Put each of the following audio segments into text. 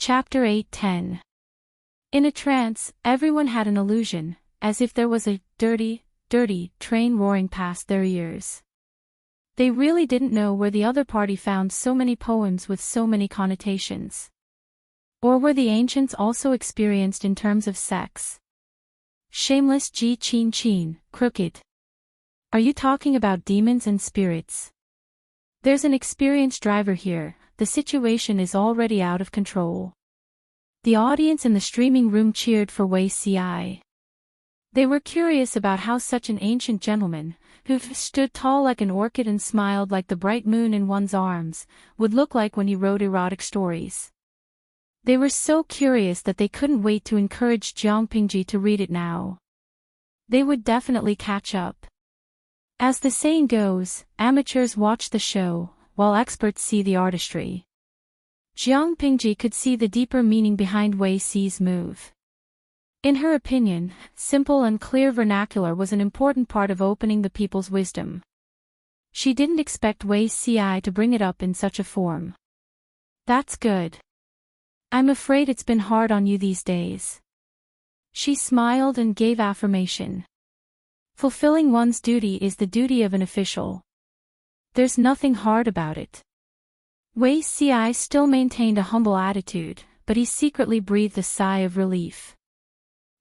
Chapter 8:10. In a trance, everyone had an illusion, as if there was a dirty train roaring past their ears. They really didn't know where the other party found so many poems with so many connotations. Or were the ancients also experienced in terms of sex? Shameless chin, crooked. Are you talking about demons and spirits? There's an experienced driver here, the situation is already out of control. The audience in the streaming room cheered for Wei Ci. They were curious about how such an ancient gentleman, who stood tall like an orchid and smiled like the bright moon in one's arms, would look like when he wrote erotic stories. They were so curious that they couldn't wait to encourage Jiang Pingji to read it now. They would definitely catch up. As the saying goes, amateurs watch the show, while experts see the artistry. Jiang Pingji could see the deeper meaning behind Wei Ci's move. In her opinion, simple and clear vernacular was an important part of opening the people's wisdom. She didn't expect Wei Ci to bring it up in such a form. That's good. I'm afraid it's been hard on you these days. She smiled and gave affirmation. Fulfilling one's duty is the duty of an official. There's nothing hard about it. Wei Ci still maintained a humble attitude, but he secretly breathed a sigh of relief.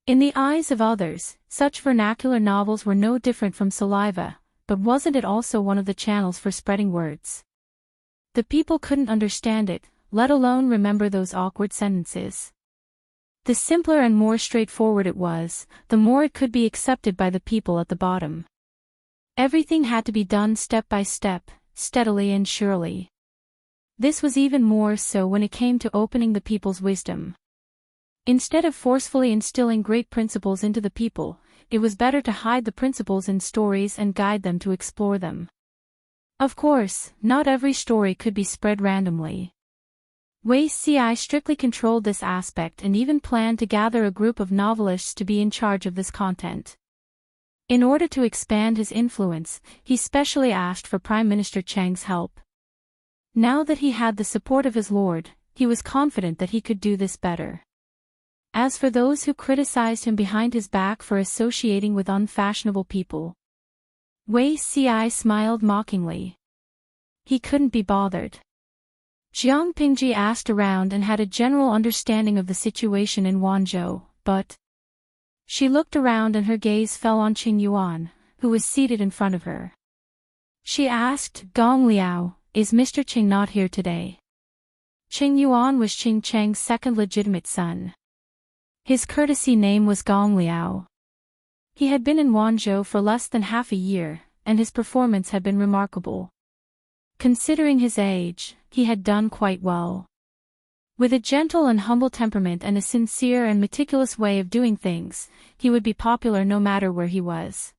In the eyes of others, such vernacular novels were no different from saliva, but wasn't it also one of the channels for spreading words? The people couldn't understand it, let alone remember those awkward sentences. The simpler and more straightforward it was, the more it could be accepted by the people at the bottom. Everything had to be done step by step, steadily and surely. This was even more so when it came to opening the people's wisdom. Instead of forcefully instilling great principles into the people, it was better to hide the principles in stories and guide them to explore them. Of course, not every story could be spread randomly. Wei Ci strictly controlled this aspect and even planned to gather a group of novelists to be in charge of this content. In order to expand his influence, he specially asked for Prime Minister Cheng's help. Now that he had the support of his lord, he was confident that he could do this better. As for those who criticized him behind his back for associating with unfashionable people, Wei Ci smiled mockingly. He couldn't be bothered. Jiang Pingji asked around and had a general understanding of the situation in Wanzhou, but she looked around and her gaze fell on Qing Yuan, who was seated in front of her. She asked, Gong Liao, is Mr. Qing not here today? Qing Yuan was Qing Cheng's second legitimate son. His courtesy name was Gong Liao. He had been in Wanzhou for less than half a year, and his performance had been remarkable. Considering his age, he had done quite well. With a gentle and humble temperament and a sincere and meticulous way of doing things, he would be popular no matter where he was.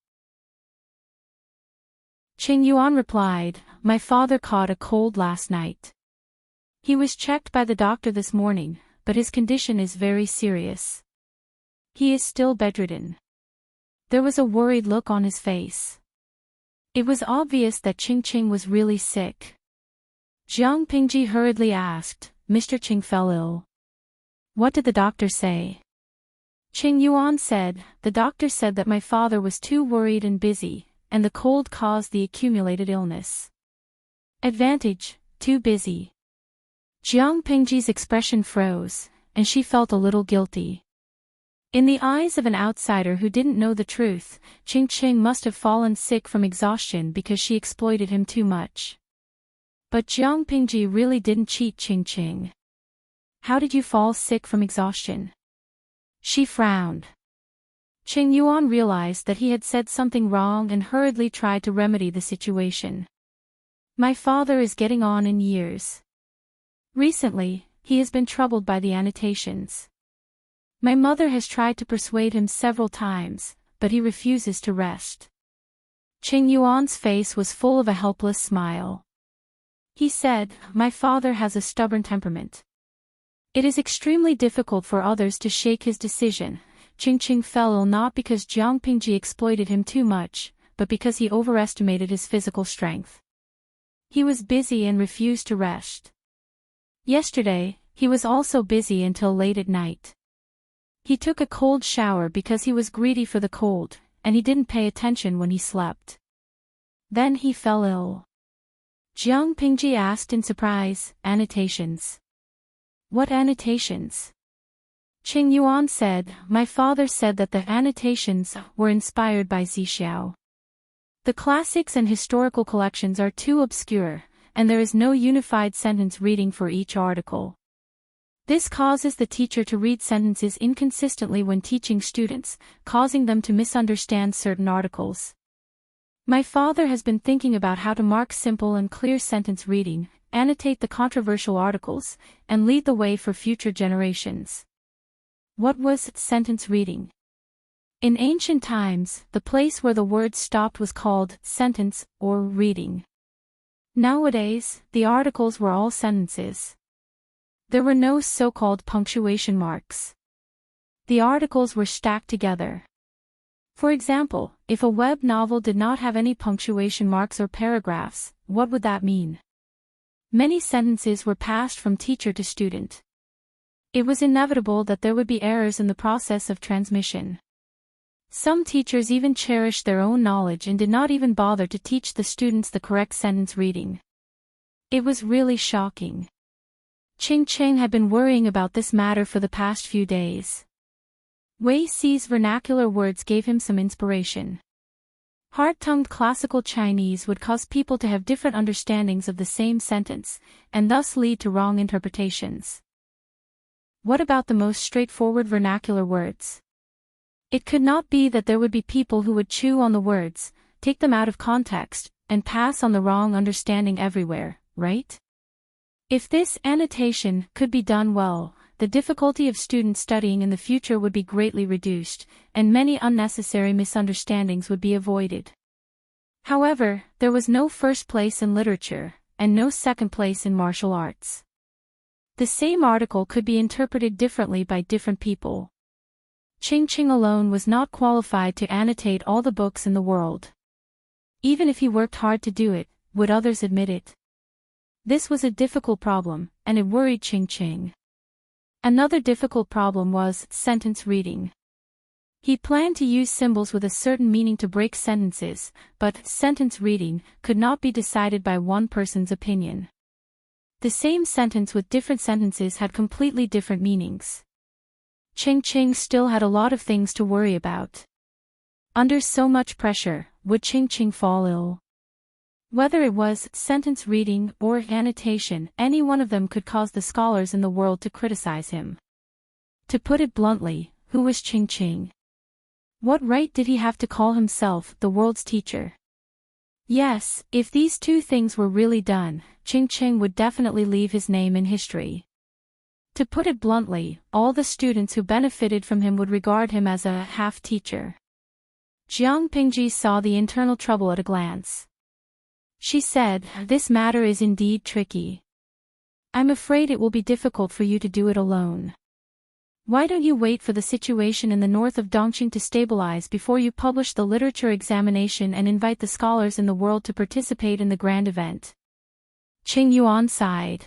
Qing Yuan replied, My father caught a cold last night. He was checked by the doctor this morning, but his condition is very serious. He is still bedridden. There was a worried look on his face. It was obvious that Qing was really sick. Jiang Pingji hurriedly asked, Mr. Qing fell ill. What did the doctor say? Qing Yuan said, The doctor said that my father was too worried and busy, and the cold caused the accumulated illness. Advantage, too busy. Jiang Pingji's expression froze, and she felt a little guilty. In the eyes of an outsider who didn't know the truth, Qing must have fallen sick from exhaustion because she exploited him too much. But Jiang Pingji really didn't cheat Qing. How did you fall sick from exhaustion? She frowned. Qing Yuan realized that he had said something wrong and hurriedly tried to remedy the situation. My father is getting on in years. Recently, he has been troubled by the annotations. My mother has tried to persuade him several times, but he refuses to rest. Qing Yuan's face was full of a helpless smile. He said, My father has a stubborn temperament. It is extremely difficult for others to shake his decision. Qing fell ill not because Jiang Pingji exploited him too much, but because he overestimated his physical strength. He was busy and refused to rest. Yesterday, He was also busy until late at night. He took a cold shower because he was greedy for the cold, and he didn't pay attention when he slept. Then he fell ill. Jiang Pingji asked in surprise, "Annotations? What annotations?" Qing Yuan said, "My father said that the annotations were inspired by Zixiao. The classics and historical collections are too obscure, and there is no unified sentence reading for each article. This causes the teacher to read sentences inconsistently when teaching students, causing them to misunderstand certain articles. My father has been thinking about how to mark simple and clear sentence reading, annotate the controversial articles, and lead the way for future generations." What was sentence reading? In ancient times, the place where the words stopped was called sentence or reading. Nowadays, the articles were all sentences. There were no so-called punctuation marks. The articles were stacked together. For example, if a web novel did not have any punctuation marks or paragraphs, what would that mean? Many sentences were passed from teacher to student. It was inevitable that there would be errors in the process of transmission. Some teachers even cherished their own knowledge and did not even bother to teach the students the correct sentence reading. It was really shocking. Qing Cheng had been worrying about this matter for the past few days. Wei Si's vernacular words gave him some inspiration. Hard-tongued classical Chinese would cause people to have different understandings of the same sentence, and thus lead to wrong interpretations. What about the most straightforward vernacular words? It could not be that there would be people who would chew on the words, take them out of context, and pass on the wrong understanding everywhere, right? If this annotation could be done well, the difficulty of students studying in the future would be greatly reduced, and many unnecessary misunderstandings would be avoided. However, there was no first place in literature, and no second place in martial arts. The same article could be interpreted differently by different people. Qing alone was not qualified to annotate all the books in the world. Even if he worked hard to do it, would others admit it? This was a difficult problem, and it worried Qing. Another difficult problem was sentence reading. He planned to use symbols with a certain meaning to break sentences, but sentence reading could not be decided by one person's opinion. The same sentence with different sentences had completely different meanings. Qing still had a lot of things to worry about. Under so much pressure, would Qing fall ill? Whether it was sentence reading or annotation, any one of them could cause the scholars in the world to criticize him. To put it bluntly, who was Qing? What right did he have to call himself the world's teacher? Yes, if these two things were really done, Qing would definitely leave his name in history. To put it bluntly, all the students who benefited from him would regard him as a half-teacher. Jiang Pingji saw the internal trouble at a glance. She said, "This matter is indeed tricky. I'm afraid it will be difficult for you to do it alone. Why don't you wait for the situation in the north of Dongqing to stabilize before you publish the literature examination and invite the scholars in the world to participate in the grand event?" Qing Yuan sighed.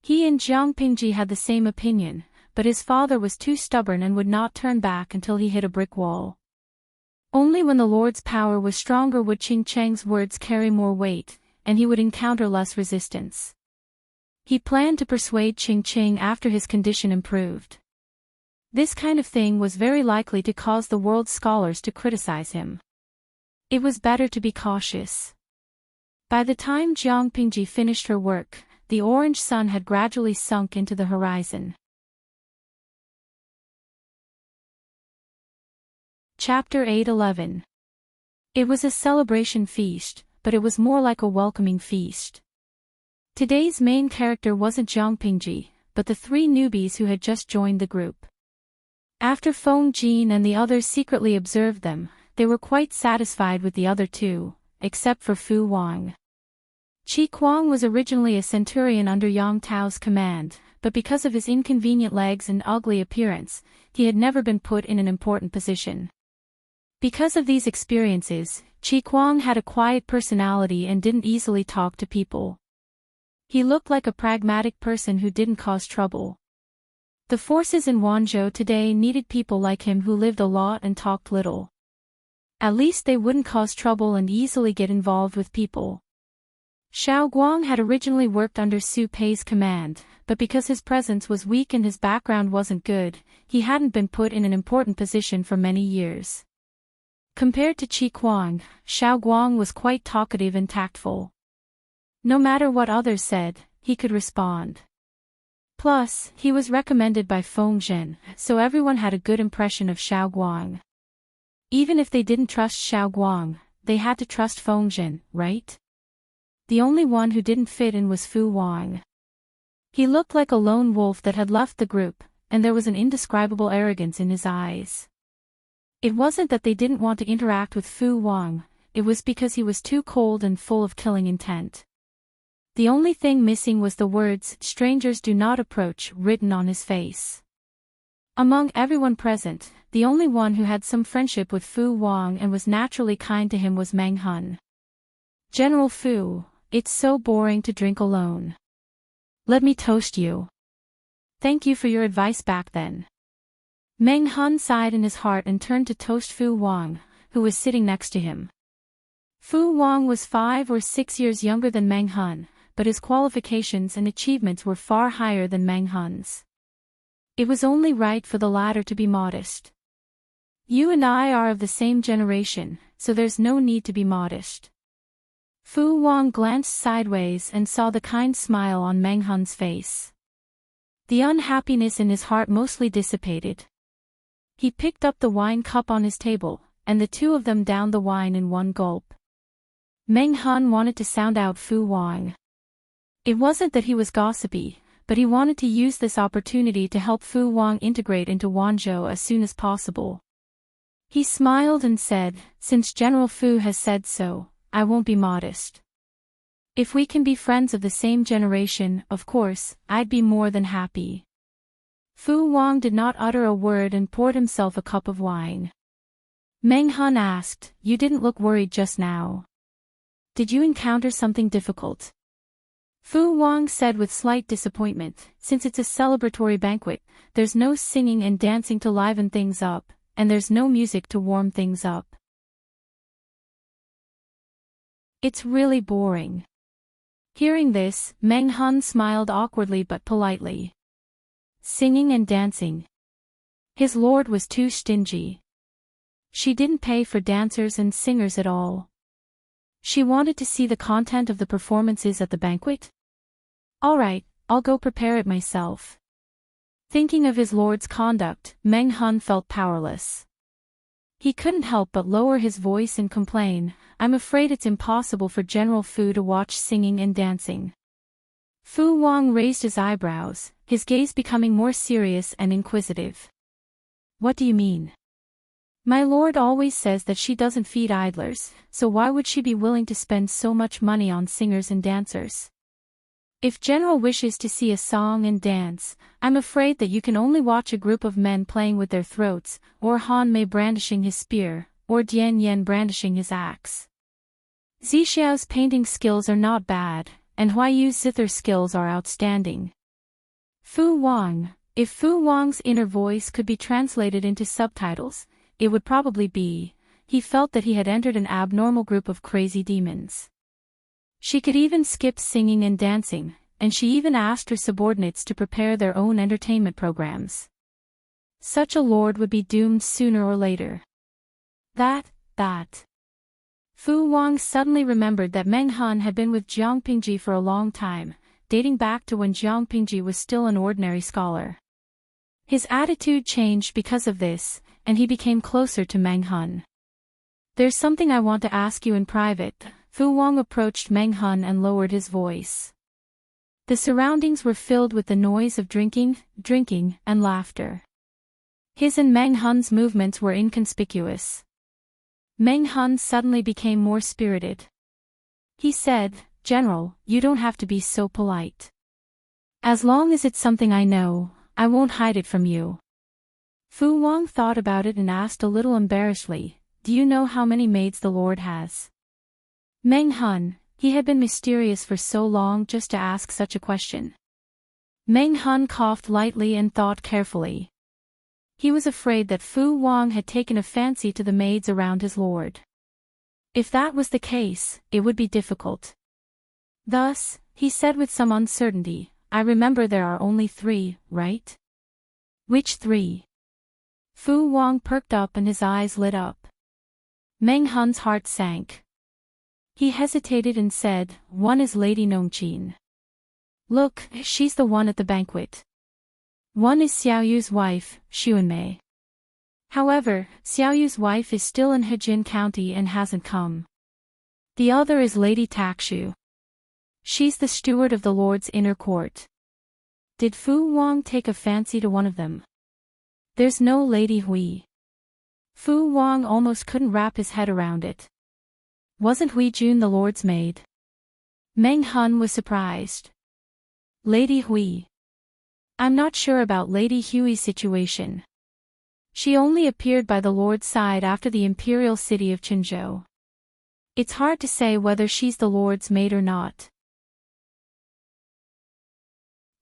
He and Jiang Pingji had the same opinion, but his father was too stubborn and would not turn back until he hit a brick wall. Only when the Lord's power was stronger would Qing Cheng's words carry more weight, and he would encounter less resistance. He planned to persuade Qing after his condition improved. This kind of thing was very likely to cause the world's scholars to criticize him. It was better to be cautious. By the time Jiang Pingji finished her work, the orange sun had gradually sunk into the horizon. Chapter 8:11. It was a celebration feast, but it was more like a welcoming feast. Today's main character wasn't Jiang Pingji, but the three newbies who had just joined the group. After Feng Jin and the others secretly observed them, they were quite satisfied with the other two, except for Fu Wang. Qi Kuang was originally a centurion under Yang Tao's command, but because of his inconvenient legs and ugly appearance, he had never been put in an important position. Because of these experiences, Qi Kuang had a quiet personality and didn't easily talk to people. He looked like a pragmatic person who didn't cause trouble. The forces in Wanzhou today needed people like him who lived a lot and talked little. At least they wouldn't cause trouble and easily get involved with people. Xiao Guang had originally worked under Su Pei's command, but because his presence was weak and his background wasn't good, he hadn't been put in an important position for many years. Compared to Qi Kuang, Xiao Guang was quite talkative and tactful. No matter what others said, he could respond. Plus, he was recommended by Feng Zhen, so everyone had a good impression of Xiao Guang. Even if they didn't trust Xiao Guang, they had to trust Feng Zhen, right? The only one who didn't fit in was Fu Wang. He looked like a lone wolf that had left the group, and there was an indescribable arrogance in his eyes. It wasn't that they didn't want to interact with Fu Wang, it was because he was too cold and full of killing intent. The only thing missing was the words, "Strangers do not approach," written on his face. Among everyone present, the only one who had some friendship with Fu Wang and was naturally kind to him was Meng Hun. "General Fu, it's so boring to drink alone. Let me toast you." "Thank you for your advice back then." Meng Hun sighed in his heart and turned to toast Fu Wang, who was sitting next to him. Fu Wang was 5 or 6 years younger than Meng Hun, but his qualifications and achievements were far higher than Meng Hun's. It was only right for the latter to be modest. "You and I are of the same generation, so there's no need to be modest." Fu Wang glanced sideways and saw the kind smile on Meng Hun's face. The unhappiness in his heart mostly dissipated. He picked up the wine cup on his table, and the two of them downed the wine in one gulp. Meng Hun wanted to sound out Fu Wang. It wasn't that he was gossipy, but he wanted to use this opportunity to help Fu Wang integrate into Wanzhou as soon as possible. He smiled and said, "Since General Fu has said so, I won't be modest. If we can be friends of the same generation, of course, I'd be more than happy." Fu Wang did not utter a word and poured himself a cup of wine. Meng Hun asked, "You didn't look worried just now. Did you encounter something difficult?" Fu Wang said with slight disappointment, "Since it's a celebratory banquet, there's no singing and dancing to liven things up, and there's no music to warm things up. It's really boring." Hearing this, Meng Hun smiled awkwardly but politely. Singing and dancing. His lord was too stingy. She didn't pay for dancers and singers at all. She wanted to see the content of the performances at the banquet? "All right, I'll go prepare it myself." Thinking of his lord's conduct, Meng Hun felt powerless. He couldn't help but lower his voice and complain, "I'm afraid it's impossible for General Fu to watch singing and dancing." Fu Wang raised his eyebrows, his gaze becoming more serious and inquisitive. "What do you mean?" "My lord always says that she doesn't feed idlers, so why would she be willing to spend so much money on singers and dancers? If General wishes to see a song and dance, I'm afraid that you can only watch a group of men playing with their throats, or Han Mei brandishing his spear, or Dian Yen brandishing his axe. Zixiao's painting skills are not bad, and Huayu's zither skills are outstanding." Fu Wang, if Fu Wang's inner voice could be translated into subtitles, it would probably be, he felt that he had entered an abnormal group of crazy demons. She could even skip singing and dancing, and she even asked her subordinates to prepare their own entertainment programs. Such a lord would be doomed sooner or later. That. Fu Wang suddenly remembered that Meng Hun had been with Jiang Pingji for a long time, dating back to when Jiang Pingji was still an ordinary scholar. His attitude changed because of this, and he became closer to Meng Hun. "There's something I want to ask you in private." Fu Wang approached Meng Hun and lowered his voice. The surroundings were filled with the noise of drinking, and laughter. His and Meng Hun's movements were inconspicuous. Meng Hun suddenly became more spirited. He said, "General, you don't have to be so polite. As long as it's something I know, I won't hide it from you." Fu Wang thought about it and asked a little embarrassedly, "Do you know how many maids the Lord has?" "Meng Hun, He had been mysterious for so long just to ask such a question. Meng Hun coughed lightly and thought carefully. He was afraid that Fu Wang had taken a fancy to the maids around his lord. If that was the case, it would be difficult. Thus, he said with some uncertainty, I remember there are only 3, right? Which 3? Fu Wang perked up and his eyes lit up. Meng Hun's heart sank. He hesitated and said, one is Lady Nongqin. Look, she's the one at the banquet. One is Xiaoyu's wife, Xuanmei. However, Xiaoyu's wife is still in Hejin County and hasn't come. The other is Lady Takshu. She's the steward of the Lord's inner court. Did Fu Wang take a fancy to one of them? There's no Lady Hui. Fu Wang almost couldn't wrap his head around it. Wasn't Hui Jun the Lord's maid? Meng Hun was surprised. Lady Hui. I'm not sure about Lady Hui's situation. She only appeared by the Lord's side after the imperial city of Qinzhou. It's hard to say whether she's the Lord's maid or not.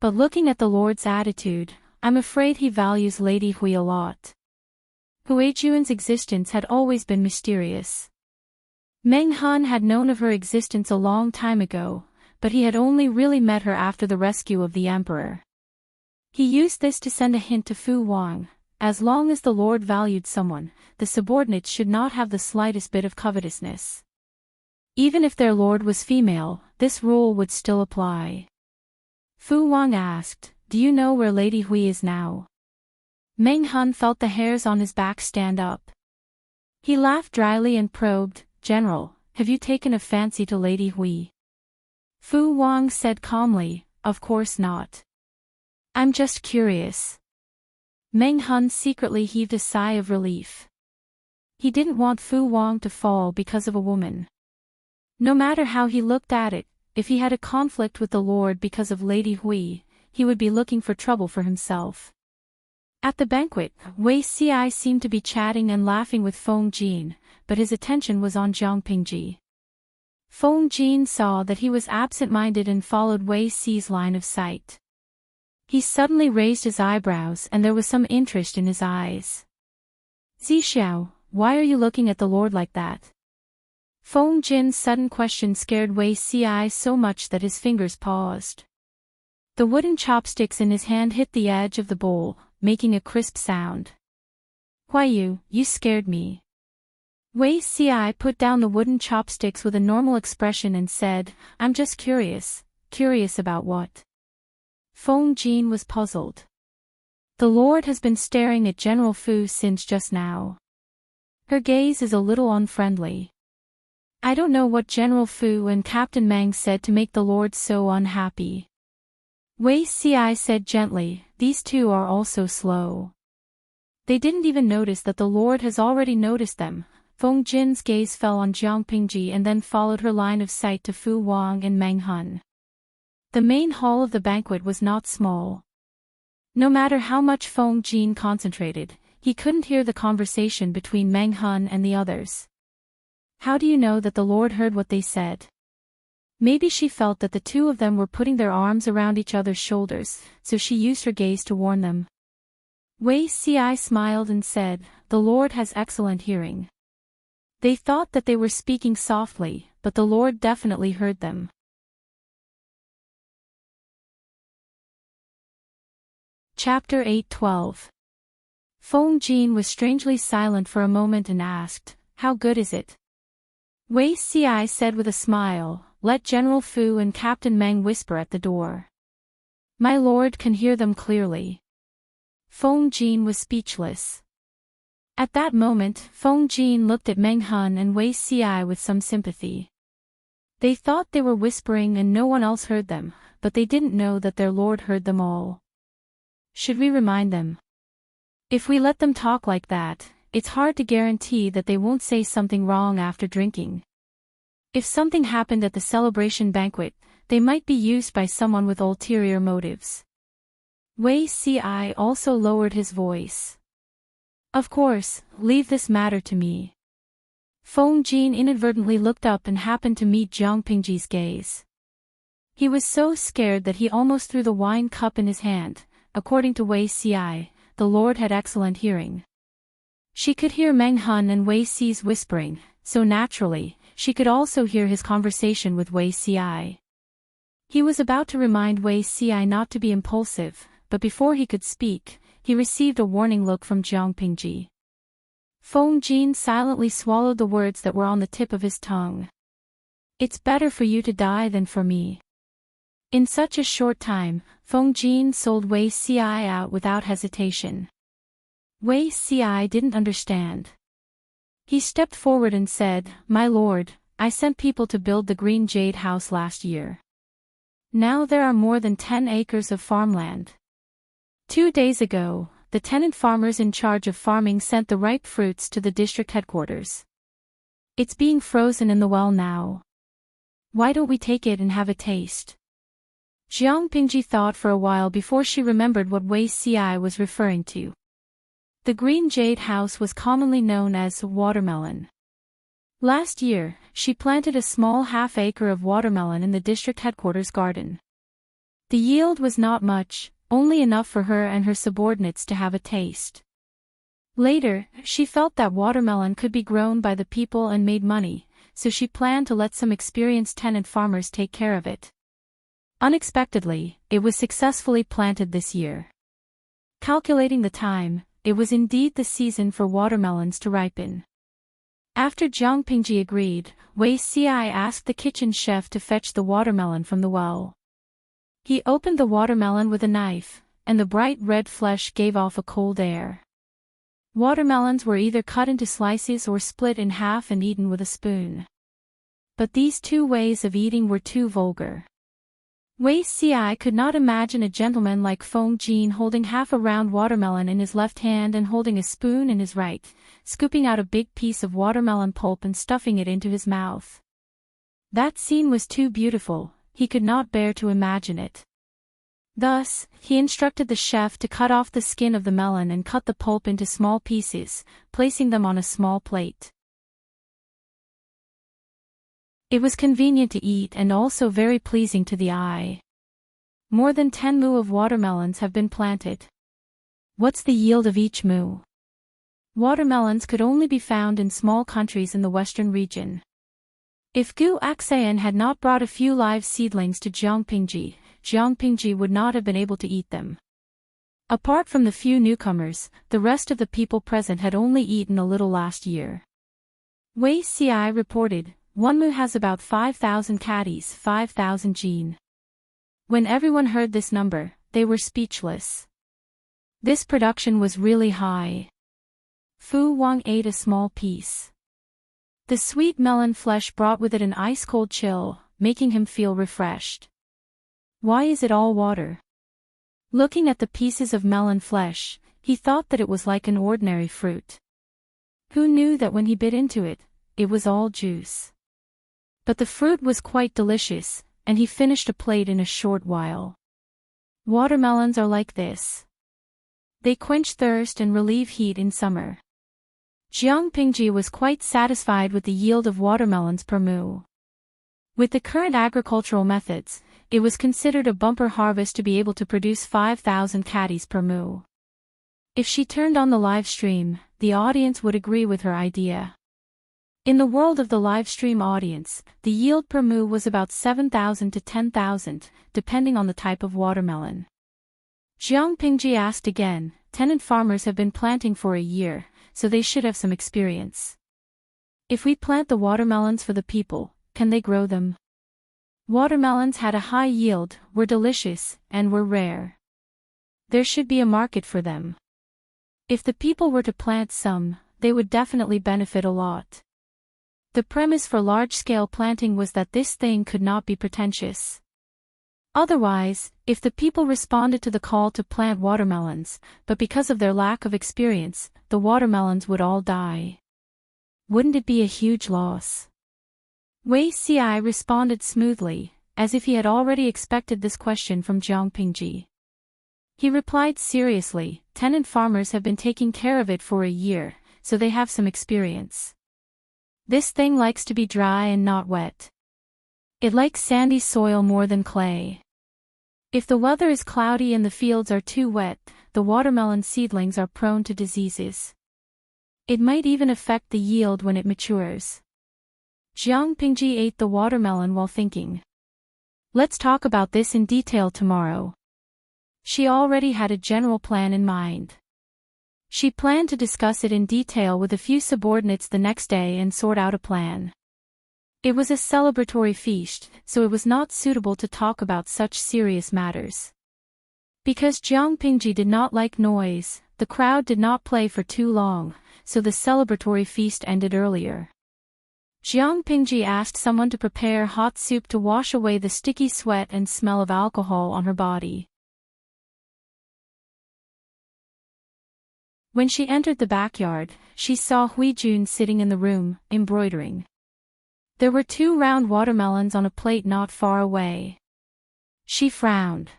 But looking at the Lord's attitude, I'm afraid he values Lady Hui a lot. Hui Juan's existence had always been mysterious. Meng Hun had known of her existence a long time ago, but he had only really met her after the rescue of the emperor. He used this to send a hint to Fu Wang. As long as the Lord valued someone, the subordinates should not have the slightest bit of covetousness. Even if their lord was female, this rule would still apply. Fu Wang asked, do you know where Lady Hui is now? Meng Hun felt the hairs on his back stand up. He laughed dryly and probed, General, have you taken a fancy to Lady Hui? Fu Wang said calmly, of course not. I'm just curious. Meng Hun secretly heaved a sigh of relief. He didn't want Fu Wang to fall because of a woman. No matter how he looked at it, if he had a conflict with the Lord because of Lady Hui, he would be looking for trouble for himself. At the banquet, Wei Xi seemed to be chatting and laughing with Feng Jin, but his attention was on Jiang Pingji. Feng Jin saw that he was absent-minded and followed Wei Xi's line of sight. He suddenly raised his eyebrows and there was some interest in his eyes. Zixiao, why are you looking at the Lord like that? Feng Jin's sudden question scared Wei Xi so much that his fingers paused. The wooden chopsticks in his hand hit the edge of the bowl, making a crisp sound. Why you scared me. Wei Xi put down the wooden chopsticks with a normal expression and said, I'm just curious. Curious about what? Feng Jin was puzzled. The Lord has been staring at General Fu since just now. Her gaze is a little unfriendly. I don't know what General Fu and Captain Meng said to make the Lord so unhappy. Wei Xi said gently, these two are also slow. They didn't even notice that the Lord has already noticed them. Feng Jin's gaze fell on Jiang Pingji and then followed her line of sight to Fu Wang and Meng Hun. The main hall of the banquet was not small. No matter how much Feng Jin concentrated, he couldn't hear the conversation between Meng Hun and the others. How do you know that the Lord heard what they said? Maybe she felt that the two of them were putting their arms around each other's shoulders, so she used her gaze to warn them. Wei Xi smiled and said, the Lord has excellent hearing. They thought that they were speaking softly, but the Lord definitely heard them. Chapter 8:12. Feng Jin was strangely silent for a moment and asked, how good is it? Wei Xi said with a smile, let General Fu and Captain Meng whisper at the door. My lord can hear them clearly. Feng Jin was speechless. At that moment, Feng Jin looked at Meng Hun and Wei Xi with some sympathy. They thought they were whispering and no one else heard them, but they didn't know that their lord heard them all. Should we remind them? If we let them talk like that, it's hard to guarantee that they won't say something wrong after drinking. If something happened at the celebration banquet, they might be used by someone with ulterior motives. Wei Xi also lowered his voice. Of course, leave this matter to me. Feng Jin inadvertently looked up and happened to meet Jiang Pingji's gaze. He was so scared that he almost threw the wine cup in his hand. According to Wei Xi, the Lord had excellent hearing. She could hear Meng Hun and Wei Xi's whispering, so naturally, she could also hear his conversation with Wei Xi. He was about to remind Wei Xi not to be impulsive, but before he could speak, he received a warning look from Jiang Pingji. Feng Jin silently swallowed the words that were on the tip of his tongue. It's better for you to die than for me. In such a short time, Feng Jin sold Wei Xi out without hesitation. Wei Xi didn't understand. He stepped forward and said, "My lord, I sent people to build the Green Jade House last year. Now there are more than 10 acres of farmland. 2 days ago, the tenant farmers in charge of farming sent the ripe fruits to the district headquarters. It's being frozen in the well now. Why don't we take it and have a taste?" Jiang Pingji thought for a while before she remembered what Wei Xi was referring to. The Green Jade House was commonly known as watermelon. Last year, she planted a small half-acre of watermelon in the district headquarters garden. The yield was not much, only enough for her and her subordinates to have a taste. Later, she felt that watermelon could be grown by the people and made money, so she planned to let some experienced tenant farmers take care of it. Unexpectedly, it was successfully planted this year. Calculating the time, it was indeed the season for watermelons to ripen. After Jiang Pingji agreed, Wei Xi asked the kitchen chef to fetch the watermelon from the well. He opened the watermelon with a knife, and the bright red flesh gave off a cold air. Watermelons were either cut into slices or split in half and eaten with a spoon. But these two ways of eating were too vulgar. Wei Xi could not imagine a gentleman like Feng Jin holding half a round watermelon in his left hand and holding a spoon in his right, scooping out a big piece of watermelon pulp and stuffing it into his mouth. That scene was too beautiful, he could not bear to imagine it. Thus, he instructed the chef to cut off the skin of the melon and cut the pulp into small pieces, placing them on a small plate. It was convenient to eat and also very pleasing to the eye. More than 10 mu of watermelons have been planted. What's the yield of each mu? Watermelons could only be found in small countries in the western region. If Gu Axayan had not brought a few live seedlings to Jiang Pingji would not have been able to eat them. Apart from the few newcomers, the rest of the people present had only eaten a little last year. Wei Xi reported, "One mu has about 5,000 caddies, 5,000 jin." When everyone heard this number, they were speechless. This production was really high. Fu Wang ate a small piece. The sweet melon flesh brought with it an ice-cold chill, making him feel refreshed. Why is it all water? Looking at the pieces of melon flesh, he thought that it was like an ordinary fruit. Who knew that when he bit into it, it was all juice? But the fruit was quite delicious, and he finished a plate in a short while. Watermelons are like this. They quench thirst and relieve heat in summer. Jiang Pingji was quite satisfied with the yield of watermelons per mu. With the current agricultural methods, it was considered a bumper harvest to be able to produce 5,000 caddies per mu. If she turned on the live stream, the audience would agree with her idea. In the world of the live stream audience, the yield per mu was about 7,000 to 10,000, depending on the type of watermelon. Jiang Pingji asked again, "Tenant farmers have been planting for a year, so they should have some experience. If we plant the watermelons for the people, can they grow them?" Watermelons had a high yield, were delicious, and were rare. There should be a market for them. If the people were to plant some, they would definitely benefit a lot. The premise for large-scale planting was that this thing could not be pretentious. Otherwise, if the people responded to the call to plant watermelons, but because of their lack of experience, the watermelons would all die. Wouldn't it be a huge loss? Wei Xi responded smoothly, as if he had already expected this question from Jiang Pingji. He replied seriously, "Tenant farmers have been taking care of it for a year, so they have some experience. This thing likes to be dry and not wet. It likes sandy soil more than clay. If the weather is cloudy and the fields are too wet, the watermelon seedlings are prone to diseases. It might even affect the yield when it matures. Jiang Pingji ate the watermelon while thinking. Let's talk about this in detail tomorrow. She already had a general plan in mind. She planned to discuss it in detail with a few subordinates the next day and sort out a plan. It was a celebratory feast, so it was not suitable to talk about such serious matters. Because Jiang Pingji did not like noise, the crowd did not play for too long, so the celebratory feast ended earlier. Jiang Pingji asked someone to prepare hot soup to wash away the sticky sweat and smell of alcohol on her body. When she entered the backyard, she saw Hui Jun sitting in the room, embroidering. There were 2 round watermelons on a plate not far away. She frowned.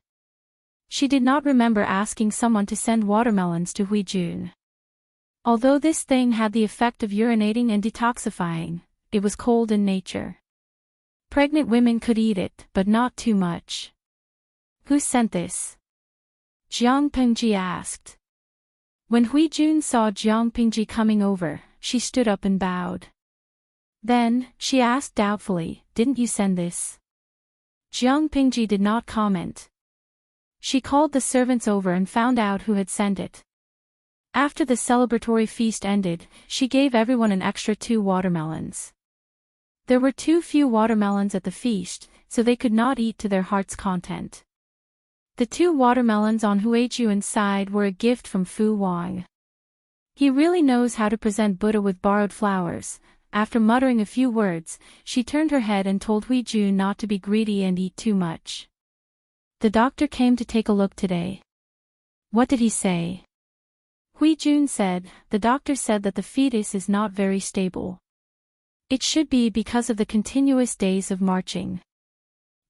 She did not remember asking someone to send watermelons to Hui Jun. Although this thing had the effect of urinating and detoxifying, it was cold in nature. Pregnant women could eat it, but not too much. Who sent this? Jiang Pingji asked. When Hui Jun saw Jiang Pingji coming over, she stood up and bowed. Then, she asked doubtfully, "Didn't you send this?" Jiang Pingji did not comment. She called the servants over and found out who had sent it. After the celebratory feast ended, she gave everyone an extra 2 watermelons. There were too few watermelons at the feast, so they could not eat to their heart's content. The 2 watermelons on Hui Jun's side were a gift from Fu Wang. He really knows how to present Buddha with borrowed flowers. After muttering a few words, she turned her head and told Hui Jun not to be greedy and eat too much. The doctor came to take a look today. What did he say? Hui Jun said, the doctor said that the fetus is not very stable. It should be because of the continuous days of marching.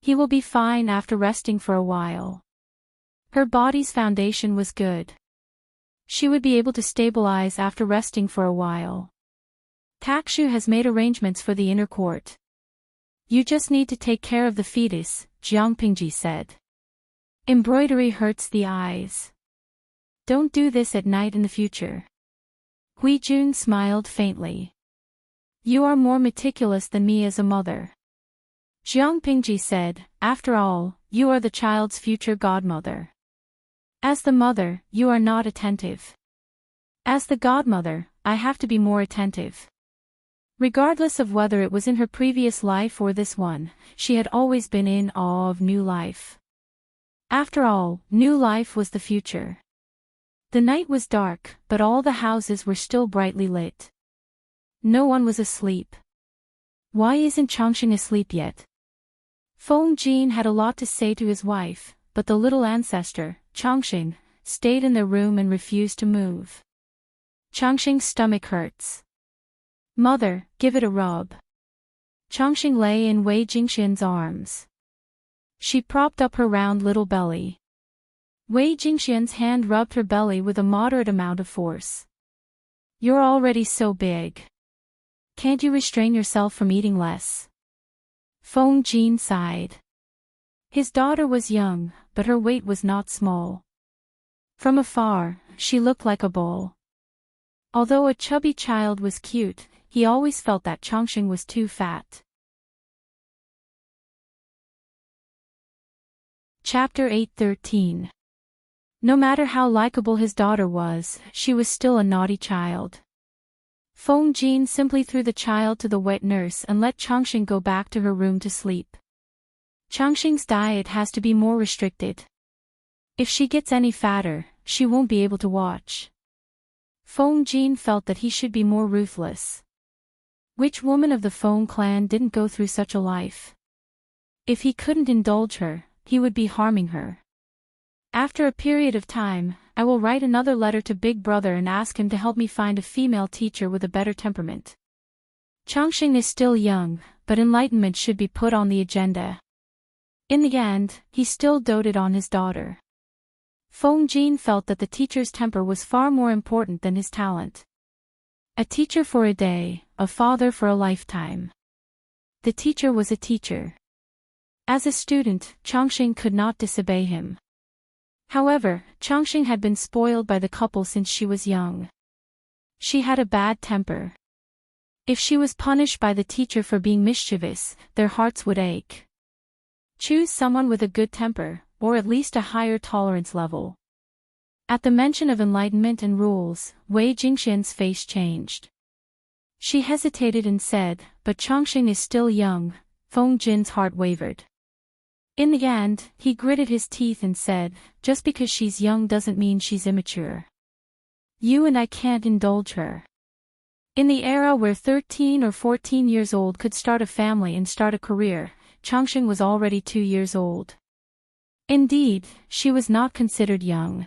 He will be fine after resting for a while. Her body's foundation was good. She would be able to stabilize after resting for a while. Takshu has made arrangements for the inner court. You just need to take care of the fetus, Jiang Pingji said. Embroidery hurts the eyes. Don't do this at night in the future. Hui Jun smiled faintly. You are more meticulous than me as a mother. Jiang Pingji said, after all, you are the child's future godmother. As the mother, you are not attentive. As the godmother, I have to be more attentive. Regardless of whether it was in her previous life or this one, she had always been in awe of new life. After all, new life was the future. The night was dark, but all the houses were still brightly lit. No one was asleep. Why isn't Changxing asleep yet? Feng Jin had a lot to say to his wife, but the little ancestor, Changxing, stayed in their room and refused to move. Changxing's stomach hurts. Mother, give it a rub. Changxing lay in Wei Jingxian's arms. She propped up her round little belly. Wei Jingxian's hand rubbed her belly with a moderate amount of force. You're already so big. Can't you restrain yourself from eating less? Feng Jin sighed. His daughter was young, but her weight was not small. From afar, she looked like a bull. Although a chubby child was cute, he always felt that Changxing was too fat. Chapter 8:13. No matter how likable his daughter was, she was still a naughty child. Feng Jin simply threw the child to the wet nurse and let Changxing go back to her room to sleep. Changxing's diet has to be more restricted. If she gets any fatter, she won't be able to watch. Feng Jin felt that he should be more ruthless. Which woman of the Feng clan didn't go through such a life? If he couldn't indulge her, he would be harming her. After a period of time, I will write another letter to Big Brother and ask him to help me find a female teacher with a better temperament. Changxing is still young, but enlightenment should be put on the agenda. In the end, he still doted on his daughter. Feng Jin felt that the teacher's temper was far more important than his talent. A teacher for a day, a father for a lifetime. The teacher was a teacher. As a student, Chongqing could not disobey him. However, Chongqing had been spoiled by the couple since she was young. She had a bad temper. If she was punished by the teacher for being mischievous, their hearts would ache. Choose someone with a good temper, or at least a higher tolerance level. At the mention of enlightenment and rules, Wei Jingxian's face changed. She hesitated and said, "But Chongqing is still young." Feng Jin's heart wavered. In the end, he gritted his teeth and said, "Just because she's young doesn't mean she's immature. You and I can't indulge her." In the era where 13 or 14 years old could start a family and start a career, Chongqing was already 2 years old. Indeed, she was not considered young.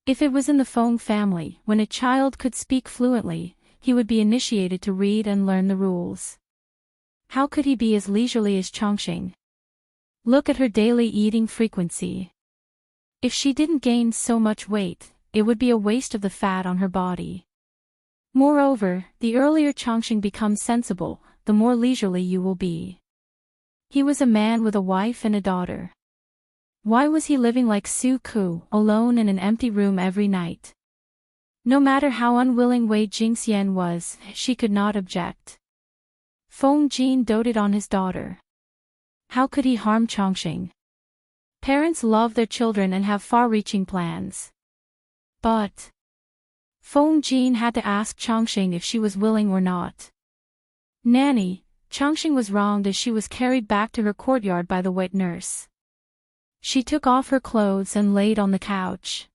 If it was in the Feng family, when a child could speak fluently, he would be initiated to read and learn the rules. How could he be as leisurely as Chongqing? Look at her daily eating frequency. If she didn't gain so much weight, it would be a waste of the fat on her body. Moreover, the earlier Chongqing becomes sensible, the more leisurely you will be. He was a man with a wife and a daughter. Why was he living like Su Ku, alone in an empty room every night? No matter how unwilling Wei Jingxian was, she could not object. Feng Jin doted on his daughter. How could he harm Chongqing? Parents love their children and have far-reaching plans. But Feng Jin had to ask Chongqing if she was willing or not. "Nanny," Chongqing was wronged as she was carried back to her courtyard by the wet nurse. She took off her clothes and laid on the couch.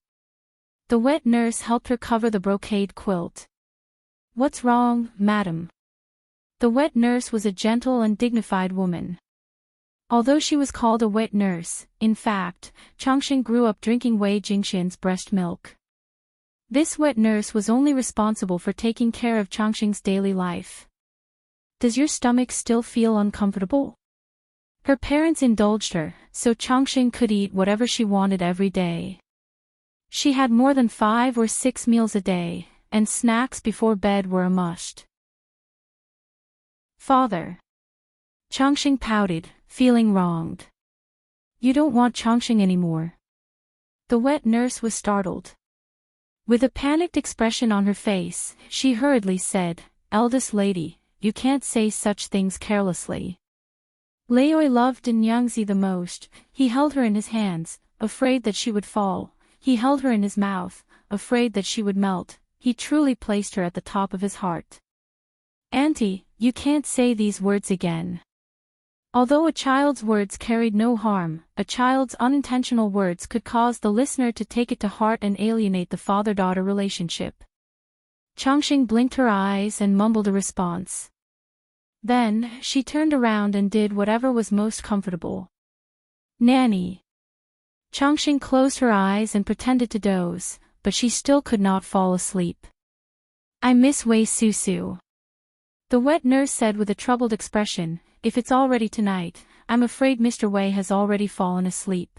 The wet nurse helped her cover the brocade quilt. "What's wrong, madam?" The wet nurse was a gentle and dignified woman. Although she was called a wet nurse, in fact, Chongqing grew up drinking Wei Jingxian's breast milk. This wet nurse was only responsible for taking care of Chongqing's daily life. "Does your stomach still feel uncomfortable?" Her parents indulged her, so Chongqing could eat whatever she wanted every day. She had more than 5 or 6 meals a day, and snacks before bed were a must. "Father." Chongqing pouted, feeling wronged. "You don't want Chongqing anymore?" The wet nurse was startled. With a panicked expression on her face, she hurriedly said, "Eldest lady, you can't say such things carelessly." Laoi loved Nyangzi the most. He held her in his hands, afraid that she would fall. He held her in his mouth, afraid that she would melt. He truly placed her at the top of his heart. "Auntie, you can't say these words again." Although a child's words carried no harm, a child's unintentional words could cause the listener to take it to heart and alienate the father-daughter relationship. Chongqing blinked her eyes and mumbled a response. Then, she turned around and did whatever was most comfortable. "Nanny." Chongqing closed her eyes and pretended to doze, but she still could not fall asleep. "I miss Wei Susu." The wet nurse said with a troubled expression, "If it's already tonight, I'm afraid Mr. Wei has already fallen asleep."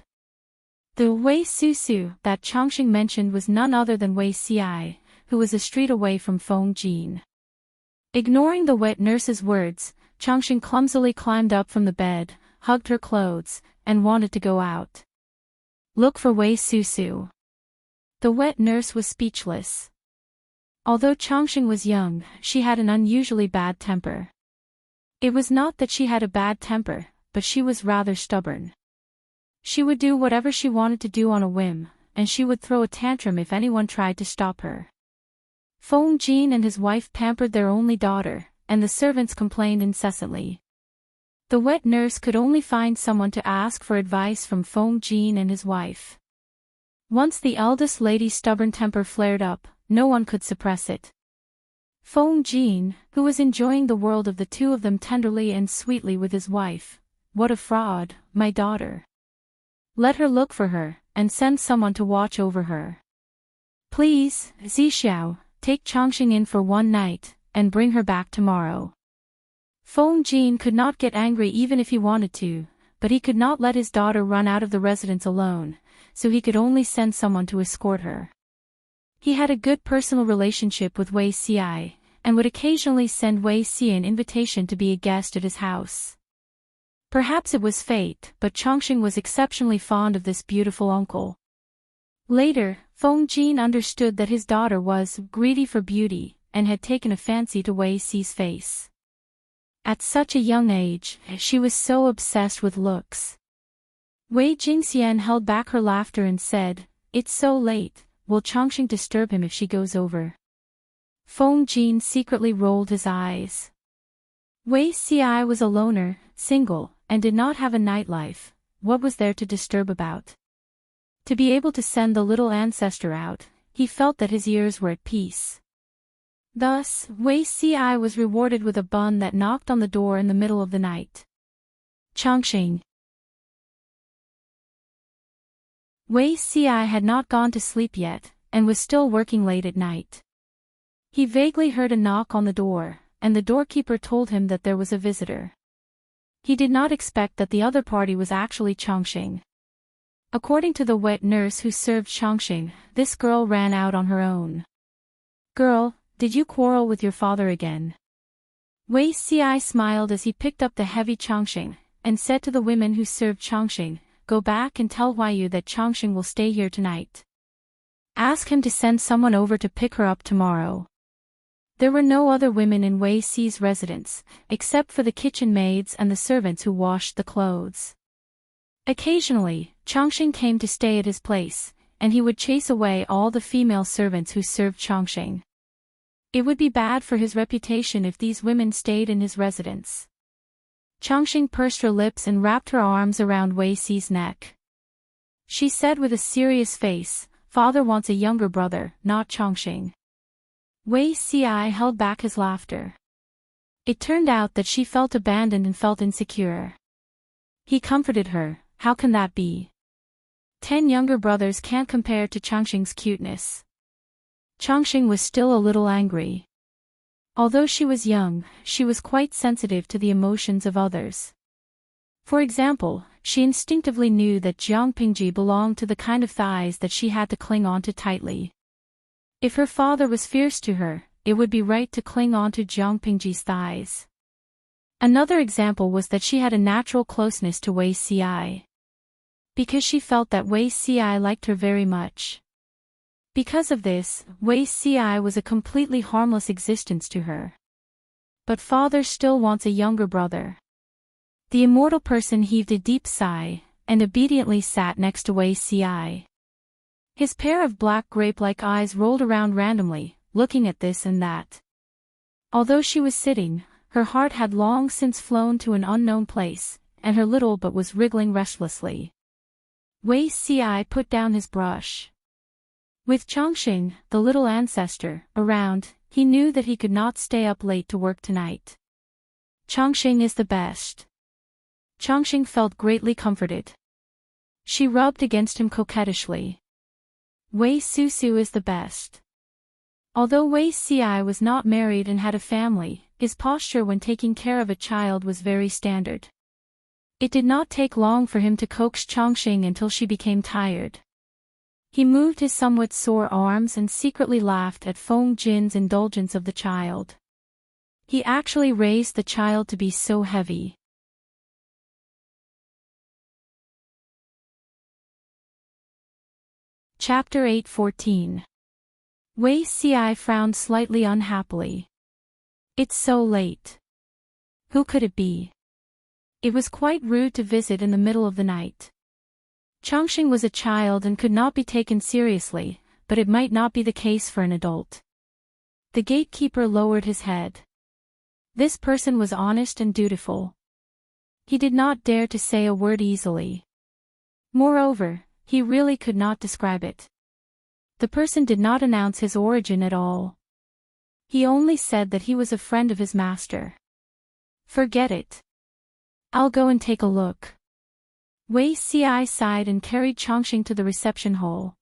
The Wei Susu that Chongqing mentioned was none other than Wei Xi, who was a street away from Feng Jin. Ignoring the wet nurse's words, Chongqing clumsily climbed up from the bed, hugged her clothes, and wanted to go out. "Look for Wei Susu." The wet nurse was speechless. Although Chongqing was young, she had an unusually bad temper. It was not that she had a bad temper, but she was rather stubborn. She would do whatever she wanted to do on a whim, and she would throw a tantrum if anyone tried to stop her. Feng Jin and his wife pampered their only daughter, and the servants complained incessantly. The wet nurse could only find someone to ask for advice from Feng Jin and his wife. Once the eldest lady's stubborn temper flared up, no one could suppress it. Feng Jin, who was enjoying the world of the two of them tenderly and sweetly with his wife. "What a fraud, my daughter. Let her look for her, and send someone to watch over her. Please, Zixiao, take Chongqing in for one night, and bring her back tomorrow." Feng Jin could not get angry even if he wanted to, but he could not let his daughter run out of the residence alone, so he could only send someone to escort her. He had a good personal relationship with Wei Xi, and would occasionally send Wei Si an invitation to be a guest at his house. Perhaps it was fate, but Chongqing was exceptionally fond of this beautiful uncle. Later, Feng Jin understood that his daughter was greedy for beauty, and had taken a fancy to Wei Si's face. At such a young age, she was so obsessed with looks. Wei Jingxian held back her laughter and said, "It's so late, will Chongqing disturb him if she goes over?" Feng Jin secretly rolled his eyes. Wei Si was a loner, single, and did not have a nightlife. What was there to disturb about? To be able to send the little ancestor out, he felt that his ears were at peace. Thus, Wei Si was rewarded with a bun that knocked on the door in the middle of the night. Chongqing. Wei Si had not gone to sleep yet, and was still working late at night. He vaguely heard a knock on the door, and the doorkeeper told him that there was a visitor. He did not expect that the other party was actually Chongqing. According to the wet nurse who served Chongqing, this girl ran out on her own. "Girl, did you quarrel with your father again?" Wei Si smiled as he picked up the heavy Chongqing, and said to the women who served Chongqing, "Go back and tell Huaiyu that Chongqing will stay here tonight. Ask him to send someone over to pick her up tomorrow." There were no other women in Wei Si's residence, except for the kitchen maids and the servants who washed the clothes. Occasionally, Chongqing came to stay at his place, and he would chase away all the female servants who served Chongqing. It would be bad for his reputation if these women stayed in his residence. Chongqing pursed her lips and wrapped her arms around Wei Si's neck. She said with a serious face, "Father wants a younger brother, not Chongqing." Wei Si held back his laughter. It turned out that she felt abandoned and felt insecure. He comforted her, "How can that be? 10 younger brothers can't compare to Chongqing's cuteness." Chongqing was still a little angry. Although she was young, she was quite sensitive to the emotions of others. For example, she instinctively knew that Jiang Pingji belonged to the kind of thighs that she had to cling onto tightly. If her father was fierce to her, it would be right to cling onto Jiang Pingji's thighs. Another example was that she had a natural closeness to Wei Si. Because she felt that Wei Si liked her very much. Because of this, Wei Si was a completely harmless existence to her. But father still wants a younger brother. The immortal person heaved a deep sigh, and obediently sat next to Wei Si. His pair of black grape-like eyes rolled around randomly, looking at this and that. Although she was sitting, her heart had long since flown to an unknown place, and her little butt was wriggling restlessly. Wei Si put down his brush. With Chongqing, the little ancestor, around, he knew that he could not stay up late to work tonight. Chongqing is the best. Chongqing felt greatly comforted. She rubbed against him coquettishly. Wei Susu is the best. Although Wei Si was not married and had a family, his posture when taking care of a child was very standard. It did not take long for him to coax Chongqing until she became tired. He moved his somewhat sore arms and secretly laughed at Feng Jin's indulgence of the child. He actually raised the child to be so heavy. Chapter 8:14. Wei Si frowned slightly unhappily. It's so late. Who could it be? It was quite rude to visit in the middle of the night. Chongqing was a child and could not be taken seriously, but it might not be the case for an adult. The gatekeeper lowered his head. This person was honest and dutiful. He did not dare to say a word easily. Moreover, he really could not describe it. The person did not announce his origin at all. He only said that he was a friend of his master. Forget it. I'll go and take a look. Wei Si sighed and carried Chongqing to the reception hall.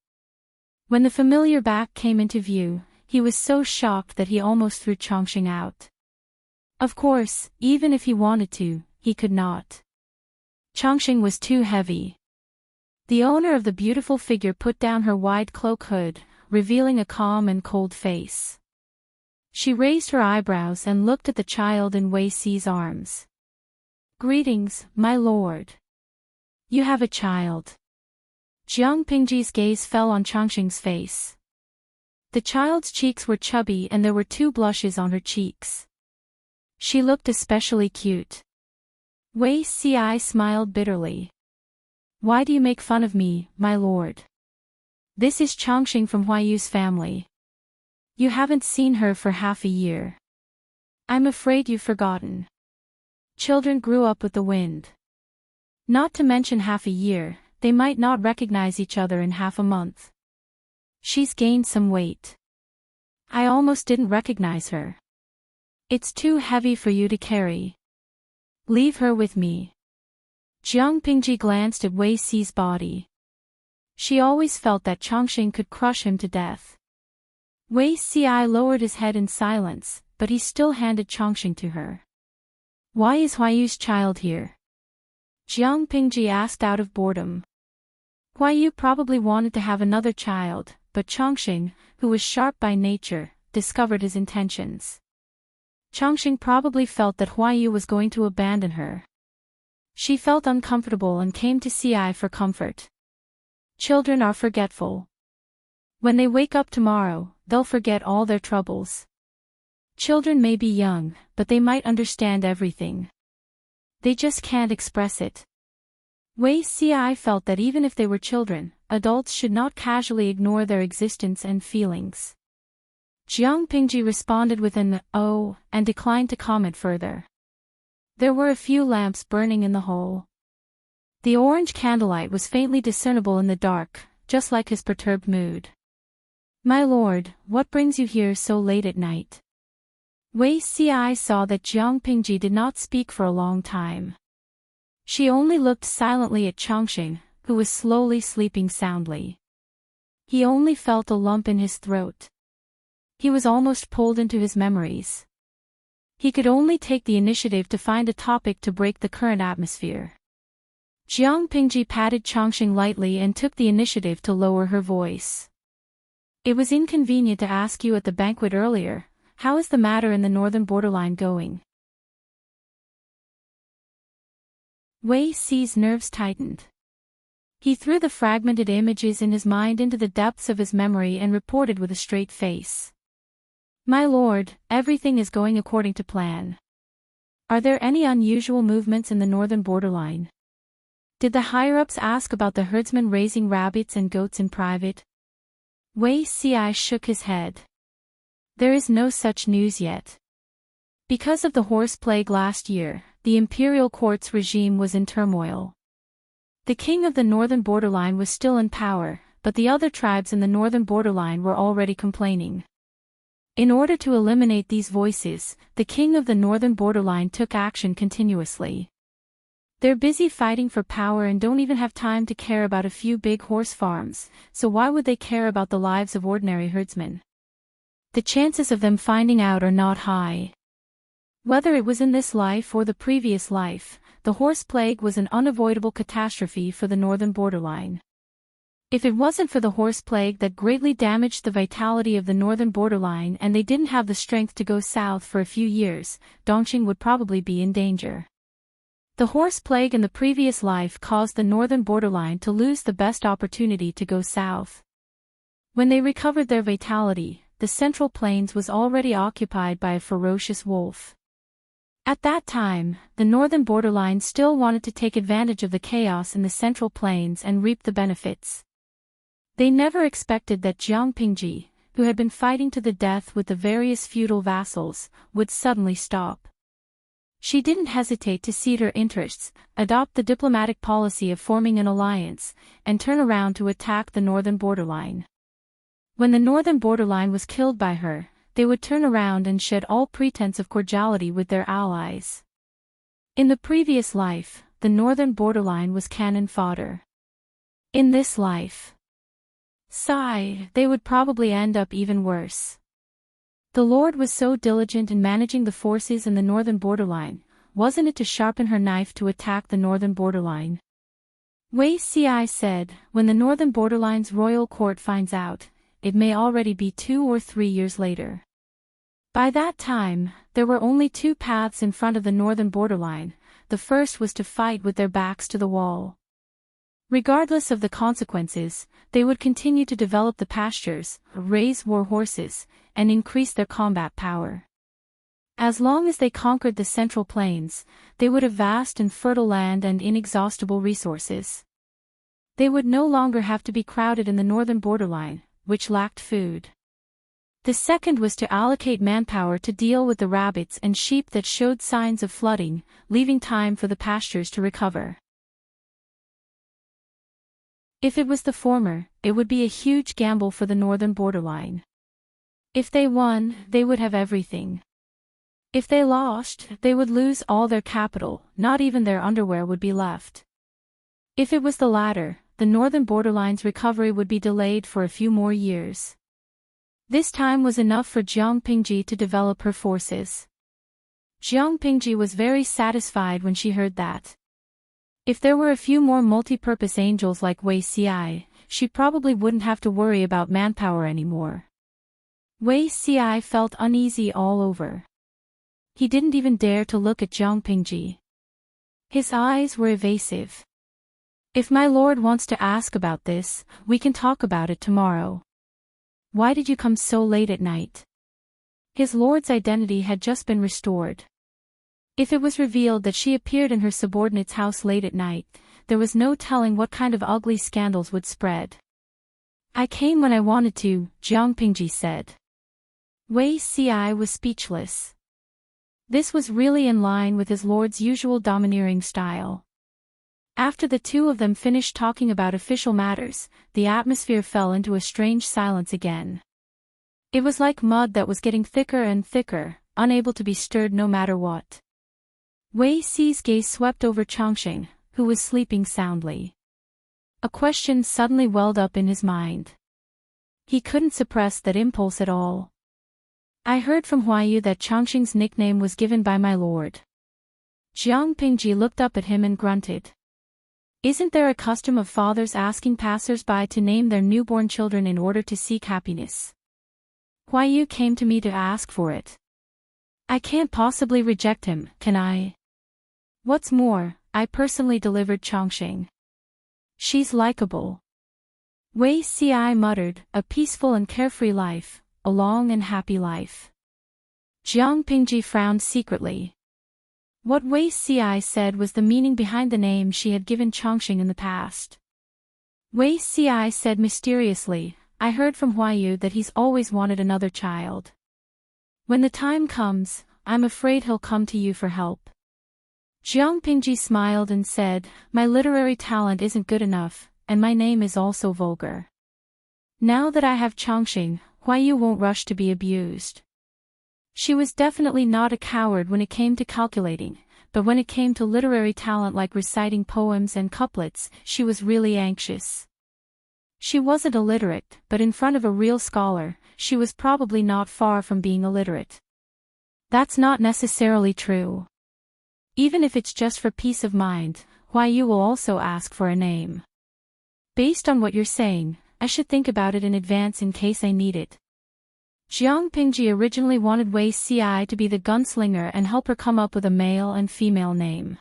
When the familiar back came into view, he was so shocked that he almost threw Chongqing out. Of course, even if he wanted to, he could not. Chongqing was too heavy. The owner of the beautiful figure put down her wide cloak hood, revealing a calm and cold face. She raised her eyebrows and looked at the child in Wei Si's arms. "Greetings, my lord. You have a child." Jiang Pingji's gaze fell on Changxing's face. The child's cheeks were chubby and there were 2 blushes on her cheeks. She looked especially cute. Wei Si smiled bitterly. "Why do you make fun of me, my lord? This is Changxing from Huayu's family. You haven't seen her for half a year. I'm afraid you've forgotten. Children grew up with the wind. Not to mention half a year, they might not recognize each other in half a month. She's gained some weight. I almost didn't recognize her. It's too heavy for you to carry. Leave her with me." Jiang Pingji glanced at Wei Si's body. She always felt that Changxing could crush him to death. Wei Si lowered his head in silence, but he still handed Changxing to her. "Why is Huayu's child here?" Jiang Pingji asked out of boredom. Huayu probably wanted to have another child, but Changxing, who was sharp by nature, discovered his intentions. Changxing probably felt that Huayu was going to abandon her. She felt uncomfortable and came to Si for comfort. Children are forgetful. When they wake up tomorrow, they'll forget all their troubles. Children may be young, but they might understand everything. They just can't express it. Wei Si felt that even if they were children, adults should not casually ignore their existence and feelings. Jiang Pingji responded with an "oh" and declined to comment further. There were a few lamps burning in the hall. The orange candlelight was faintly discernible in the dark, just like his perturbed mood. "My lord, what brings you here so late at night?" Wei Si saw that Jiang Pingji did not speak for a long time. She only looked silently at Changxing, who was slowly sleeping soundly. He only felt a lump in his throat. He was almost pulled into his memories. He could only take the initiative to find a topic to break the current atmosphere. Jiang Pingji patted Changxing lightly and took the initiative to lower her voice. "It was inconvenient to ask you at the banquet earlier. How is the matter in the northern borderline going?" Wei Si's nerves tightened. He threw the fragmented images in his mind into the depths of his memory and reported with a straight face. "My lord, everything is going according to plan. Are there any unusual movements in the northern borderline? Did the higher-ups ask about the herdsmen raising rabbits and goats in private?" Wei Si shook his head. "There is no such news yet. Because of the horse plague last year, the imperial court's regime was in turmoil. The king of the northern borderline was still in power, but the other tribes in the northern borderline were already complaining. In order to eliminate these voices, the king of the northern borderline took action continuously. They're busy fighting for power and don't even have time to care about a few big horse farms, so why would they care about the lives of ordinary herdsmen? The chances of them finding out are not high. Whether it was in this life or the previous life, the horse plague was an unavoidable catastrophe for the northern borderline. If it wasn't for the horse plague that greatly damaged the vitality of the northern borderline and they didn't have the strength to go south for a few years, Dongqing would probably be in danger. The horse plague in the previous life caused the northern borderline to lose the best opportunity to go south. When they recovered their vitality, the central plains was already occupied by a ferocious wolf. At that time, the northern borderline still wanted to take advantage of the chaos in the central plains and reap the benefits. They never expected that Jiang Pingji, who had been fighting to the death with the various feudal vassals, would suddenly stop. She didn't hesitate to cede her interests, adopt the diplomatic policy of forming an alliance, and turn around to attack the northern borderline. When the northern borderline was killed by her, they would turn around and shed all pretense of cordiality with their allies. In the previous life, the northern borderline was cannon fodder. In this life, they would probably end up even worse. The Lord was so diligent in managing the forces in the northern borderline, wasn't it to sharpen her knife to attack the northern borderline? Wei Si said, when the northern borderline's royal court finds out, it may already be 2 or 3 years later. By that time, there were only two paths in front of the northern borderline. The first was to fight with their backs to the wall. Regardless of the consequences, they would continue to develop the pastures, raise war horses, and increase their combat power. As long as they conquered the Central Plains, they would have vast and fertile land and inexhaustible resources. They would no longer have to be crowded in the northern borderline, which lacked food. The second was to allocate manpower to deal with the rabbits and sheep that showed signs of flooding, leaving time for the pastures to recover. If it was the former, it would be a huge gamble for the northern borderline. If they won, they would have everything. If they lost, they would lose all their capital, not even their underwear would be left. If it was the latter, the northern borderline's recovery would be delayed for a few more years. This time was enough for Jiang Pingji to develop her forces. Jiang Pingji was very satisfied when she heard that. If there were a few more multi-purpose angels like Wei Xi, she probably wouldn't have to worry about manpower anymore. Wei Xi felt uneasy all over. He didn't even dare to look at Jiang Pingji. His eyes were evasive. If my lord wants to ask about this, we can talk about it tomorrow. Why did you come so late at night? His lord's identity had just been restored. If it was revealed that she appeared in her subordinate's house late at night, there was no telling what kind of ugly scandals would spread. I came when I wanted to, Jiang Pingji said. Wei Xi was speechless. This was really in line with his lord's usual domineering style. After the two of them finished talking about official matters, the atmosphere fell into a strange silence again. It was like mud that was getting thicker and thicker, unable to be stirred no matter what. Wei Xi's gaze swept over Changxing, who was sleeping soundly. A question suddenly welled up in his mind. He couldn't suppress that impulse at all. I heard from Huaiyu that Changxing's nickname was given by my lord. Jiang Pingji looked up at him and grunted. Isn't there a custom of fathers asking passers-by to name their newborn children in order to seek happiness? Huaiyu came to me to ask for it. I can't possibly reject him, can I? What's more, I personally delivered Changxing. She's likable. Wei Xi muttered, a peaceful and carefree life, a long and happy life. Jiang Pingji frowned secretly. What Wei Xi said was the meaning behind the name she had given Changxing in the past. Wei Xi said mysteriously, I heard from Huaiyu that he's always wanted another child. When the time comes, I'm afraid he'll come to you for help. Jiang Pingji smiled and said, my literary talent isn't good enough, and my name is also vulgar. Now that I have Changxing, Huaiyu won't rush to be abused. She was definitely not a coward when it came to calculating, but when it came to literary talent like reciting poems and couplets, she was really anxious. She wasn't illiterate, but in front of a real scholar, she was probably not far from being illiterate. That's not necessarily true. Even if it's just for peace of mind, Huaiyu will also ask for a name. Based on what you're saying, I should think about it in advance in case I need it. Jiang Pingji originally wanted Wei Xi to be the gunslinger and help her come up with a male and female name.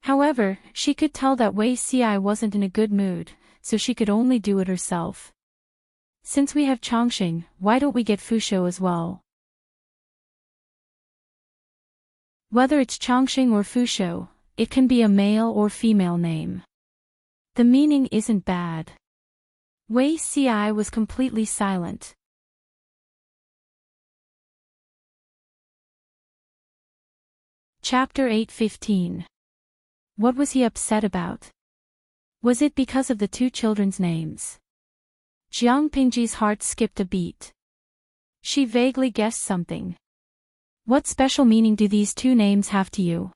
However, she could tell that Wei Xi wasn't in a good mood, so she could only do it herself. Since we have Changxing, why don't we get Fusho as well? Whether it's Changxing or Fusho, it can be a male or female name. The meaning isn't bad. Wei Xi was completely silent. Chapter 8:15. What was he upset about? Was it because of the two children's names? Jiang Pingji's heart skipped a beat. She vaguely guessed something. What special meaning do these two names have to you?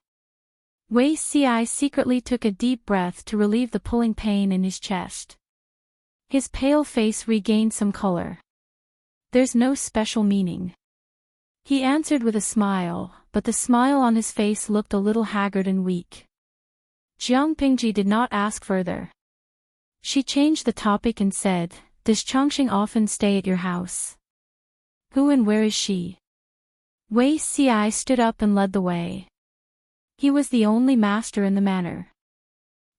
Wei Xi secretly took a deep breath to relieve the pulling pain in his chest. His pale face regained some color. There's no special meaning. He answered with a smile, but the smile on his face looked a little haggard and weak. Jiang Pingji did not ask further. She changed the topic and said, does Changxing often stay at your house? Who and where is she? Wei Ci stood up and led the way. He was the only master in the manor.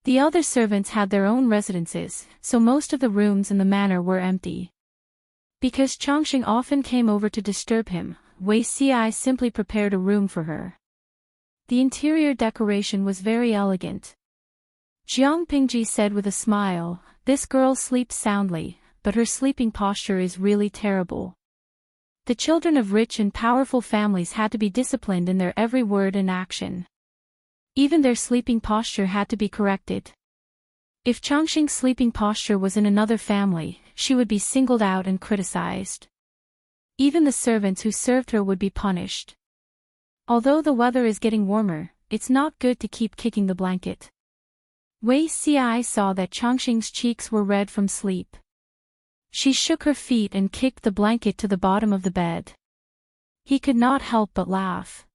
The other servants had their own residences, so most of the rooms in the manor were empty. Because Chongqing often came over to disturb him, Wei Ci simply prepared a room for her. The interior decoration was very elegant. Jiang Pingji said with a smile, "This girl sleeps soundly, but her sleeping posture is really terrible." The children of rich and powerful families had to be disciplined in their every word and action. Even their sleeping posture had to be corrected. If Chongqing's sleeping posture was in another family, she would be singled out and criticized. Even the servants who served her would be punished. Although the weather is getting warmer, it's not good to keep kicking the blanket. Wei Ci saw that Chongqing's cheeks were red from sleep. She shook her feet and kicked the blanket to the bottom of the bed. He could not help but laugh.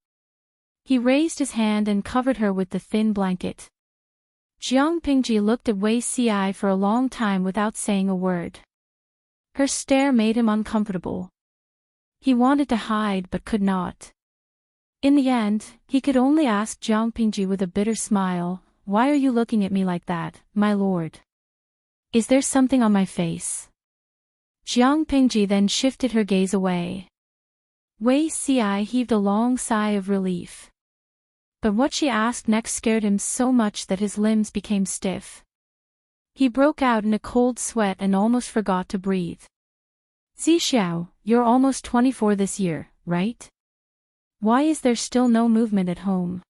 He raised his hand and covered her with the thin blanket. Jiang Pingji looked at Wei Ci for a long time without saying a word. Her stare made him uncomfortable. He wanted to hide but could not. In the end, he could only ask Jiang Pingji with a bitter smile, "Why are you looking at me like that, my lord? Is there something on my face?" Jiang Pingji then shifted her gaze away. Wei Ci heaved a long sigh of relief. But what she asked next scared him so much that his limbs became stiff. He broke out in a cold sweat and almost forgot to breathe. "Zixiao, you're almost 24 this year, right? Why is there still no movement at home?"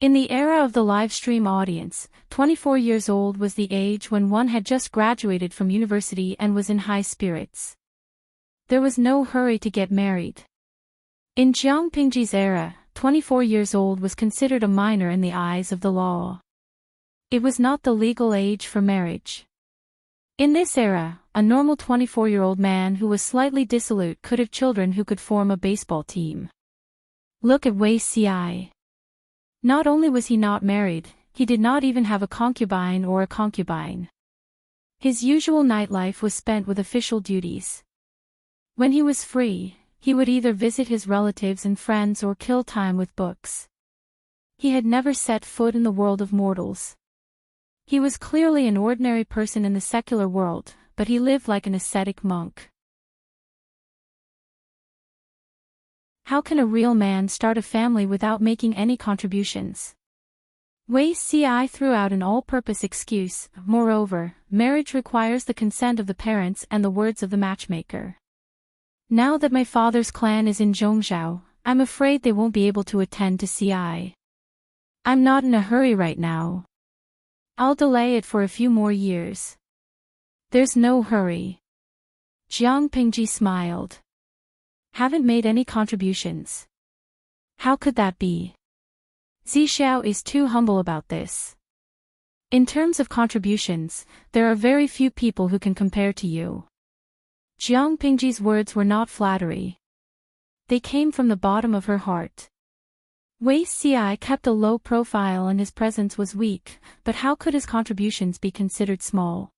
In the era of the live stream audience, 24 years old was the age when one had just graduated from university and was in high spirits. There was no hurry to get married. In Jiang Pingji's era, 24 years old was considered a minor in the eyes of the law. It was not the legal age for marriage. In this era, a normal 24-year-old man who was slightly dissolute could have children who could form a baseball team. Look at Wei Ci. Not only was he not married, he did not even have a concubine or a concubine. His usual nightlife was spent with official duties. When he was free, he would either visit his relatives and friends or kill time with books. He had never set foot in the world of mortals. He was clearly an ordinary person in the secular world, but he lived like an ascetic monk. How can a real man start a family without making any contributions? Wei Ci threw out an all-purpose excuse. Moreover, marriage requires the consent of the parents and the words of the matchmaker. Now that my father's clan is in Zhongzhou, I'm afraid they won't be able to attend to Ci. I'm not in a hurry right now. I'll delay it for a few more years. There's no hurry. Jiang Pingji smiled. Haven't made any contributions. How could that be? Zixiao is too humble about this. In terms of contributions, there are very few people who can compare to you. Jiang Pingji's words were not flattery. They came from the bottom of her heart. Wei Ci kept a low profile and his presence was weak, but how could his contributions be considered small?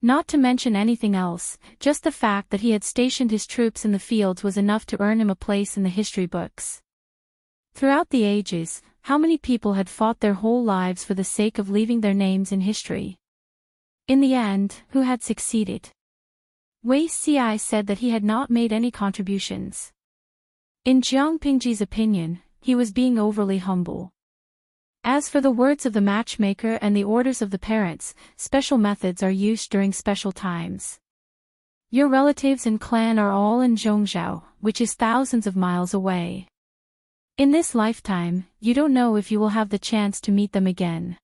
Not to mention anything else, just the fact that he had stationed his troops in the fields was enough to earn him a place in the history books. Throughout the ages, how many people had fought their whole lives for the sake of leaving their names in history? In the end, who had succeeded? Wei Ci said that he had not made any contributions. In Jiang Pingji's opinion, he was being overly humble. As for the words of the matchmaker and the orders of the parents, special methods are used during special times. Your relatives and clan are all in Zhongzhou, which is thousands of miles away. In this lifetime, you don't know if you will have the chance to meet them again.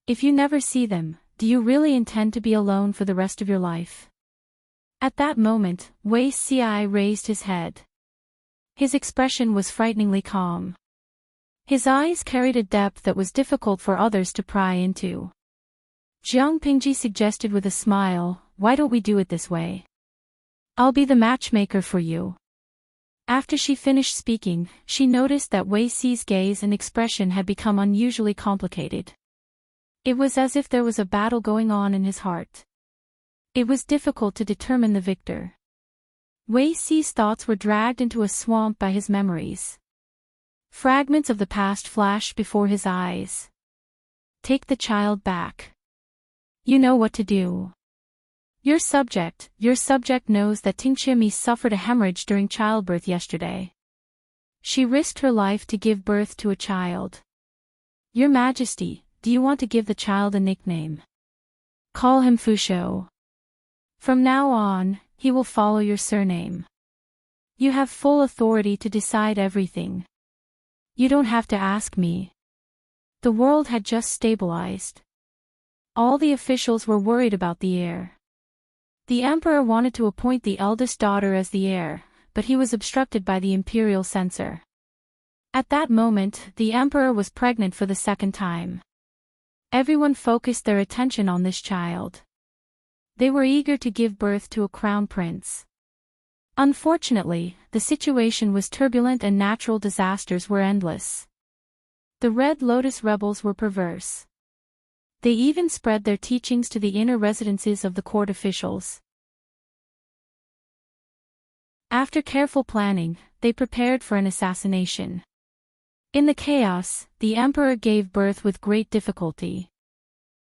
If you never see them, do you really intend to be alone for the rest of your life? At that moment, Wei Ci raised his head. His expression was frighteningly calm. His eyes carried a depth that was difficult for others to pry into. Jiang Pingji suggested with a smile, "Why don't we do it this way? I'll be the matchmaker for you." After she finished speaking, she noticed that Wei Ci's gaze and expression had become unusually complicated. It was as if there was a battle going on in his heart. It was difficult to determine the victor. Wei Xi's thoughts were dragged into a swamp by his memories. Fragments of the past flashed before his eyes. Take the child back. You know what to do. Your subject knows that Tingqimi suffered a hemorrhage during childbirth yesterday. She risked her life to give birth to a child. Your Majesty, do you want to give the child a nickname? Call him Fushou. From now on, he will follow your surname. You have full authority to decide everything. You don't have to ask me. The world had just stabilized. All the officials were worried about the heir. The emperor wanted to appoint the eldest daughter as the heir, but he was obstructed by the imperial censor. At that moment, the emperor was pregnant for the second time. Everyone focused their attention on this child. They were eager to give birth to a crown prince. Unfortunately, the situation was turbulent and natural disasters were endless. The Red Lotus rebels were perverse. They even spread their teachings to the inner residences of the court officials. After careful planning, they prepared for an assassination. In the chaos, the emperor gave birth with great difficulty.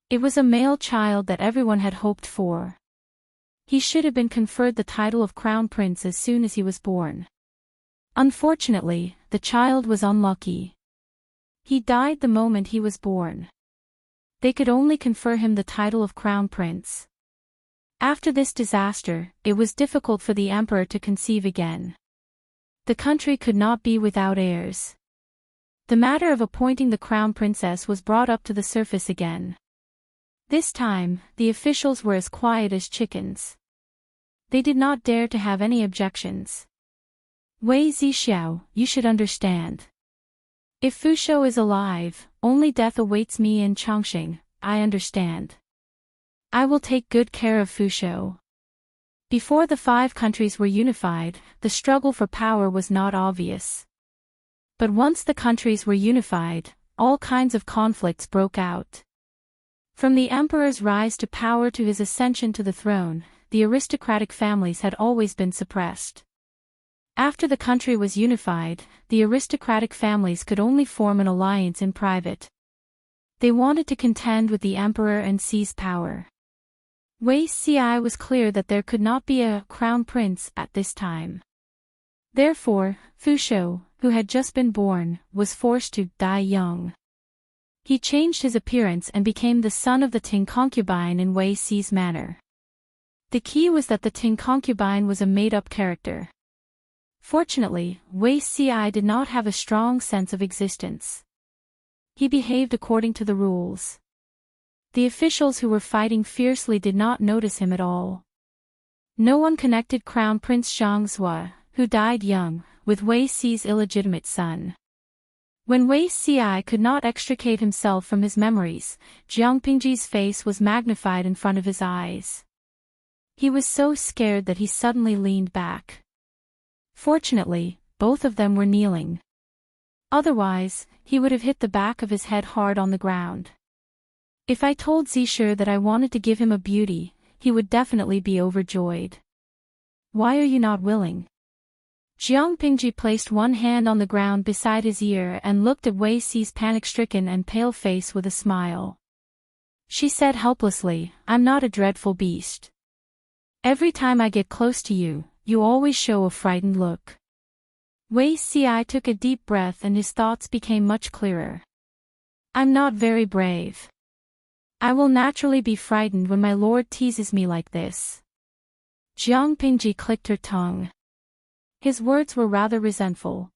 It was a male child that everyone had hoped for. He should have been conferred the title of crown prince as soon as he was born. Unfortunately, the child was unlucky. He died the moment he was born. They could only confer him the title of crown prince. After this disaster, it was difficult for the emperor to conceive again. The country could not be without heirs. The matter of appointing the crown princess was brought up to the surface again. This time, the officials were as quiet as chickens. They did not dare to have any objections. Wei Zixiao, you should understand. If Fushou is alive, only death awaits me in Chongqing, I understand. I will take good care of Fushou. Before the 5 countries were unified, the struggle for power was not obvious. But once the countries were unified, all kinds of conflicts broke out. From the emperor's rise to power to his ascension to the throne, the aristocratic families had always been suppressed. After the country was unified, the aristocratic families could only form an alliance in private. They wanted to contend with the emperor and seize power. Wei Xi was clear that there could not be a crown prince at this time. Therefore, Fushou, who had just been born, was forced to die young. He changed his appearance and became the son of the Ting concubine in Wei Xi's manner. The key was that the Ting concubine was a made-up character. Fortunately, Wei Xi did not have a strong sense of existence. He behaved according to the rules. The officials who were fighting fiercely did not notice him at all. No one connected Crown Prince Zhang Zhua, who died young, with Wei Xi's illegitimate son. When Wei Xi could not extricate himself from his memories, Jiang Pingji's face was magnified in front of his eyes. He was so scared that he suddenly leaned back. Fortunately, both of them were kneeling. Otherwise, he would have hit the back of his head hard on the ground. If I told Zishu that I wanted to give him a beauty, he would definitely be overjoyed. Why are you not willing? Jiang Pingji placed one hand on the ground beside his ear and looked at Wei Xi's panic-stricken and pale face with a smile. She said helplessly, I'm not a dreadful beast. Every time I get close to you, you always show a frightened look. Wei Xi took a deep breath and his thoughts became much clearer. I'm not very brave. I will naturally be frightened when my lord teases me like this. Jiang Pingji clicked her tongue. His words were rather resentful.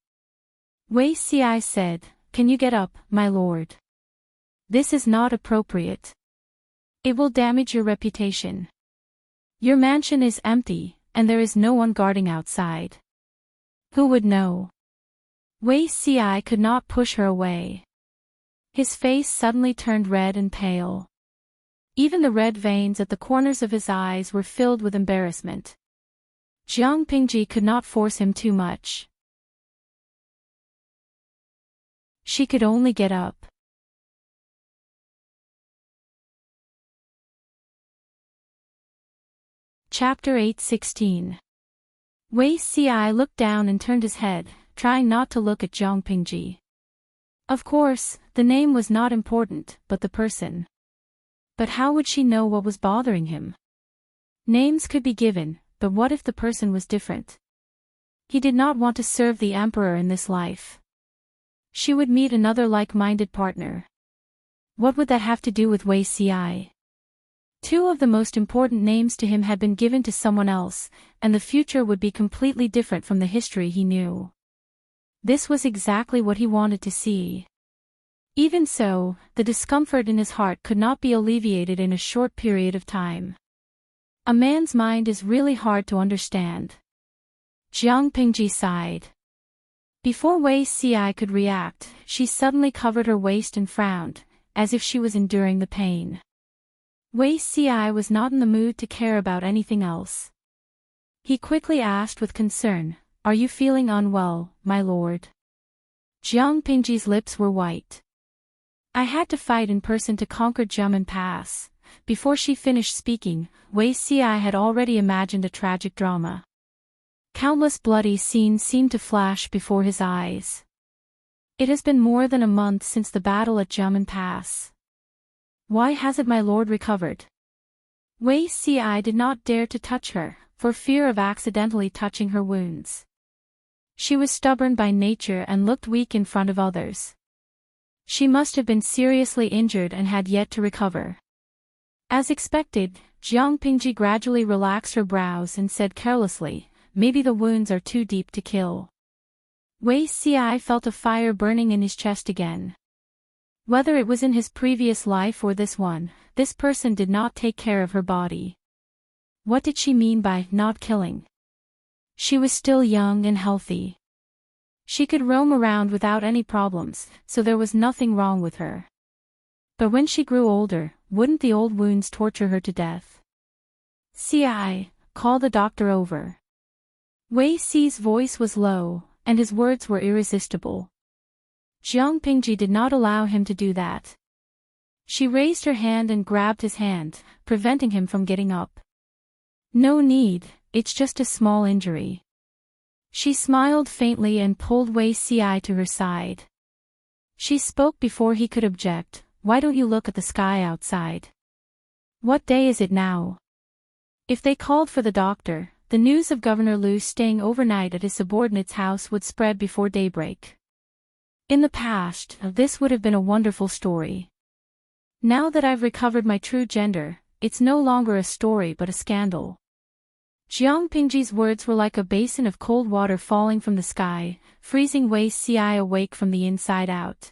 Wei Xi said, Can you get up, my lord? This is not appropriate. It will damage your reputation. Your mansion is empty, and there is no one guarding outside. Who would know? Wei Xi could not push her away. His face suddenly turned red and pale. Even the red veins at the corners of his eyes were filled with embarrassment. Jiang Pingji could not force him too much. She could only get up. Chapter 8:16. Wei Ci looked down and turned his head, trying not to look at Jiang Pingji. Of course, the name was not important, but the person. But how would she know what was bothering him? Names could be given, but what if the person was different? He did not want to serve the emperor in this life. She would meet another like-minded partner. What would that have to do with Wei Ci? Two of the most important names to him had been given to someone else, and the future would be completely different from the history he knew. This was exactly what he wanted to see. Even so, the discomfort in his heart could not be alleviated in a short period of time. A man's mind is really hard to understand. Jiang Pingji sighed. Before Wei Ci could react, she suddenly covered her waist and frowned, as if she was enduring the pain. Wei Ci was not in the mood to care about anything else. He quickly asked with concern, "Are you feeling unwell, my lord?" Jiang Pingji's lips were white. "I had to fight in person to conquer Jiamen Pass." Before she finished speaking, Wei Ci had already imagined a tragic drama. Countless bloody scenes seemed to flash before his eyes. It has been more than a month since the battle at Jiamen Pass. Why hasn't my lord recovered? Wei Ci did not dare to touch her, for fear of accidentally touching her wounds. She was stubborn by nature and looked weak in front of others. She must have been seriously injured and had yet to recover. As expected, Jiang Pingji gradually relaxed her brows and said carelessly, "Maybe the wounds are too deep to kill." Wei Ci felt a fire burning in his chest again. Whether it was in his previous life or this one, this person did not take care of her body. What did she mean by not killing? She was still young and healthy. She could roam around without any problems, so there was nothing wrong with her. But when she grew older, wouldn't the old wounds torture her to death? "Ci, call the doctor over." Wei Ci's voice was low, and his words were irresistible. Jiang Pingji did not allow him to do that. She raised her hand and grabbed his hand, preventing him from getting up. "No need, it's just a small injury." She smiled faintly and pulled Wei Ci to her side. She spoke before he could object, "Why don't you look at the sky outside? What day is it now?" If they called for the doctor, the news of Governor Lu staying overnight at his subordinate's house would spread before daybreak. In the past, this would have been a wonderful story. Now that I've recovered my true gender, it's no longer a story but a scandal. Jiang Pingji's words were like a basin of cold water falling from the sky, freezing Wei Ci awake from the inside out.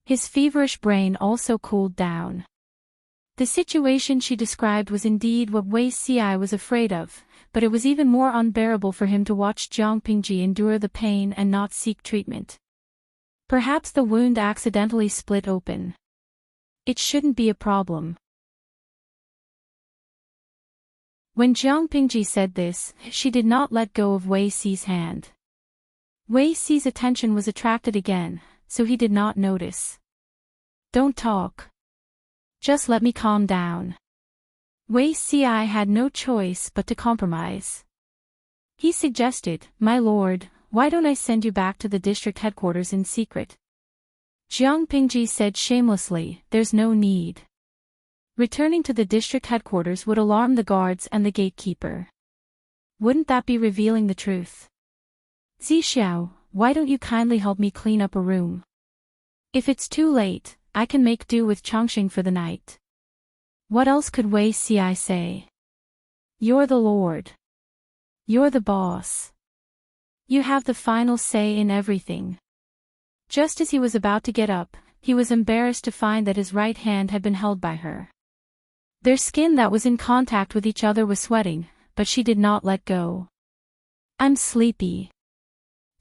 His feverish brain also cooled down. The situation she described was indeed what Wei Ci was afraid of, but it was even more unbearable for him to watch Jiang Pingji endure the pain and not seek treatment. Perhaps the wound accidentally split open. It shouldn't be a problem. When Jiang Pingji said this, she did not let go of Wei Ci's hand. Wei Ci's attention was attracted again, so he did not notice. "Don't talk. Just let me calm down." Wei Ci had no choice but to compromise. He suggested, "My lord, why don't I send you back to the district headquarters in secret?" Jiang Pingji said shamelessly, "There's no need. Returning to the district headquarters would alarm the guards and the gatekeeper. Wouldn't that be revealing the truth? Zixiao, why don't you kindly help me clean up a room? If it's too late, I can make do with Chongqing for the night." What else could Wei Ci say? "You're the lord. You're the boss. You have the final say in everything." Just as he was about to get up, he was embarrassed to find that his right hand had been held by her. Their skin that was in contact with each other was sweating, but she did not let go. "I'm sleepy.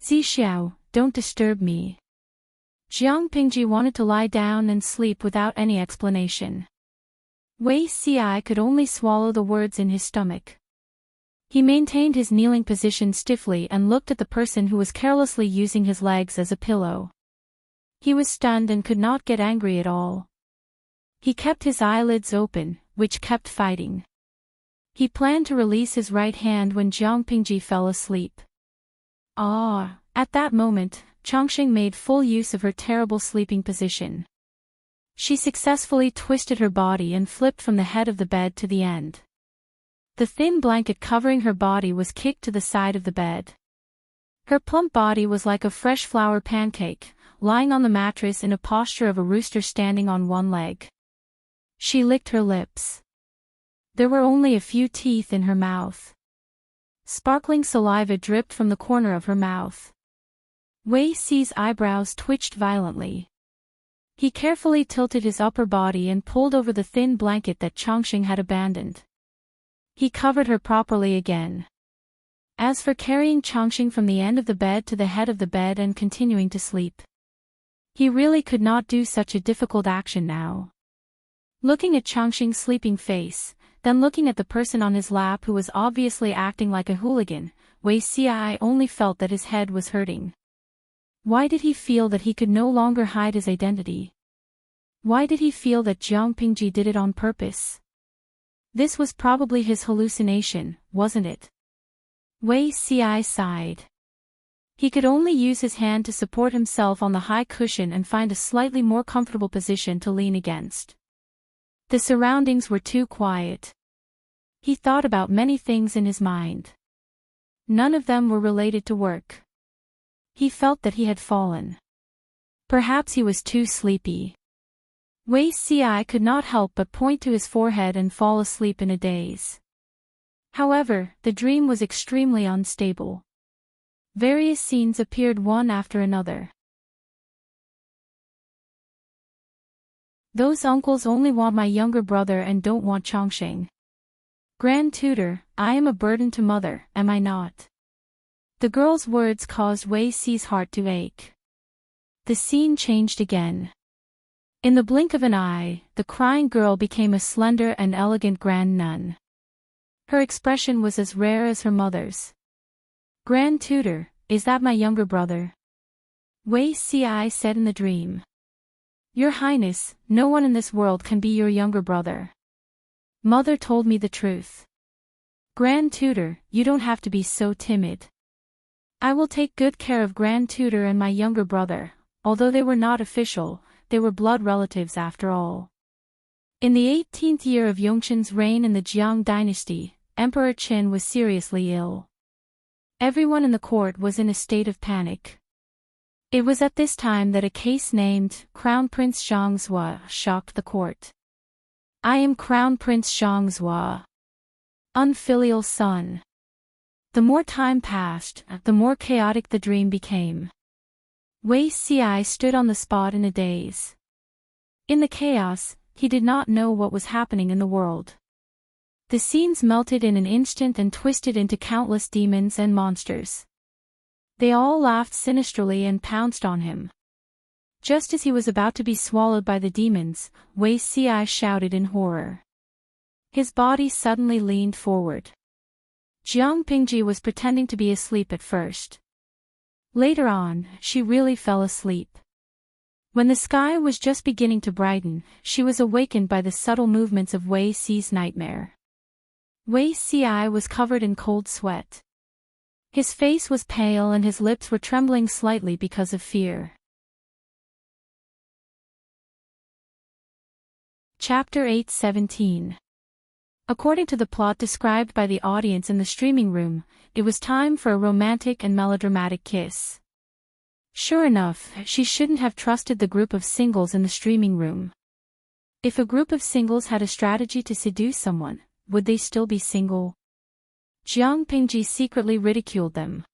Zixiao, don't disturb me." Jiang Pingji wanted to lie down and sleep without any explanation. Wei Ci could only swallow the words in his stomach. He maintained his kneeling position stiffly and looked at the person who was carelessly using his legs as a pillow. He was stunned and could not get angry at all. He kept his eyelids open, which kept fighting. He planned to release his right hand when Jiang Pingji fell asleep. At that moment, Changxing made full use of her terrible sleeping position. She successfully twisted her body and flipped from the head of the bed to the end. The thin blanket covering her body was kicked to the side of the bed. Her plump body was like a fresh flour pancake, lying on the mattress in a posture of a rooster standing on one leg. She licked her lips. There were only a few teeth in her mouth. Sparkling saliva dripped from the corner of her mouth. Wei Si's eyebrows twitched violently. He carefully tilted his upper body and pulled over the thin blanket that Changxing had abandoned. He covered her properly again. As for carrying Changxing from the end of the bed to the head of the bed and continuing to sleep, he really could not do such a difficult action now. Looking at Changxing's sleeping face, then looking at the person on his lap who was obviously acting like a hooligan, Wei Si only felt that his head was hurting. Why did he feel that he could no longer hide his identity? Why did he feel that Jiang Pingji did it on purpose? This was probably his hallucination, wasn't it? Wei Si sighed. He could only use his hand to support himself on the high cushion and find a slightly more comfortable position to lean against. The surroundings were too quiet. He thought about many things in his mind. None of them were related to work. He felt that he had fallen. Perhaps he was too sleepy. Wei Si could not help but point to his forehead and fall asleep in a daze. However, the dream was extremely unstable. Various scenes appeared one after another. Those uncles only want my younger brother and don't want Changxing. Grand tutor, I am a burden to mother, am I not? The girl's words caused Wei Si's heart to ache. The scene changed again. In the blink of an eye, the crying girl became a slender and elegant grand nun. Her expression was as rare as her mother's. Grand tutor, is that my younger brother? Wei Si said in the dream. Your Highness, no one in this world can be your younger brother. Mother told me the truth. Grand tutor, you don't have to be so timid. I will take good care of Grand tutor and my younger brother, although they were not official, they were blood relatives after all. In the 18th year of Yongqin's reign in the Jiang dynasty, Emperor Qin was seriously ill. Everyone in the court was in a state of panic. It was at this time that a case named Crown Prince Zhangzhua shocked the court. I am Crown Prince Zhangzhua. Unfilial son. The more time passed, the more chaotic the dream became. Wei Si stood on the spot in a daze. In the chaos, he did not know what was happening in the world. The scenes melted in an instant and twisted into countless demons and monsters. They all laughed sinisterly and pounced on him. Just as he was about to be swallowed by the demons, Wei Si shouted in horror. His body suddenly leaned forward. Jiang Pingji was pretending to be asleep at first. Later on, she really fell asleep. When the sky was just beginning to brighten, she was awakened by the subtle movements of Wei Si's nightmare. Wei Si was covered in cold sweat. His face was pale and his lips were trembling slightly because of fear. Chapter 8:17. According to the plot described by the audience in the streaming room, it was time for a romantic and melodramatic kiss. Sure enough, she shouldn't have trusted the group of singles in the streaming room. If a group of singles had a strategy to seduce someone, would they still be single? Jiang Pingji secretly ridiculed them.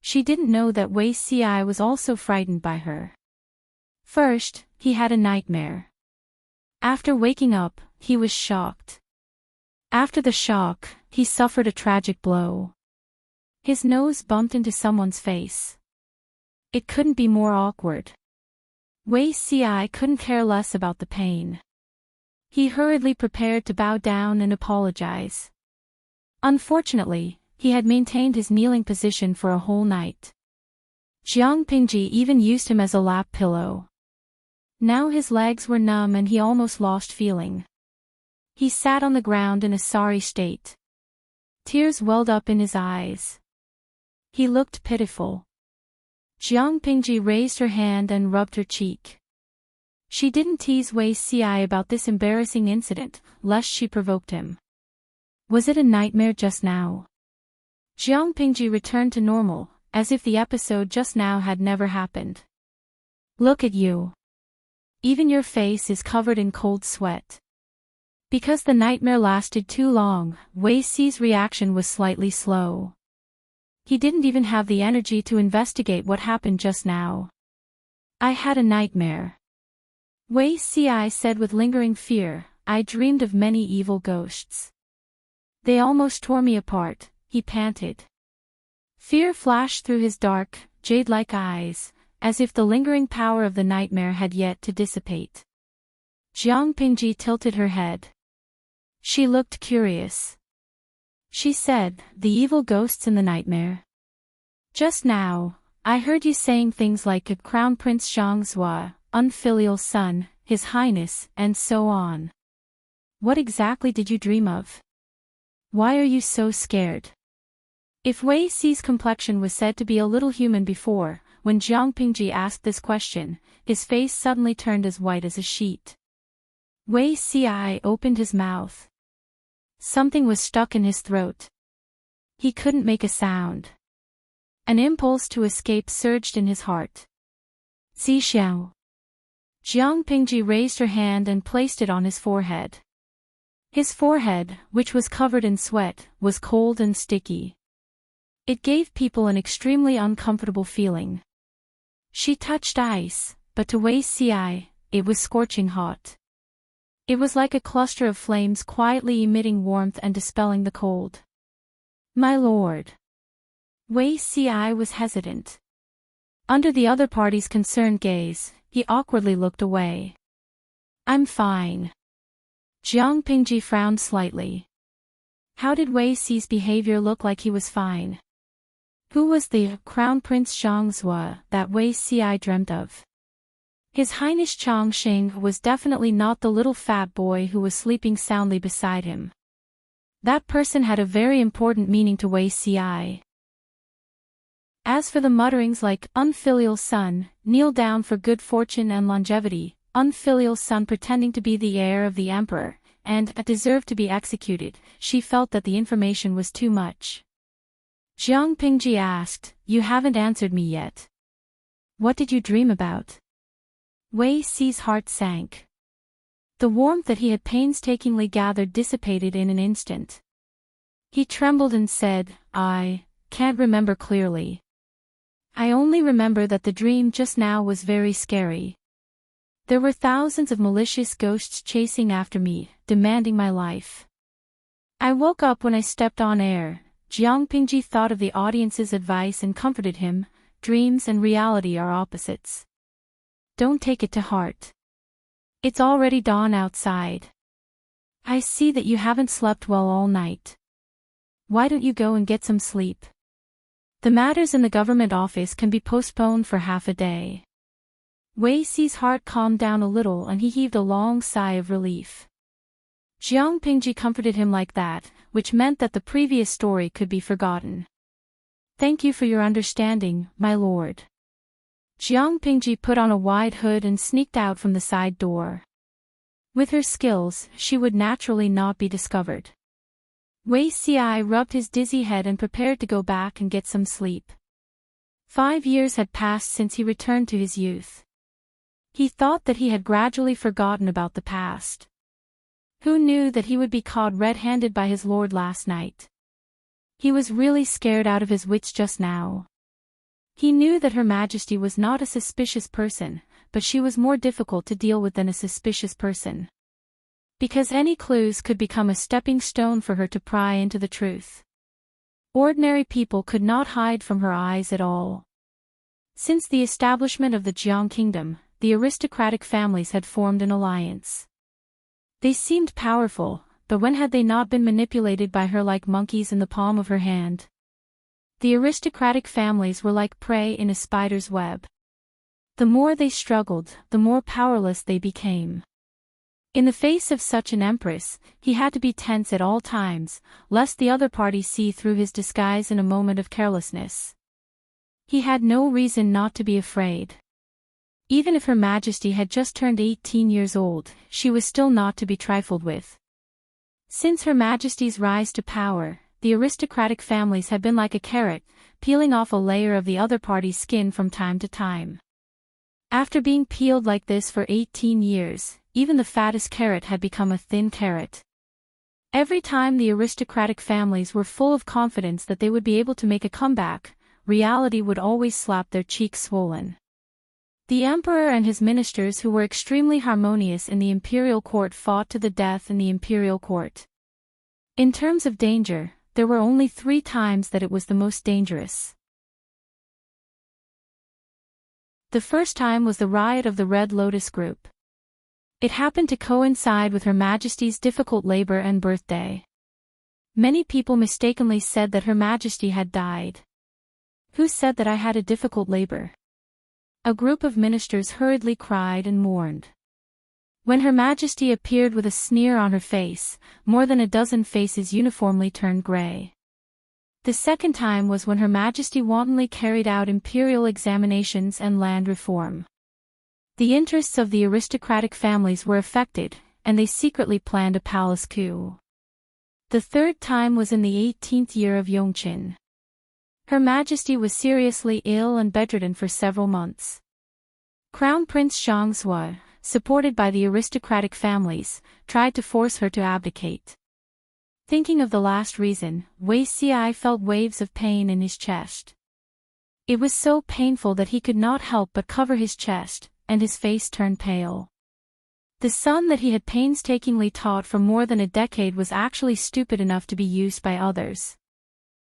She didn't know that Wei Si was also frightened by her. First, he had a nightmare. After waking up, he was shocked. After the shock, he suffered a tragic blow. His nose bumped into someone's face. It couldn't be more awkward. Wei Si couldn't care less about the pain. He hurriedly prepared to bow down and apologize. Unfortunately, he had maintained his kneeling position for a whole night. Jiang Pingji even used him as a lap pillow. Now his legs were numb and he almost lost feeling. He sat on the ground in a sorry state. Tears welled up in his eyes. He looked pitiful. Jiang Pingji raised her hand and rubbed her cheek. She didn't tease Wei Xi about this embarrassing incident, lest she provoked him. Was it a nightmare just now? Jiang Pingji returned to normal, as if the episode just now had never happened. Look at you. Even your face is covered in cold sweat. Because the nightmare lasted too long, Wei Xi's reaction was slightly slow. He didn't even have the energy to investigate what happened just now. I had a nightmare. Wei Xi said with lingering fear, I dreamed of many evil ghosts. They almost tore me apart, he panted. Fear flashed through his dark, jade-like eyes, as if the lingering power of the nightmare had yet to dissipate. Jiang Pingji tilted her head. She looked curious. She said, the evil ghosts in the nightmare. Just now, I heard you saying things like Crown Prince Zhangzhua, unfilial son, His Highness, and so on. What exactly did you dream of? Why are you so scared? If Wei Xi's complexion was said to be a little human before, when Jiang Pingji asked this question, his face suddenly turned as white as a sheet. Wei Xi opened his mouth. Something was stuck in his throat. He couldn't make a sound. An impulse to escape surged in his heart. Zixiao. Jiang Pingji raised her hand and placed it on his forehead. His forehead, which was covered in sweat, was cold and sticky. It gave people an extremely uncomfortable feeling. She touched ice, but to Wei Xi, it was scorching hot. It was like a cluster of flames quietly emitting warmth and dispelling the cold. My lord. Wei Xi was hesitant. Under the other party's concerned gaze, he awkwardly looked away. I'm fine. Jiang Pingji frowned slightly. How did Wei Xi's behavior look like he was fine? Who was the Crown Prince Zhangzhua that Wei Xi dreamt of? His Highness Chongqing was definitely not the little fat boy who was sleeping soundly beside him. That person had a very important meaning to Wei Xi. As for the mutterings like, unfilial son, kneel down for good fortune and longevity, unfilial son pretending to be the heir of the emperor, and deserved to be executed, she felt that the information was too much. Jiang Pingji asked, you haven't answered me yet. What did you dream about? Wei Xi's heart sank. The warmth that he had painstakingly gathered dissipated in an instant. He trembled and said, I can't remember clearly. I only remember that the dream just now was very scary. There were thousands of malicious ghosts chasing after me, demanding my life. I woke up when I stepped on air. Jiang Pingji thought of the audience's advice and comforted him, dreams and reality are opposites. Don't take it to heart. It's already dawn outside. I see that you haven't slept well all night. Why don't you go and get some sleep? The matters in the government office can be postponed for half a day. Wei Xi's heart calmed down a little and he heaved a long sigh of relief. Jiang Pingji comforted him like that, which meant that the previous story could be forgotten. Thank you for your understanding, my lord. Jiang Pingji put on a wide hood and sneaked out from the side door. With her skills, she would naturally not be discovered. Wei Xi rubbed his dizzy head and prepared to go back and get some sleep. 5 years had passed since he returned to his youth. He thought that he had gradually forgotten about the past. Who knew that he would be caught red-handed by his lord last night? He was really scared out of his wits just now. He knew that Her Majesty was not a suspicious person, but she was more difficult to deal with than a suspicious person. Because any clues could become a stepping stone for her to pry into the truth. Ordinary people could not hide from her eyes at all. Since the establishment of the Jiang Kingdom, the aristocratic families had formed an alliance. They seemed powerful, but when had they not been manipulated by her like monkeys in the palm of her hand? The aristocratic families were like prey in a spider's web. The more they struggled, the more powerless they became. In the face of such an empress, he had to be tense at all times, lest the other party see through his disguise in a moment of carelessness. He had no reason not to be afraid. Even if Her Majesty had just turned 18 years old, she was still not to be trifled with. Since Her Majesty's rise to power, the aristocratic families had been like a carrot, peeling off a layer of the other party's skin from time to time. After being peeled like this for 18 years, even the fattest carrot had become a thin carrot. Every time the aristocratic families were full of confidence that they would be able to make a comeback, reality would always slap their cheeks swollen. The emperor and his ministers, who were extremely harmonious in the imperial court, fought to the death in the imperial court. In terms of danger, there were only 3 times that it was the most dangerous. The first time was the riot of the Red Lotus group. It happened to coincide with Her Majesty's difficult labor and birthday. Many people mistakenly said that Her Majesty had died. Who said that I had a difficult labor? A group of ministers hurriedly cried and mourned. When Her Majesty appeared with a sneer on her face, more than a dozen faces uniformly turned grey. The second time was when Her Majesty wantonly carried out imperial examinations and land reform. The interests of the aristocratic families were affected, and they secretly planned a palace coup. The third time was in the 18th year of Yongqin. Her Majesty was seriously ill and bedridden for several months. Crown Prince Zhangzhou, supported by the aristocratic families, tried to force her to abdicate. Thinking of the last reason, Wei Xi felt waves of pain in his chest. It was so painful that he could not help but cover his chest, and his face turned pale. The son that he had painstakingly taught for more than a decade was actually stupid enough to be used by others.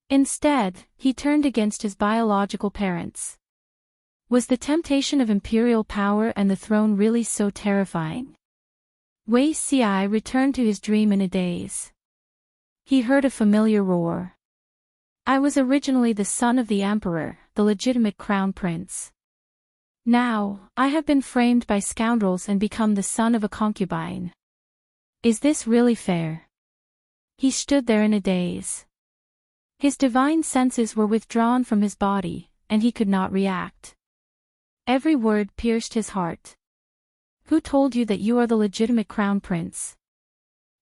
Instead, he turned against his biological parents. Was the temptation of imperial power and the throne really so terrifying? Wei Xi returned to his dream in a daze. He heard a familiar roar. I was originally the son of the emperor, the legitimate crown prince. Now, I have been framed by scoundrels and become the son of a concubine. Is this really fair? He stood there in a daze. His divine senses were withdrawn from his body, and he could not react. Every word pierced his heart. Who told you that you are the legitimate crown prince?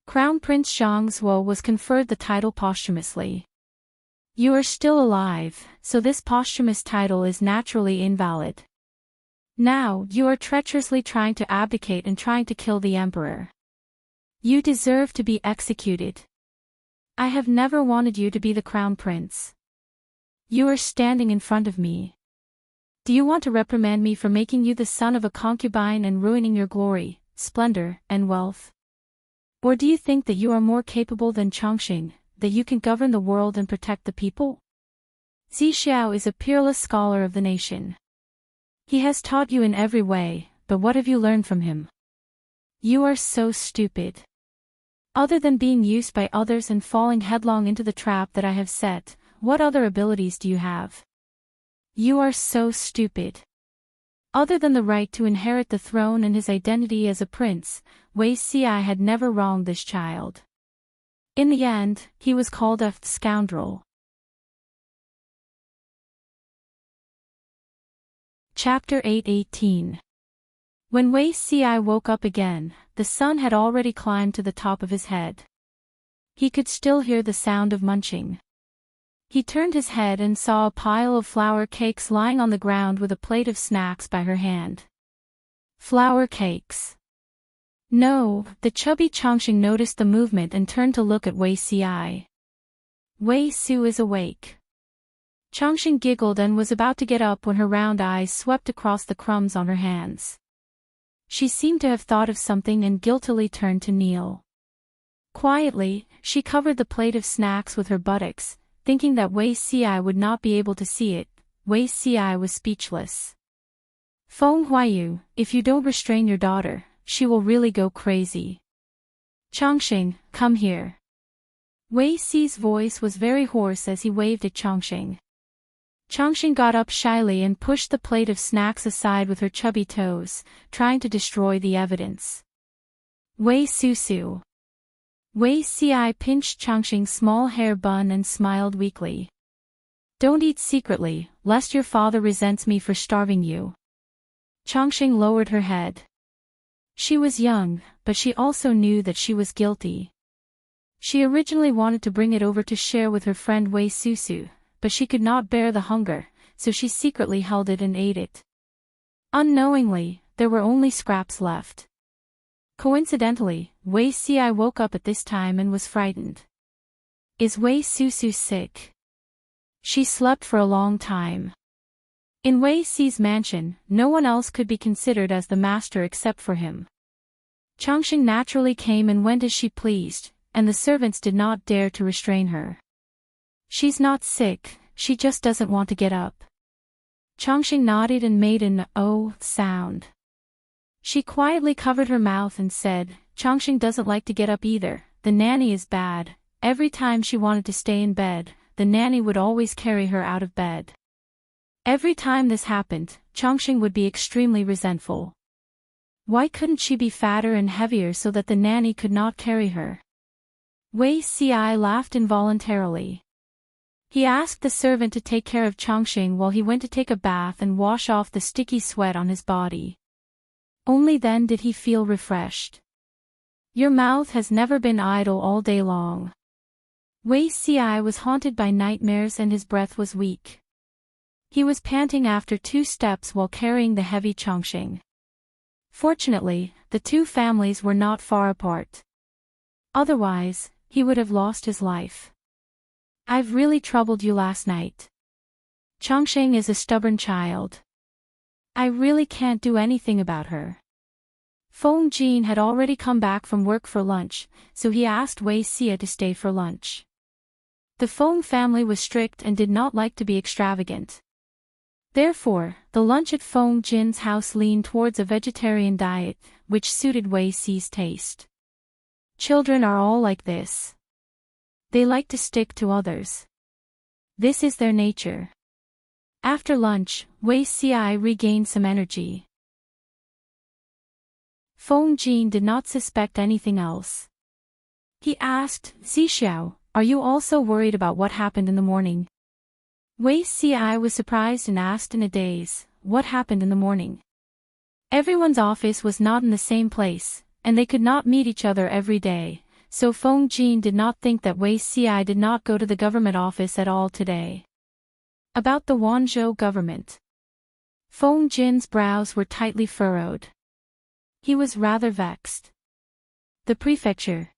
Crown Prince Zhangzhou was conferred the title posthumously. You are still alive, so this posthumous title is naturally invalid. Now, you are treacherously trying to abdicate and trying to kill the emperor. You deserve to be executed. I have never wanted you to be the crown prince. You are standing in front of me. Do you want to reprimand me for making you the son of a concubine and ruining your glory, splendor, and wealth? Or do you think that you are more capable than Chongqing, that you can govern the world and protect the people? Xi Xiao is a peerless scholar of the nation. He has taught you in every way, but what have you learned from him? You are so stupid. Other than being used by others and falling headlong into the trap that I have set, what other abilities do you have? You are so stupid. Other than the right to inherit the throne and his identity as a prince, Wei Xi had never wronged this child. In the end, he was called a scoundrel. Chapter 8:18. When Wei Xi woke up again, the sun had already climbed to the top of his head. He could still hear the sound of munching. He turned his head and saw a pile of flour cakes lying on the ground with a plate of snacks by her hand. Flour cakes. No, the chubby Chongqing noticed the movement and turned to look at Wei Xi. Wei Su is awake. Chongqing giggled and was about to get up when her round eyes swept across the crumbs on her hands. She seemed to have thought of something and guiltily turned to kneel. Quietly, she covered the plate of snacks with her buttocks, thinking that Wei Xi would not be able to see it. Wei Xi was speechless. Feng Huayu, if you don't restrain your daughter, she will really go crazy. Chongqing, come here. Wei Xi's voice was very hoarse as he waved at Chongqing. Chongqing got up shyly and pushed the plate of snacks aside with her chubby toes, trying to destroy the evidence. Wei Susu. Wei Ci pinched Changxing's small hair bun and smiled weakly. Don't eat secretly, lest your father resents me for starving you. Changxing lowered her head. She was young, but she also knew that she was guilty. She originally wanted to bring it over to share with her friend Wei Susu, but she could not bear the hunger, so she secretly held it and ate it. Unknowingly, there were only scraps left. Coincidentally, Wei Ci woke up at this time and was frightened. Is Wei Susu sick? She slept for a long time. In Wei Ci's mansion, no one else could be considered as the master except for him. Changxing naturally came and went as she pleased, and the servants did not dare to restrain her. She's not sick, she just doesn't want to get up. Changxing nodded and made an "oh" sound. She quietly covered her mouth and said, Changxing doesn't like to get up either, the nanny is bad. Every time she wanted to stay in bed, the nanny would always carry her out of bed. Every time this happened, Changxing would be extremely resentful. Why couldn't she be fatter and heavier so that the nanny could not carry her? Wei Ci laughed involuntarily. He asked the servant to take care of Changxing while he went to take a bath and wash off the sticky sweat on his body. Only then did he feel refreshed. Your mouth has never been idle all day long. Wei Ci was haunted by nightmares and his breath was weak. He was panting after 2 steps while carrying the heavy Changxing. Fortunately, the 2 families were not far apart. Otherwise, he would have lost his life. I've really troubled you last night. Changxing is a stubborn child. I really can't do anything about her. Feng Jin had already come back from work for lunch, so he asked Wei Ci to stay for lunch. The Feng family was strict and did not like to be extravagant. Therefore, the lunch at Feng Jin's house leaned towards a vegetarian diet, which suited Wei Ci's taste. Children are all like this. They like to stick to others. This is their nature. After lunch, Wei Ci regained some energy. Feng Jin did not suspect anything else. He asked, Zixiao, are you also worried about what happened in the morning? Wei Ci was surprised and asked in a daze, what happened in the morning? Everyone's office was not in the same place, and they could not meet each other every day, so Feng Jin did not think that Wei Ci did not go to the government office at all today. About the Wanzhou government. Feng Jin's brows were tightly furrowed. He was rather vexed. The prefecture.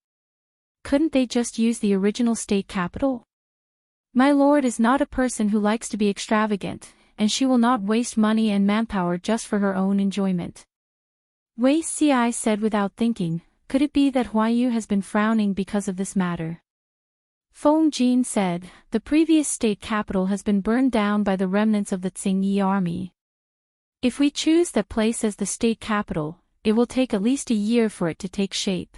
Couldn't they just use the original state capital? My lord is not a person who likes to be extravagant, and she will not waste money and manpower just for her own enjoyment. Wei Ci said without thinking, could it be that Huayu has been frowning because of this matter? Feng Jin said, the previous state capital has been burned down by the remnants of the Tsingyi army. If we choose that place as the state capital, it will take at least a year for it to take shape.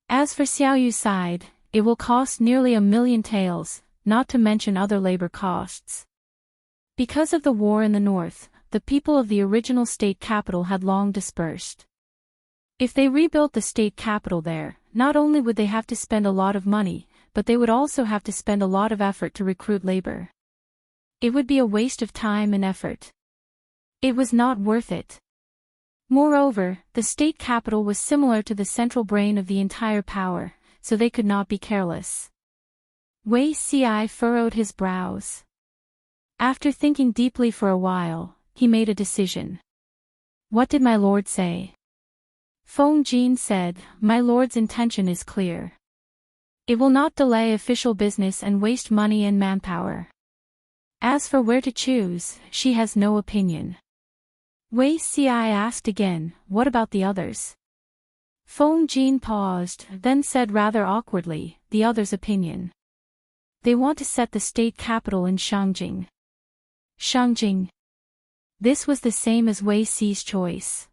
As for Xiaoyu's side, it will cost nearly 1,000,000 taels, not to mention other labor costs. Because of the war in the north, the people of the original state capital had long dispersed. If they rebuilt the state capital there, not only would they have to spend a lot of money, but they would also have to spend a lot of effort to recruit labor. It would be a waste of time and effort. It was not worth it. Moreover, the state capital was similar to the central brain of the entire power, so they could not be careless. Wei Ci furrowed his brows. After thinking deeply for a while, he made a decision. What did my lord say? Feng Jin said, my lord's intention is clear. It will not delay official business and waste money and manpower. As for where to choose, she has no opinion. Wei Ci asked again, what about the others? Feng Jin paused, then said rather awkwardly, the others' opinion. They want to set the state capital in Shangjing. Shangjing. This was the same as Wei Ci's choice.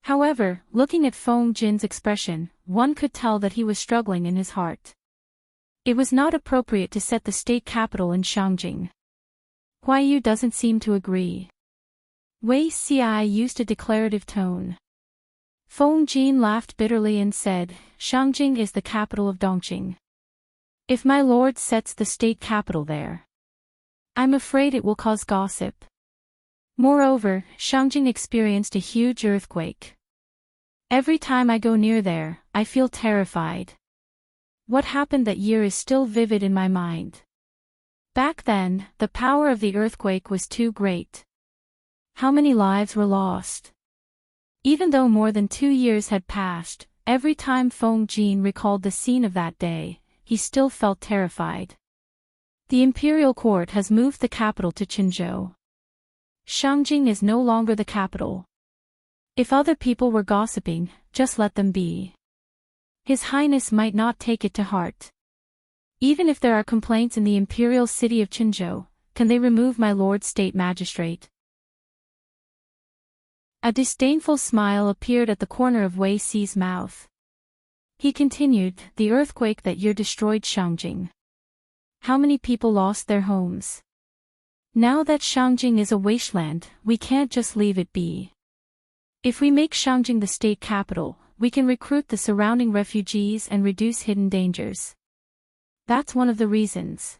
However, looking at Feng Jin's expression, one could tell that he was struggling in his heart. It was not appropriate to set the state capital in Shangjing. Huayu doesn't seem to agree. Wei Ci used a declarative tone. Feng Jin laughed bitterly and said, Shangjing is the capital of Dongqing. If my lord sets the state capital there, I'm afraid it will cause gossip. Moreover, Shangjing experienced a huge earthquake. Every time I go near there, I feel terrified. What happened that year is still vivid in my mind. Back then, the power of the earthquake was too great. How many lives were lost? Even though more than 2 years had passed, every time Feng Jin recalled the scene of that day, he still felt terrified. The imperial court has moved the capital to Qinzhou. Shangjing is no longer the capital. If other people were gossiping, just let them be. His Highness might not take it to heart. Even if there are complaints in the imperial city of Qinzhou, can they remove my lord state magistrate? A disdainful smile appeared at the corner of Wei Si's mouth. He continued, the earthquake that year destroyed Shangjing. How many people lost their homes? Now that Shangjing is a wasteland, we can't just leave it be. If we make Shangjing the state capital, we can recruit the surrounding refugees and reduce hidden dangers. That's one of the reasons.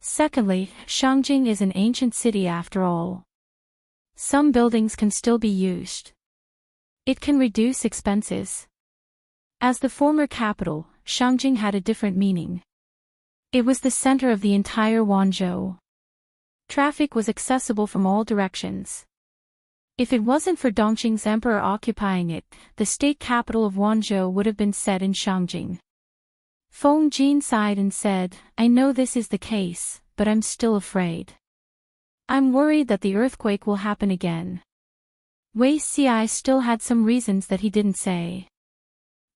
Secondly, Shangjing is an ancient city after all. Some buildings can still be used. It can reduce expenses. As the former capital, Shangjing had a different meaning. It was the center of the entire Wanzhou. Traffic was accessible from all directions. If it wasn't for Dongqing's emperor occupying it, the state capital of Wanzhou would have been set in Shangjing. Feng Jin sighed and said, I know this is the case, but I'm still afraid. I'm worried that the earthquake will happen again. Wei Si still had some reasons that he didn't say.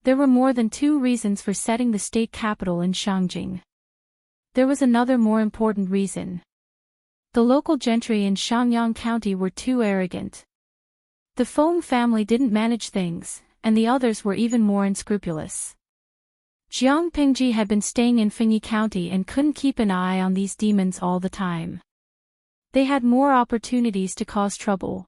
There were more than 2 reasons for setting the state capital in Shangjing. There was another more important reason. The local gentry in Shangyang County were too arrogant. The Feng family didn't manage things, and the others were even more unscrupulous. Jiang Pingji had been staying in Fengyi County and couldn't keep an eye on these demons all the time. They had more opportunities to cause trouble.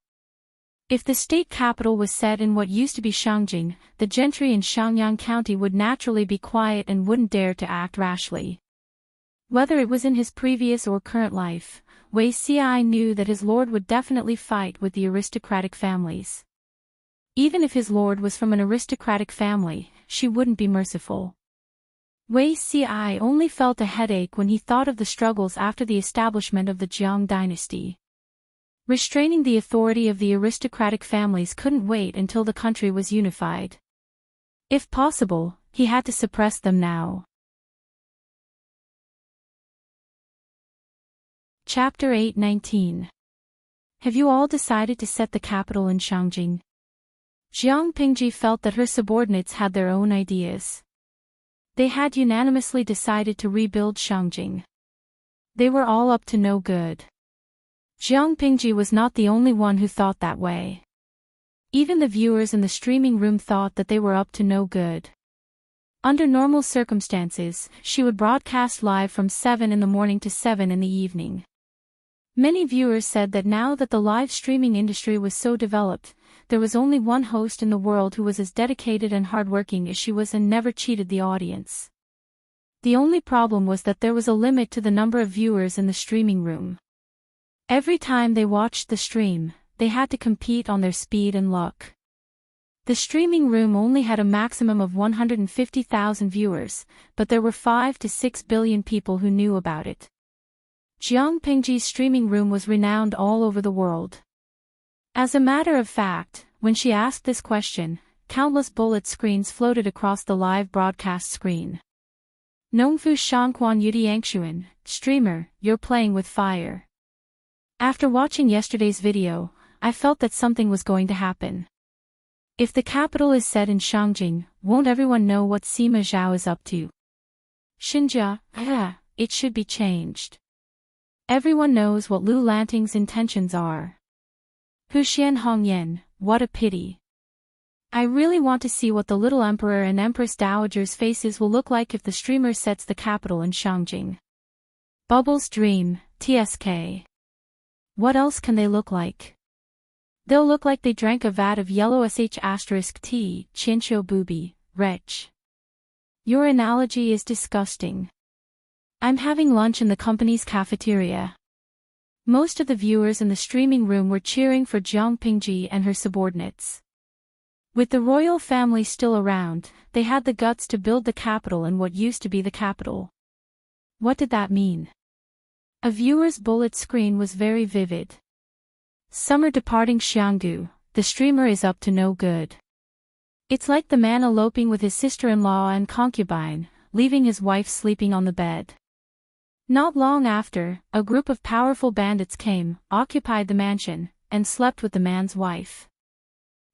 If the state capital was set in what used to be Shangjing, the gentry in Shangyang County would naturally be quiet and wouldn't dare to act rashly. Whether it was in his previous or current life, Wei Si knew that his lord would definitely fight with the aristocratic families. Even if his lord was from an aristocratic family, she wouldn't be merciful. Wei Si only felt a headache when he thought of the struggles after the establishment of the Jiang dynasty. Restraining the authority of the aristocratic families couldn't wait until the country was unified. If possible, he had to suppress them now. Chapter 8:19. Have you all decided to set the capital in Shangjing? Jiang Pingji felt that her subordinates had their own ideas. They had unanimously decided to rebuild Shangjing. They were all up to no good. Jiang Pingji was not the only one who thought that way. Even the viewers in the streaming room thought that they were up to no good. Under normal circumstances, she would broadcast live from 7 in the morning to 7 in the evening. Many viewers said that now that the live streaming industry was so developed, there was only one host in the world who was as dedicated and hardworking as she was and never cheated the audience. The only problem was that there was a limit to the number of viewers in the streaming room. Every time they watched the stream, they had to compete on their speed and luck. The streaming room only had a maximum of 150,000 viewers, but there were 5 to 6 billion people who knew about it. Jiang Pingji's streaming room was renowned all over the world. As a matter of fact, when she asked this question, countless bullet screens floated across the live broadcast screen. Nongfu Shangquan Yudiangshuan, streamer, you're playing with fire. After watching yesterday's video, I felt that something was going to happen. If the capital is set in Shangjing, won't everyone know what Sima Zhao is up to? Xinjia, it should be changed. Everyone knows what Lu Lanting's intentions are. Huxian Hongyan, what a pity. I really want to see what the little emperor and empress dowager's faces will look like if the streamer sets the capital in Shangjing. Bubbles Dream, TSK. What else can they look like? They'll look like they drank a vat of yellow sh*tea, chincho booby, wretch. Your analogy is disgusting. I'm having lunch in the company's cafeteria. Most of the viewers in the streaming room were cheering for Jiang Pingji and her subordinates. With the royal family still around, they had the guts to build the capital in what used to be the capital. What did that mean? A viewer's bullet screen was very vivid. Summer departing Xianggu, the streamer is up to no good. It's like the man eloping with his sister-in-law and concubine, leaving his wife sleeping on the bed. Not long after, a group of powerful bandits came, occupied the mansion, and slept with the man's wife.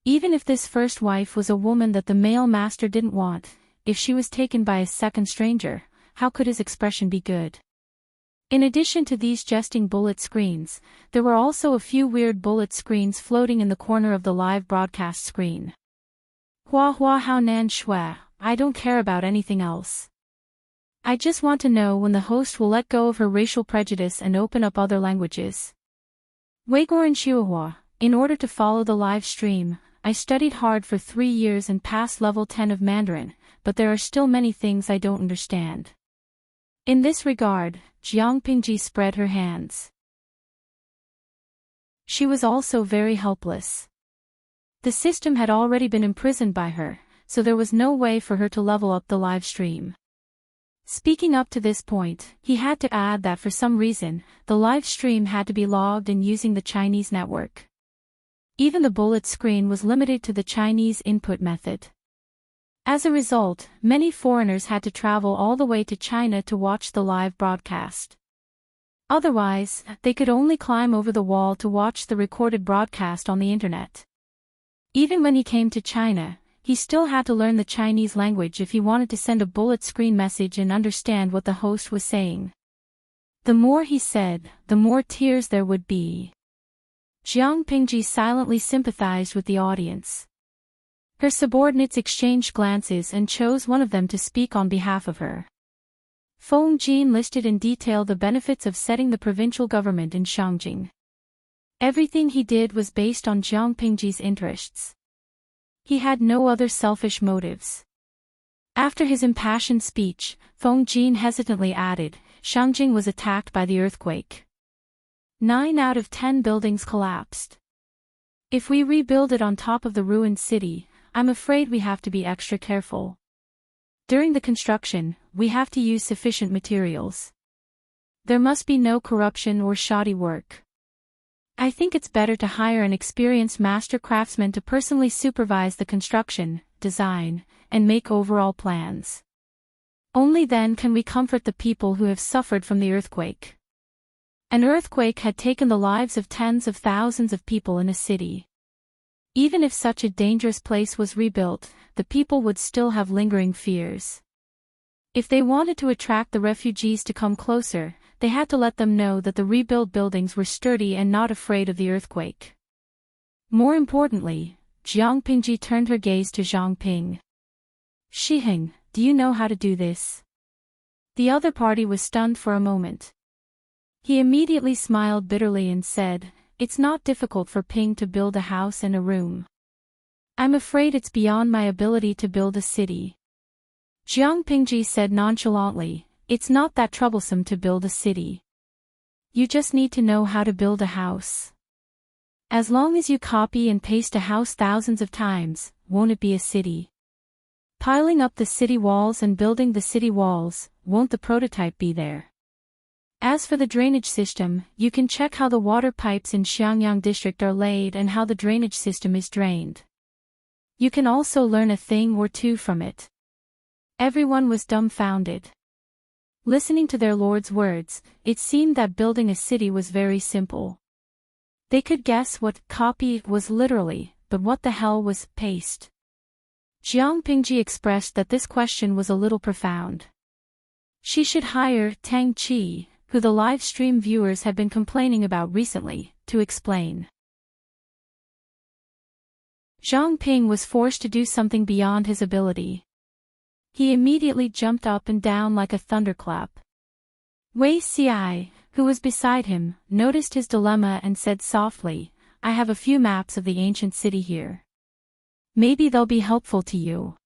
Even if this first wife was a woman that the male master didn't want, if she was taken by a second stranger, how could his expression be good? In addition to these jesting bullet screens, there were also a few weird bullet screens floating in the corner of the live broadcast screen. Hua hua hao nan shui, I don't care about anything else. I just want to know when the host will let go of her racial prejudice and open up other languages. Weigoran Xiuhua, in order to follow the live stream, I studied hard for 3 years and passed level 10 of Mandarin, but there are still many things I don't understand. In this regard, Jiang Pingji spread her hands. She was also very helpless. The system had already been imprisoned by her, so there was no way for her to level up the live stream. Speaking up to this point, he had to add that for some reason, the live stream had to be logged in using the Chinese network. Even the bullet screen was limited to the Chinese input method. As a result, many foreigners had to travel all the way to China to watch the live broadcast. Otherwise, they could only climb over the wall to watch the recorded broadcast on the internet. Even when he came to China, he still had to learn the Chinese language if he wanted to send a bullet screen message and understand what the host was saying. The more he said, the more tears there would be. Jiang Pingji silently sympathized with the audience. Her subordinates exchanged glances and chose one of them to speak on behalf of her. Feng Jin listed in detail the benefits of setting the provincial government in Shangjing. Everything he did was based on Jiang Pingji's interests. He had no other selfish motives. After his impassioned speech, Feng Jin hesitantly added, Shangjing was attacked by the earthquake. 9 out of 10 buildings collapsed. If we rebuild it on top of the ruined city, I'm afraid we have to be extra careful. During the construction, we have to use sufficient materials. There must be no corruption or shoddy work. I think it's better to hire an experienced master craftsman to personally supervise the construction, design, and make overall plans. Only then can we comfort the people who have suffered from the earthquake. An earthquake had taken the lives of tens of thousands of people in a city. Even if such a dangerous place was rebuilt, the people would still have lingering fears. If they wanted to attract the refugees to come closer, they had to let them know that the rebuilt buildings were sturdy and not afraid of the earthquake. More importantly, Jiang Pingji turned her gaze to Zhang Ping. Shiheng, do you know how to do this? The other party was stunned for a moment. He immediately smiled bitterly and said, It's not difficult for Ping to build a house and a room. I'm afraid it's beyond my ability to build a city. Jiang Pingji said nonchalantly, It's not that troublesome to build a city. You just need to know how to build a house. As long as you copy and paste a house thousands of times, won't it be a city? Piling up the city walls and building the city walls, won't the prototype be there? As for the drainage system, you can check how the water pipes in Xiangyang district are laid and how the drainage system is drained. You can also learn a thing or two from it. Everyone was dumbfounded. Listening to their lord's words, it seemed that building a city was very simple. They could guess what copy was literally, but what the hell was paste? Jiang Pingji expressed that this question was a little profound. She should hire Tang Qi, who the live stream viewers had been complaining about recently, to explain. Zhang Ping was forced to do something beyond his ability. He immediately jumped up and down like a thunderclap. Wei Xiai, who was beside him, noticed his dilemma and said softly, I have a few maps of the ancient city here. Maybe they'll be helpful to you.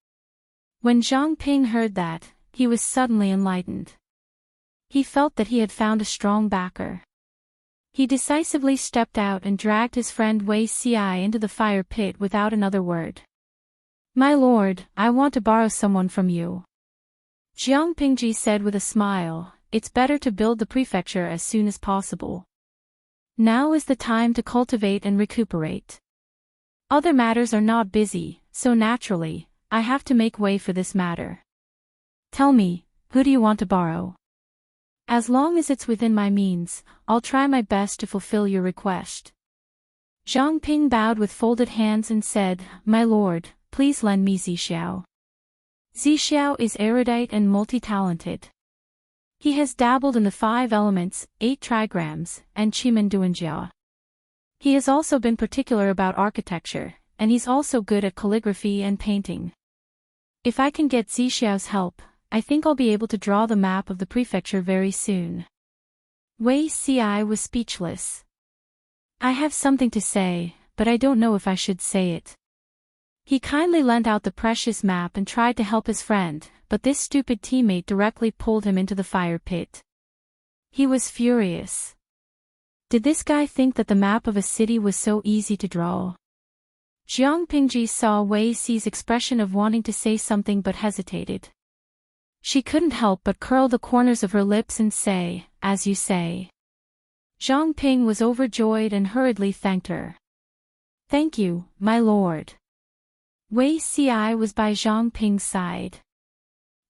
When Zhang Ping heard that, he was suddenly enlightened. He felt that he had found a strong backer. He decisively stepped out and dragged his friend Wei Ci into the fire pit without another word. "My lord, I want to borrow someone from you." Jiang Pingji said with a smile, "It's better to build the prefecture as soon as possible. Now is the time to cultivate and recuperate. Other matters are not busy, so naturally, I have to make way for this matter. Tell me, who do you want to borrow? As long as it's within my means, I'll try my best to fulfill your request." Zhang Ping bowed with folded hands and said, "My lord, please lend me Zixiao. Zixiao is erudite and multi-talented. He has dabbled in the 5 elements, 8 trigrams, and Qimen Duanjia. He has also been particular about architecture, and he's also good at calligraphy and painting. If I can get Zixiao's help, I think I'll be able to draw the map of the prefecture very soon." Wei Ci was speechless. "I have something to say, but I don't know if I should say it." He kindly lent out the precious map and tried to help his friend, but this stupid teammate directly pulled him into the fire pit. He was furious. Did this guy think that the map of a city was so easy to draw? Jiang Pingji saw Wei Ci's expression of wanting to say something but hesitated. She couldn't help but curl the corners of her lips and say, "As you say." Zhang Ping was overjoyed and hurriedly thanked her. "Thank you, my lord." Wei Ci was by Zhang Ping's side.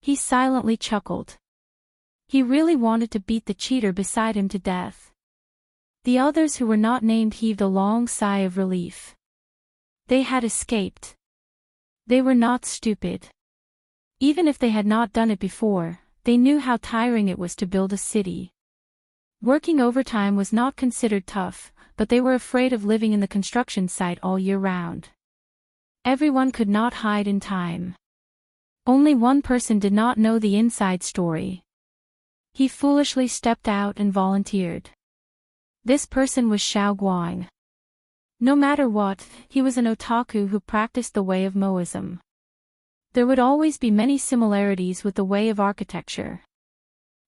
He silently chuckled. He really wanted to beat the cheater beside him to death. The others who were not named heaved a long sigh of relief. They had escaped. They were not stupid. Even if they had not done it before, they knew how tiring it was to build a city. Working overtime was not considered tough, but they were afraid of living in the construction site all year round. Everyone could not hide in time. Only one person did not know the inside story. He foolishly stepped out and volunteered. This person was Xiao Guang. No matter what, he was an otaku who practiced the way of Moism. There would always be many similarities with the way of architecture.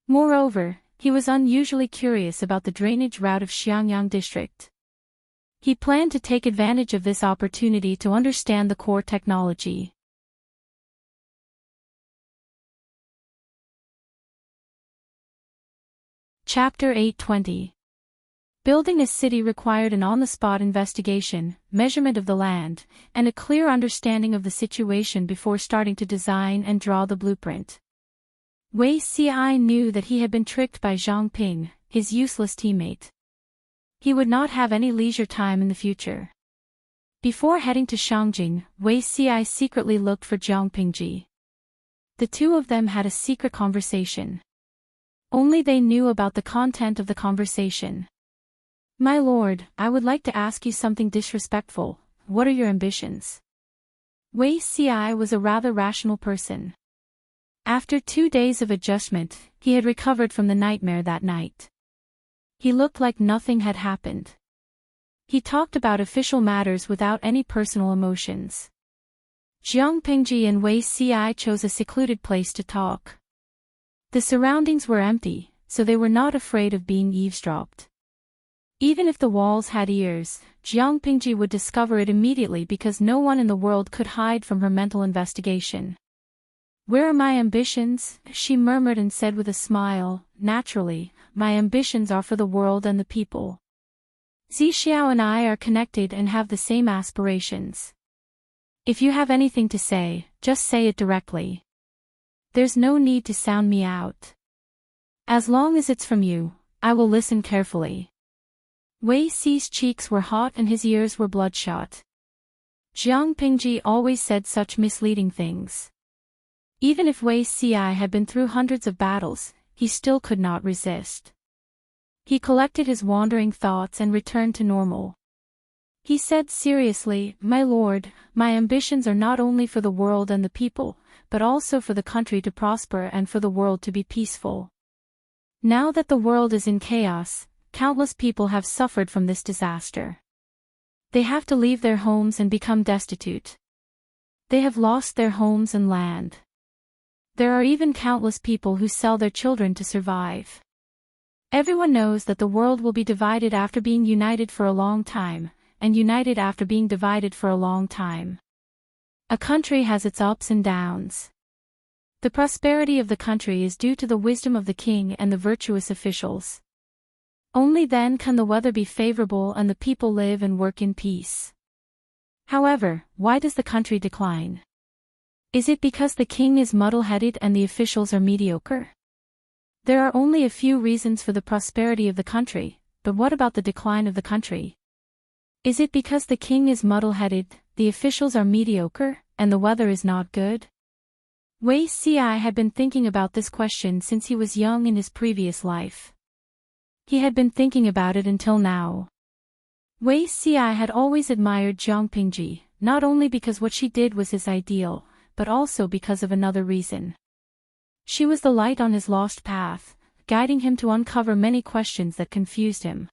Moreover, he was unusually curious about the drainage route of Xiangyang district. He planned to take advantage of this opportunity to understand the core technology. Chapter 820. Building a city required an on-the-spot investigation, measurement of the land, and a clear understanding of the situation before starting to design and draw the blueprint. Wei Ci knew that he had been tricked by Zhang Ping, his useless teammate. He would not have any leisure time in the future. Before heading to Shangjing, Wei Ci secretly looked for Zhang Pingji. The two of them had a secret conversation. Only they knew about the content of the conversation. "My lord, I would like to ask you something disrespectful. What are your ambitions?" Wei Ci was a rather rational person. After 2 days of adjustment, he had recovered from the nightmare that night. He looked like nothing had happened. He talked about official matters without any personal emotions. Jiang Pingji and Wei Ci chose a secluded place to talk. The surroundings were empty, so they were not afraid of being eavesdropped. Even if the walls had ears, Jiang Pingji would discover it immediately because no one in the world could hide from her mental investigation. "Where are my ambitions?" she murmured and said with a smile, "Naturally, my ambitions are for the world and the people. Zixiao and I are connected and have the same aspirations. If you have anything to say, just say it directly. There's no need to sound me out. As long as it's from you, I will listen carefully." Wei Ci's cheeks were hot and his ears were bloodshot. Jiang Pingji always said such misleading things. Even if Wei Ci had been through hundreds of battles, he still could not resist. He collected his wandering thoughts and returned to normal. He said seriously, "My lord, my ambitions are not only for the world and the people, but also for the country to prosper and for the world to be peaceful. Now that the world is in chaos, countless people have suffered from this disaster. They have to leave their homes and become destitute. They have lost their homes and land. There are even countless people who sell their children to survive. Everyone knows that the world will be divided after being united for a long time, and united after being divided for a long time. A country has its ups and downs. The prosperity of the country is due to the wisdom of the king and the virtuous officials. Only then can the weather be favorable and the people live and work in peace. However, why does the country decline? Is it because the king is muddle-headed and the officials are mediocre? There are only a few reasons for the prosperity of the country, but what about the decline of the country? Is it because the king is muddle-headed, the officials are mediocre, and the weather is not good? Wei Xiai had been thinking about this question since he was young in his previous life. He had been thinking about it until now. Wei Xiai had always admired Jiang Pingji, not only because what she did was his ideal, but also because of another reason. She was the light on his lost path, guiding him to uncover many questions that confused him.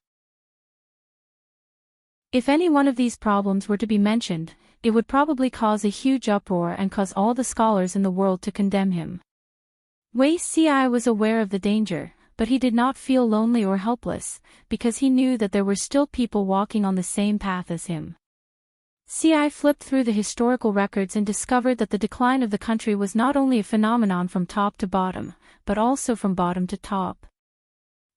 If any one of these problems were to be mentioned, it would probably cause a huge uproar and cause all the scholars in the world to condemn him. Wei Xiai was aware of the danger, but he did not feel lonely or helpless, because he knew that there were still people walking on the same path as him. Xiai flipped through the historical records and discovered that the decline of the country was not only a phenomenon from top to bottom, but also from bottom to top.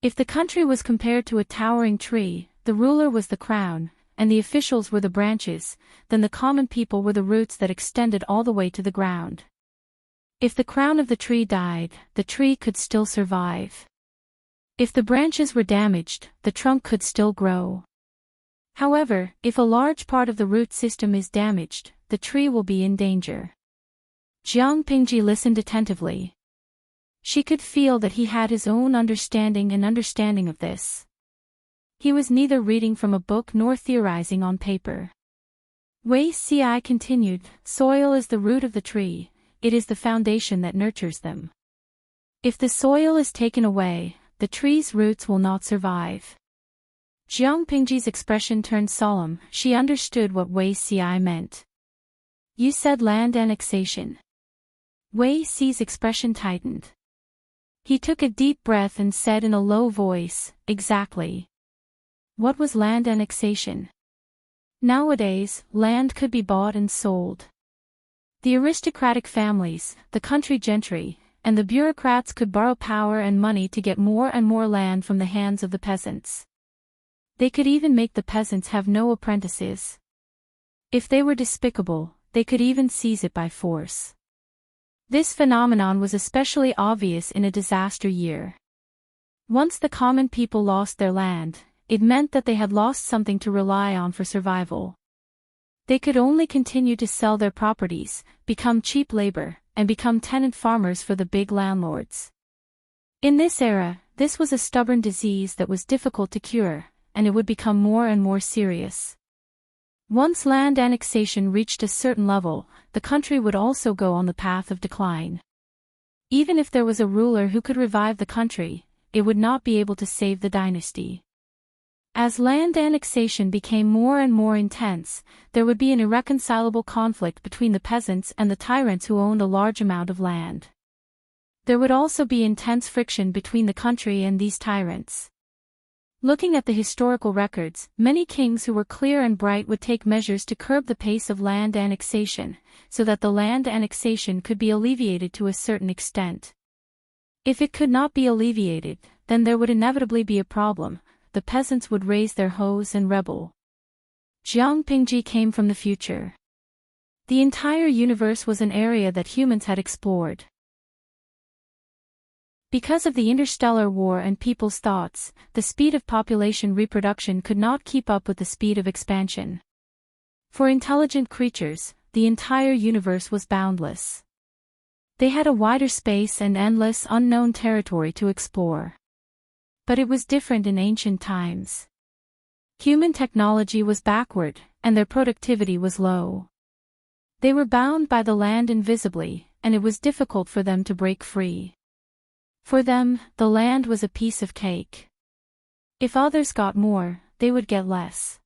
If the country was compared to a towering tree, the ruler was the crown, and the officials were the branches, then the common people were the roots that extended all the way to the ground. If the crown of the tree died, the tree could still survive. If the branches were damaged, the trunk could still grow. However, if a large part of the root system is damaged, the tree will be in danger. Jiang Pingji listened attentively. She could feel that he had his own understanding of this. He was neither reading from a book nor theorizing on paper. Wei Xiai continued, soil is the root of the tree, it is the foundation that nurtures them. If the soil is taken away, the tree's roots will not survive. Jiang Pingji's expression turned solemn, she understood what Wei Xiai meant. You said land annexation. Wei Xi's expression tightened. He took a deep breath and said in a low voice, exactly. What was land annexation? Nowadays, land could be bought and sold. The aristocratic families, the country gentry, and the bureaucrats could borrow power and money to get more and more land from the hands of the peasants. They could even make the peasants have no apprentices. If they were despicable, they could even seize it by force. This phenomenon was especially obvious in a disaster year. Once the common people lost their land, it meant that they had lost something to rely on for survival. They could only continue to sell their properties, become cheap labor, and become tenant farmers for the big landlords. In this era, this was a stubborn disease that was difficult to cure, and it would become more and more serious. Once land annexation reached a certain level, the country would also go on the path of decline. Even if there was a ruler who could revive the country, it would not be able to save the dynasty. As land annexation became more and more intense, there would be an irreconcilable conflict between the peasants and the tyrants who owned a large amount of land. There would also be intense friction between the country and these tyrants. Looking at the historical records, many kings who were clear and bright would take measures to curb the pace of land annexation, so that the land annexation could be alleviated to a certain extent. If it could not be alleviated, then there would inevitably be a problem. The peasants would raise their hoes and rebel. Jiang Pingji came from the future. The entire universe was an area that humans had explored. Because of the interstellar war and people's thoughts, the speed of population reproduction could not keep up with the speed of expansion. For intelligent creatures, the entire universe was boundless. They had a wider space and endless unknown territory to explore. But it was different in ancient times. Human technology was backward, and their productivity was low. They were bound by the land invisibly, and it was difficult for them to break free. For them, the land was a piece of cake. If others got more, they would get less.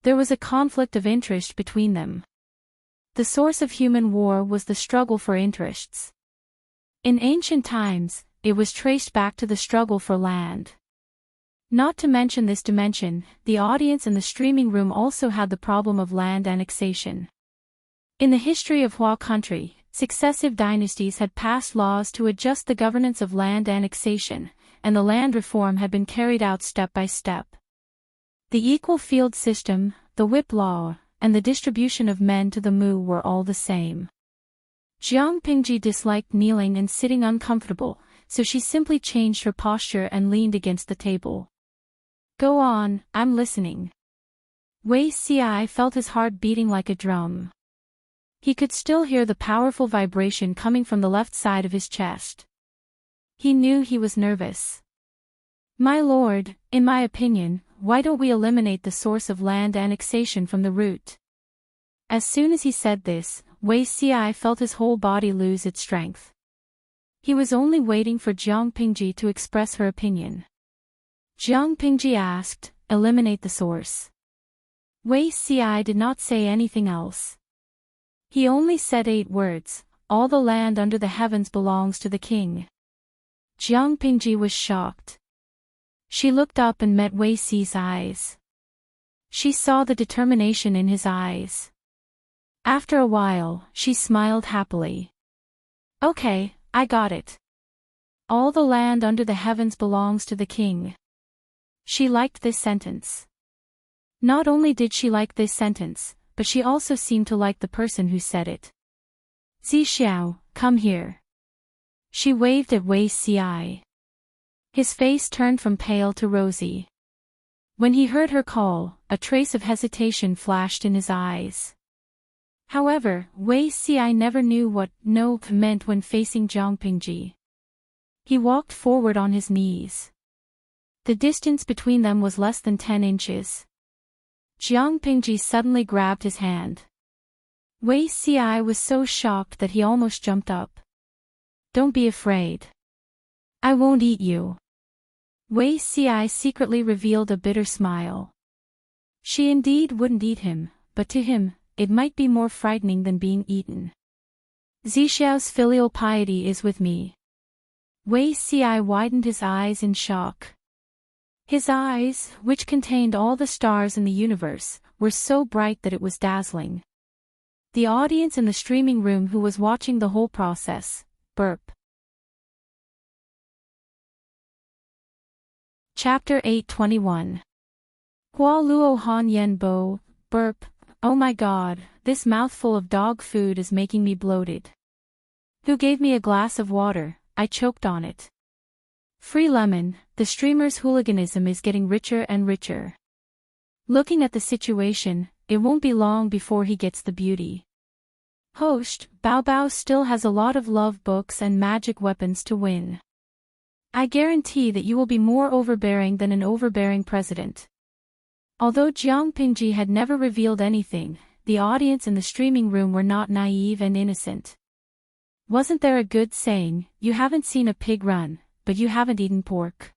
There was a conflict of interest between them. The source of human war was the struggle for interests. In ancient times, it was traced back to the struggle for land. Not to mention this dimension, the audience in the streaming room also had the problem of land annexation. In the history of Hua country, successive dynasties had passed laws to adjust the governance of land annexation, and the land reform had been carried out step by step. The equal field system, the whip law, and the distribution of men to the mu were all the same. Jiang Pingji disliked kneeling and sitting uncomfortable, so she simply changed her posture and leaned against the table. Go on, I'm listening. Wei Ci felt his heart beating like a drum. He could still hear the powerful vibration coming from the left side of his chest. He knew he was nervous. My lord, in my opinion, why don't we eliminate the source of land annexation from the root? As soon as he said this, Wei Ci felt his whole body lose its strength. He was only waiting for Jiang Pingji to express her opinion. Jiang Pingji asked, eliminate the source. Wei Ci did not say anything else. He only said 8 words, all the land under the heavens belongs to the king. Jiang Pingji was shocked. She looked up and met Wei Ci's eyes. She saw the determination in his eyes. After a while, she smiled happily. Okay, I got it. All the land under the heavens belongs to the king. She liked this sentence. Not only did she like this sentence, but she also seemed to like the person who said it. Zixiao, come here. She waved at Wei Ci. His face turned from pale to rosy. When he heard her call, a trace of hesitation flashed in his eyes. However, Wei Ci never knew what no meant when facing Jiang Pingji. He walked forward on his knees. The distance between them was less than 10 inches. Jiang Pingji suddenly grabbed his hand. Wei Ci was so shocked that he almost jumped up. Don't be afraid. I won't eat you. Wei Ci secretly revealed a bitter smile. She indeed wouldn't eat him, but to him, it might be more frightening than being eaten. Zixiao's filial piety is with me. Wei Ci widened his eyes in shock. His eyes, which contained all the stars in the universe, were so bright that it was dazzling. The audience in the streaming room who was watching the whole process, burp. Chapter 821. Hua Luo Han Yen Bo, burp, oh my god, this mouthful of dog food is making me bloated. Who gave me a glass of water? I choked on it. Free lemon, the streamer's hooliganism is getting richer and richer. Looking at the situation, it won't be long before he gets the beauty. Host, Bao Bao still has a lot of love books and magic weapons to win. I guarantee that you will be more overbearing than an overbearing president. Although Jiang Pingji had never revealed anything, the audience in the streaming room were not naive and innocent. Wasn't there a good saying, you haven't seen a pig run, but you haven't eaten pork?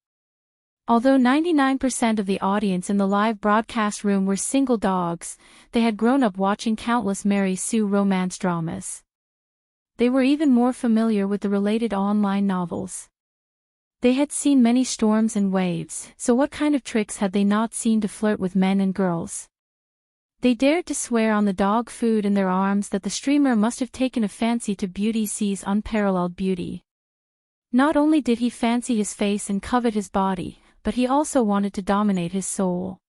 Although 99% of the audience in the live broadcast room were single dogs, they had grown up watching countless Mary Sue romance dramas. They were even more familiar with the related online novels. They had seen many storms and waves, so what kind of tricks had they not seen to flirt with men and girls? They dared to swear on the dog food in their arms that the streamer must have taken a fancy to Beauty C's unparalleled beauty. Not only did he fancy his face and covet his body, but he also wanted to dominate his soul.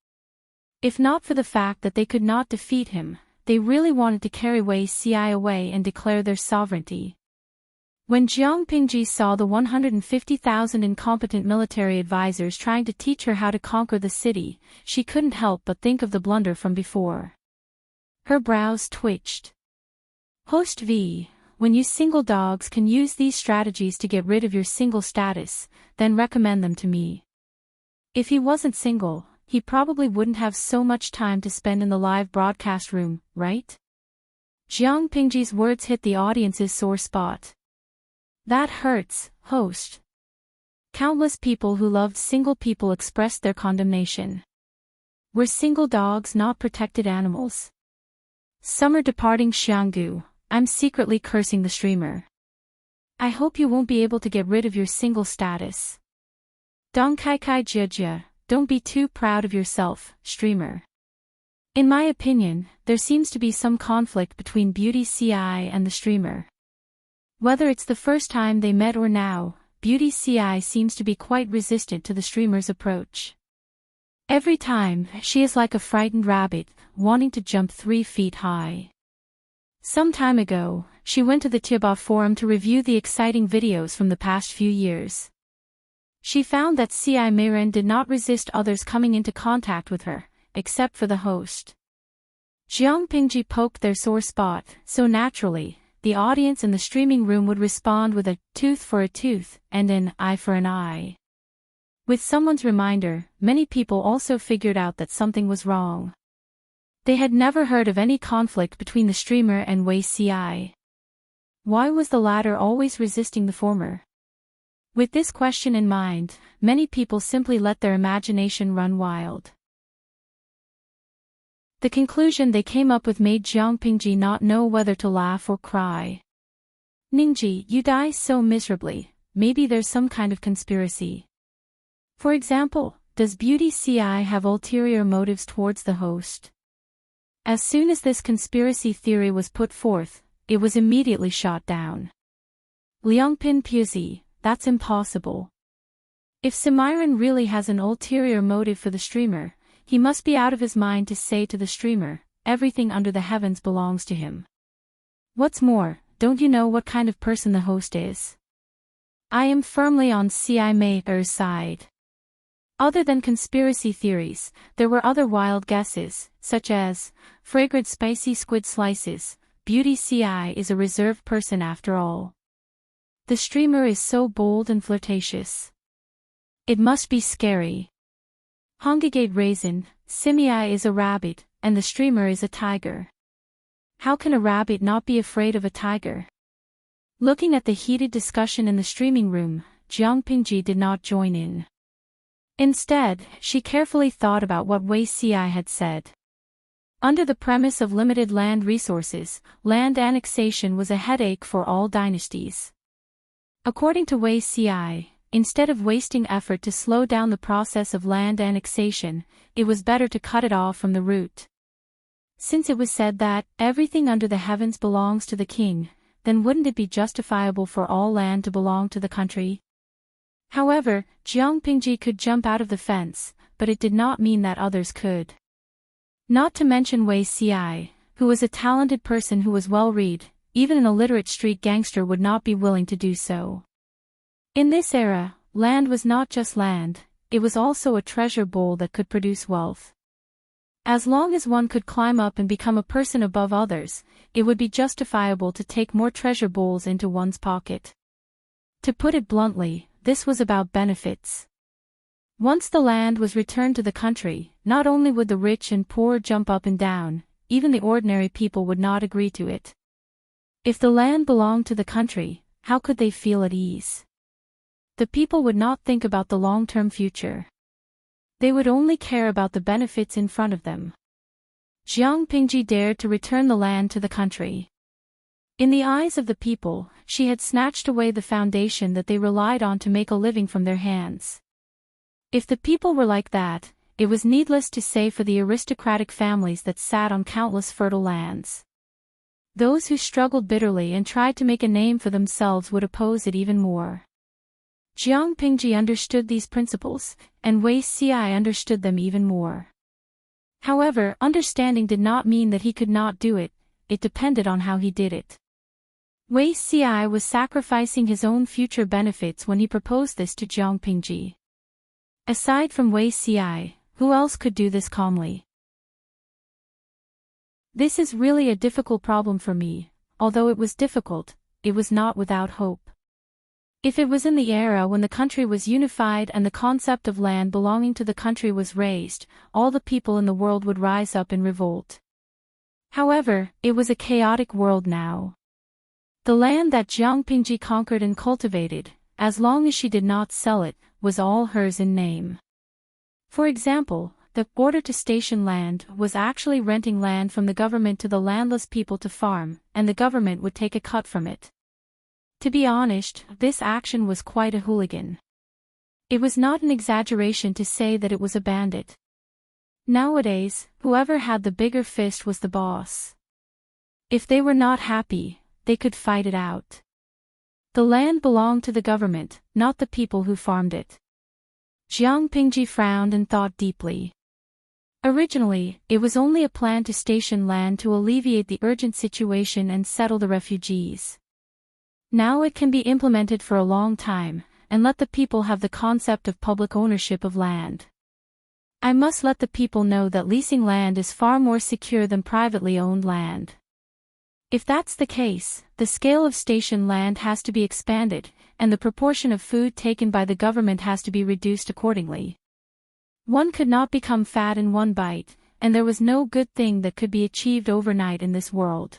If not for the fact that they could not defeat him, they really wanted to carry Wei Ci away and declare their sovereignty. When Jiang Pingji saw the 150,000 incompetent military advisors trying to teach her how to conquer the city, she couldn't help but think of the blunder from before. Her brows twitched. Host V, when you single dogs can use these strategies to get rid of your single status, then recommend them to me. If he wasn't single, he probably wouldn't have so much time to spend in the live broadcast room, right? Jiang Pingji's words hit the audience's sore spot. That hurts, host. Countless people who loved single people expressed their condemnation. We're single dogs, not protected animals. Summer departing Xianggu, I'm secretly cursing the streamer. I hope you won't be able to get rid of your single status. Dong Kai Kai Jia Jia, don't be too proud of yourself, streamer. In my opinion, there seems to be some conflict between Beauty CI and the streamer. Whether it's the first time they met or now, Beauty CI seems to be quite resistant to the streamer's approach. Every time, she is like a frightened rabbit, wanting to jump 3 feet high. Some time ago, she went to the Tiaba forum to review the exciting videos from the past few years. She found that CI Meiren did not resist others coming into contact with her, except for the host. Jiang Pingji poked their sore spot, so naturally, the audience in the streaming room would respond with a tooth for a tooth and an eye for an eye. With someone's reminder, many people also figured out that something was wrong. They had never heard of any conflict between the streamer and Wei CI. Why was the latter always resisting the former? With this question in mind, many people simply let their imagination run wild. The conclusion they came up with made Jiang Pingji not know whether to laugh or cry. Ningji, you die so miserably, maybe there's some kind of conspiracy. For example, does Beauty CI have ulterior motives towards the host? As soon as this conspiracy theory was put forth, it was immediately shot down. Liangpin Puzi, that's impossible. If Simiren really has an ulterior motive for the streamer, he must be out of his mind to say to the streamer, everything under the heavens belongs to him. What's more, don't you know what kind of person the host is? I am firmly on CI Mei's side. Other than conspiracy theories, there were other wild guesses, such as, fragrant spicy squid slices, Beauty CI is a reserved person after all. The streamer is so bold and flirtatious. It must be scary. Hongigate raisin, Simei is a rabbit, and the streamer is a tiger. How can a rabbit not be afraid of a tiger? Looking at the heated discussion in the streaming room, Jiang Pingji did not join in. Instead, she carefully thought about what Wei CI had said. Under the premise of limited land resources, land annexation was a headache for all dynasties. According to Wei CI, instead of wasting effort to slow down the process of land annexation, it was better to cut it off from the root. Since it was said that everything under the heavens belongs to the king, then wouldn't it be justifiable for all land to belong to the country? However, Jiang Pingji could jump out of the fence, but it did not mean that others could. Not to mention Wei CI, who was a talented person who was well-read, even an illiterate street gangster would not be willing to do so. In this era, land was not just land, it was also a treasure bowl that could produce wealth. As long as one could climb up and become a person above others, it would be justifiable to take more treasure bowls into one's pocket. To put it bluntly, this was about benefits. Once the land was returned to the country, not only would the rich and poor jump up and down, even the ordinary people would not agree to it. If the land belonged to the country, how could they feel at ease? The people would not think about the long-term future. They would only care about the benefits in front of them. Jiang Pingji dared to return the land to the country. In the eyes of the people, she had snatched away the foundation that they relied on to make a living from their hands. If the people were like that, it was needless to say for the aristocratic families that sat on countless fertile lands. Those who struggled bitterly and tried to make a name for themselves would oppose it even more. Jiang Pingji understood these principles, and Wei CI understood them even more. However, understanding did not mean that he could not do it, it depended on how he did it. Wei CI was sacrificing his own future benefits when he proposed this to Jiang Pingji. Aside from Wei CI, who else could do this calmly? This is really a difficult problem for me. Although it was difficult, it was not without hope. If it was in the era when the country was unified and the concept of land belonging to the country was raised, all the people in the world would rise up in revolt. However, it was a chaotic world now. The land that Jiang Pingji conquered and cultivated, as long as she did not sell it, was all hers in name. For example, the order to station land was actually renting land from the government to the landless people to farm, and the government would take a cut from it. To be honest, this action was quite a hooligan. It was not an exaggeration to say that it was a bandit. Nowadays, whoever had the bigger fist was the boss. If they were not happy, they could fight it out. The land belonged to the government, not the people who farmed it. Jiang Pingji frowned and thought deeply. Originally, it was only a plan to station land to alleviate the urgent situation and settle the refugees. Now it can be implemented for a long time, and let the people have the concept of public ownership of land. I must let the people know that leasing land is far more secure than privately owned land. If that's the case, the scale of station land has to be expanded, and the proportion of food taken by the government has to be reduced accordingly. One could not become fat in one bite, and there was no good thing that could be achieved overnight in this world.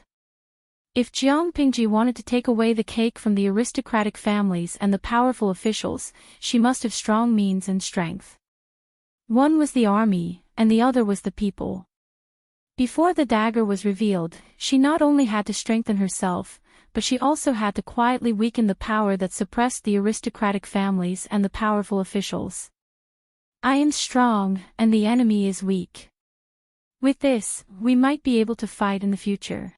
If Jiang Pingji wanted to take away the cake from the aristocratic families and the powerful officials, she must have strong means and strength. One was the army, and the other was the people. Before the dagger was revealed, she not only had to strengthen herself, but she also had to quietly weaken the power that suppressed the aristocratic families and the powerful officials. I am strong, and the enemy is weak. With this, we might be able to fight in the future.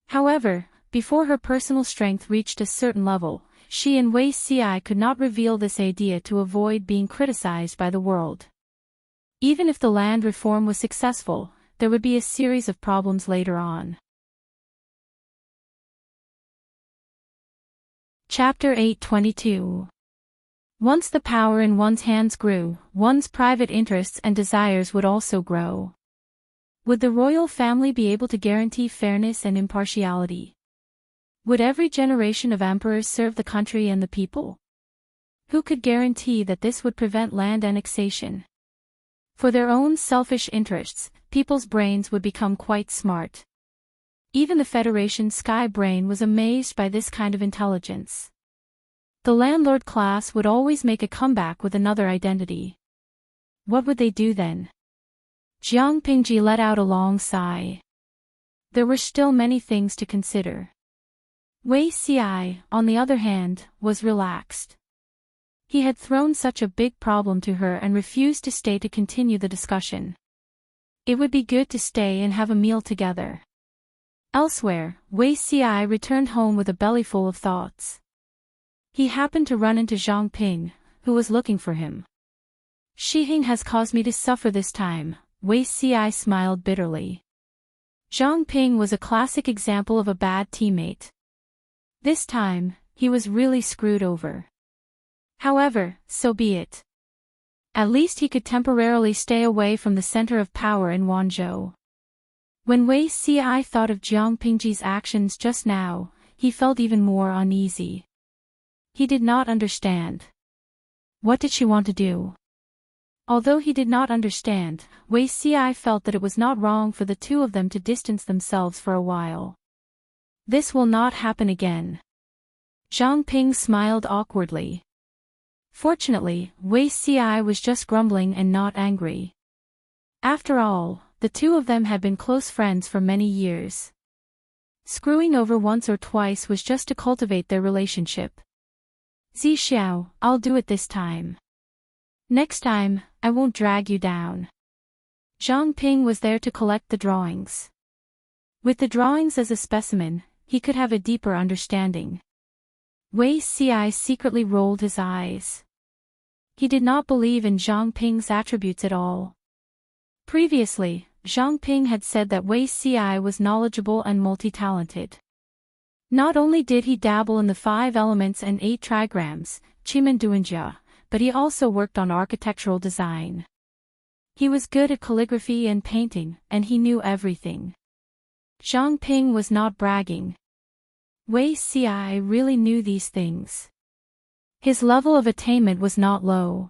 However, before her personal strength reached a certain level, she and Wei Ci could not reveal this idea to avoid being criticized by the world. Even if the land reform was successful, there would be a series of problems later on. Chapter 8:22. Once the power in one's hands grew, one's private interests and desires would also grow. Would the royal family be able to guarantee fairness and impartiality? Would every generation of emperors serve the country and the people? Who could guarantee that this would prevent land annexation? For their own selfish interests, people's brains would become quite smart. Even the Federation's sky brain was amazed by this kind of intelligence. The landlord class would always make a comeback with another identity. What would they do then? Jiang Pingji let out a long sigh. There were still many things to consider. Wei Ci, on the other hand, was relaxed. He had thrown such a big problem to her and refused to stay to continue the discussion. It would be good to stay and have a meal together. Elsewhere, Wei Ci returned home with a bellyful of thoughts. He happened to run into Zhang Ping, who was looking for him. Shihing has caused me to suffer this time, Wei Ci smiled bitterly. Zhang Ping was a classic example of a bad teammate. This time, he was really screwed over. However, so be it. At least he could temporarily stay away from the center of power in Wanzhou. When Wei Ci thought of Jiang Pingji's actions just now, he felt even more uneasy. He did not understand. What did she want to do? Although he did not understand, Wei Ci felt that it was not wrong for the two of them to distance themselves for a while. This will not happen again. Zhang Ping smiled awkwardly. Fortunately, Wei Ci was just grumbling and not angry. After all, the two of them had been close friends for many years. Screwing over once or twice was just to cultivate their relationship. Zixiao, I'll do it this time. Next time, I won't drag you down. Zhang Ping was there to collect the drawings. With the drawings as a specimen, he could have a deeper understanding. Wei Ci secretly rolled his eyes. He did not believe in Zhang Ping's attributes at all. Previously, Zhang Ping had said that Wei Ci was knowledgeable and multi-talented. Not only did he dabble in the 5 elements and 8 trigrams, Qimen Duanjia, but he also worked on architectural design. He was good at calligraphy and painting, and he knew everything. Zhang Ping was not bragging. Wei Ci really knew these things. His level of attainment was not low.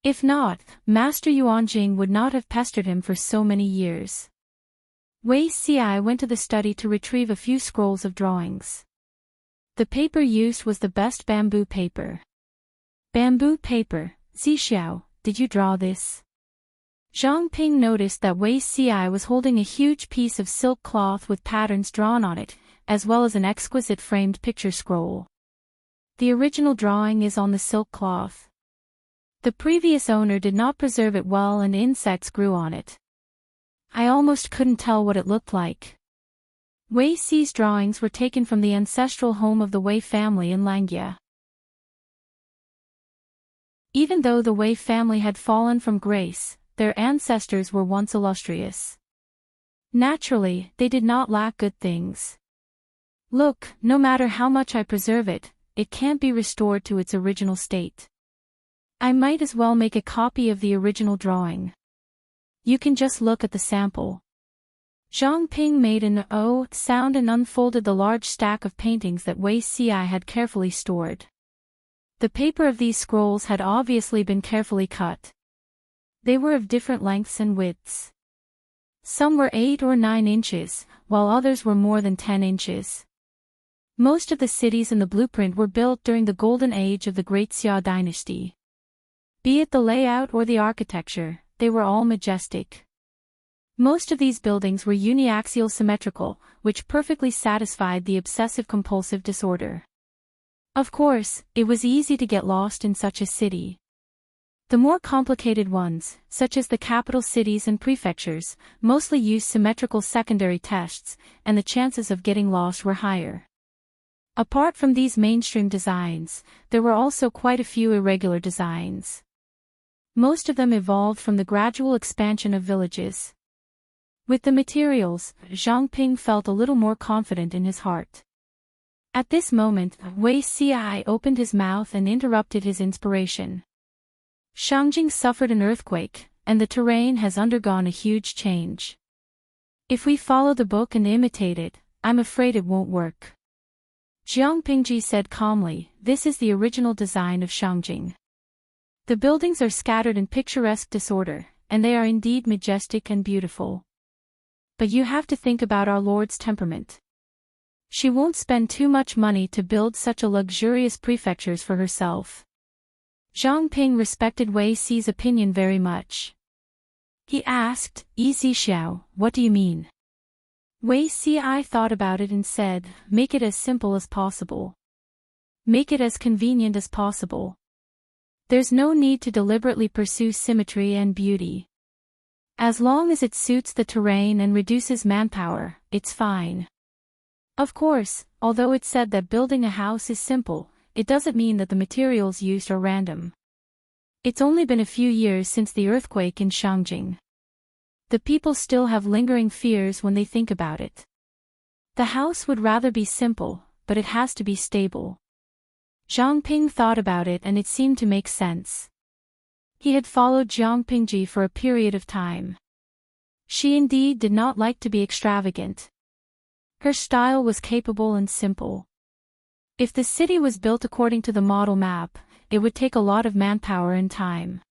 If not, Master Yuanjing would not have pestered him for so many years. Wei Ci went to the study to retrieve a few scrolls of drawings. The paper used was the best bamboo paper. Bamboo paper, Zixiao, did you draw this? Zhang Ping noticed that Wei Xi was holding a huge piece of silk cloth with patterns drawn on it, as well as an exquisite framed picture scroll. The original drawing is on the silk cloth. The previous owner did not preserve it well and insects grew on it. I almost couldn't tell what it looked like. Wei Xi's drawings were taken from the ancestral home of the Wei family in Langia. Even though the Wei family had fallen from grace, their ancestors were once illustrious. Naturally, they did not lack good things. Look, no matter how much I preserve it, it can't be restored to its original state. I might as well make a copy of the original drawing. You can just look at the sample. Zhang Ping made an "oh" sound and unfolded the large stack of paintings that Wei Xi had carefully stored. The paper of these scrolls had obviously been carefully cut. They were of different lengths and widths. Some were 8 or 9 inches, while others were more than 10 inches. Most of the cities in the blueprint were built during the golden age of the Great Xia dynasty. Be it the layout or the architecture, they were all majestic. Most of these buildings were uniaxial symmetrical, which perfectly satisfied the obsessive-compulsive disorder. Of course, it was easy to get lost in such a city. The more complicated ones, such as the capital cities and prefectures, mostly used symmetrical secondary tests, and the chances of getting lost were higher. Apart from these mainstream designs, there were also quite a few irregular designs. Most of them evolved from the gradual expansion of villages. With the materials, Zhang Ping felt a little more confident in his heart. At this moment, Wei Xi opened his mouth and interrupted his inspiration. Shangjing suffered an earthquake, and the terrain has undergone a huge change. If we follow the book and imitate it, I'm afraid it won't work. Jiang Pingji said calmly, this is the original design of Shangjing. The buildings are scattered in picturesque disorder, and they are indeed majestic and beautiful. But you have to think about our Lord's temperament. She won't spend too much money to build such a luxurious prefectures for herself. Zhang Ping respected Wei Xi's opinion very much. He asked, Yi Xiao, what do you mean? Wei Xi thought about it and said, make it as simple as possible. Make it as convenient as possible. There's no need to deliberately pursue symmetry and beauty. As long as it suits the terrain and reduces manpower, it's fine. Of course, although it's said that building a house is simple, it doesn't mean that the materials used are random. It's only been a few years since the earthquake in Shangjing. The people still have lingering fears when they think about it. The house would rather be simple, but it has to be stable. Zhang Ping thought about it and it seemed to make sense. He had followed Jiang Pingji for a period of time. She indeed did not like to be extravagant. Her style was capable and simple. If the city was built according to the model map, it would take a lot of manpower and time.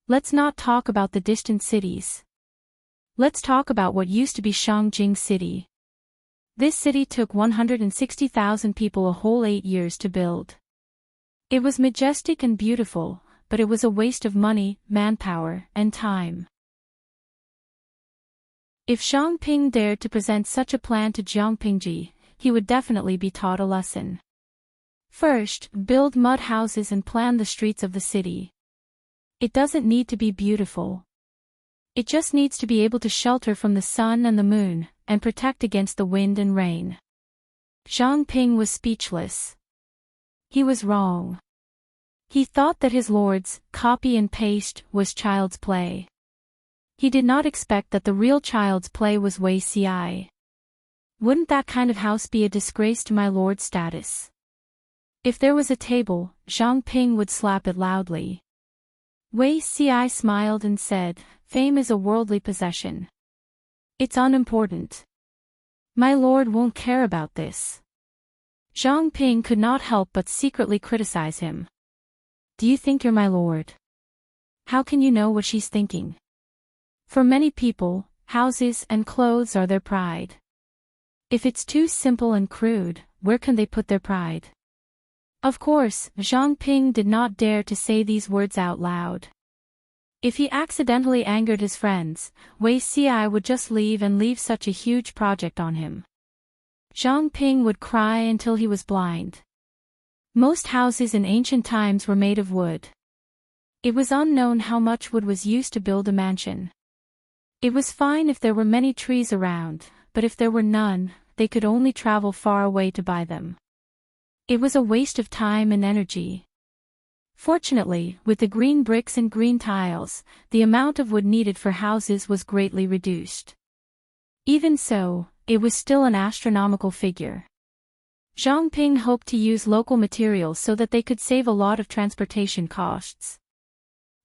Let's not talk about the distant cities. Let's talk about what used to be Shangjing City. This city took 160,000 people a whole 8 years to build. It was majestic and beautiful, but it was a waste of money, manpower, and time. If Zhang Ping dared to present such a plan to Jiang Pingji, he would definitely be taught a lesson. First, build mud houses and plan the streets of the city. It doesn't need to be beautiful. It just needs to be able to shelter from the sun and the moon, and protect against the wind and rain. Zhang Ping was speechless. He was wrong. He thought that his lord's copy and paste was child's play. He did not expect that the real child's play was Wei Xi. Wouldn't that kind of house be a disgrace to my lord's status? If there was a table, Zhang Ping would slap it loudly. Wei Xi smiled and said, fame is a worldly possession. It's unimportant. My lord won't care about this. Zhang Ping could not help but secretly criticize him. Do you think you're my lord? How can you know what she's thinking? For many people, houses and clothes are their pride. If it's too simple and crude, where can they put their pride? Of course, Zhang Ping did not dare to say these words out loud. If he accidentally angered his friends, Wei Xiai would just leave and leave such a huge project on him. Zhang Ping would cry until he was blind. Most houses in ancient times were made of wood. It was unknown how much wood was used to build a mansion. It was fine if there were many trees around, but if there were none, they could only travel far away to buy them. It was a waste of time and energy. Fortunately, with the green bricks and green tiles, the amount of wood needed for houses was greatly reduced. Even so, it was still an astronomical figure. Zhang Ping hoped to use local materials so that they could save a lot of transportation costs.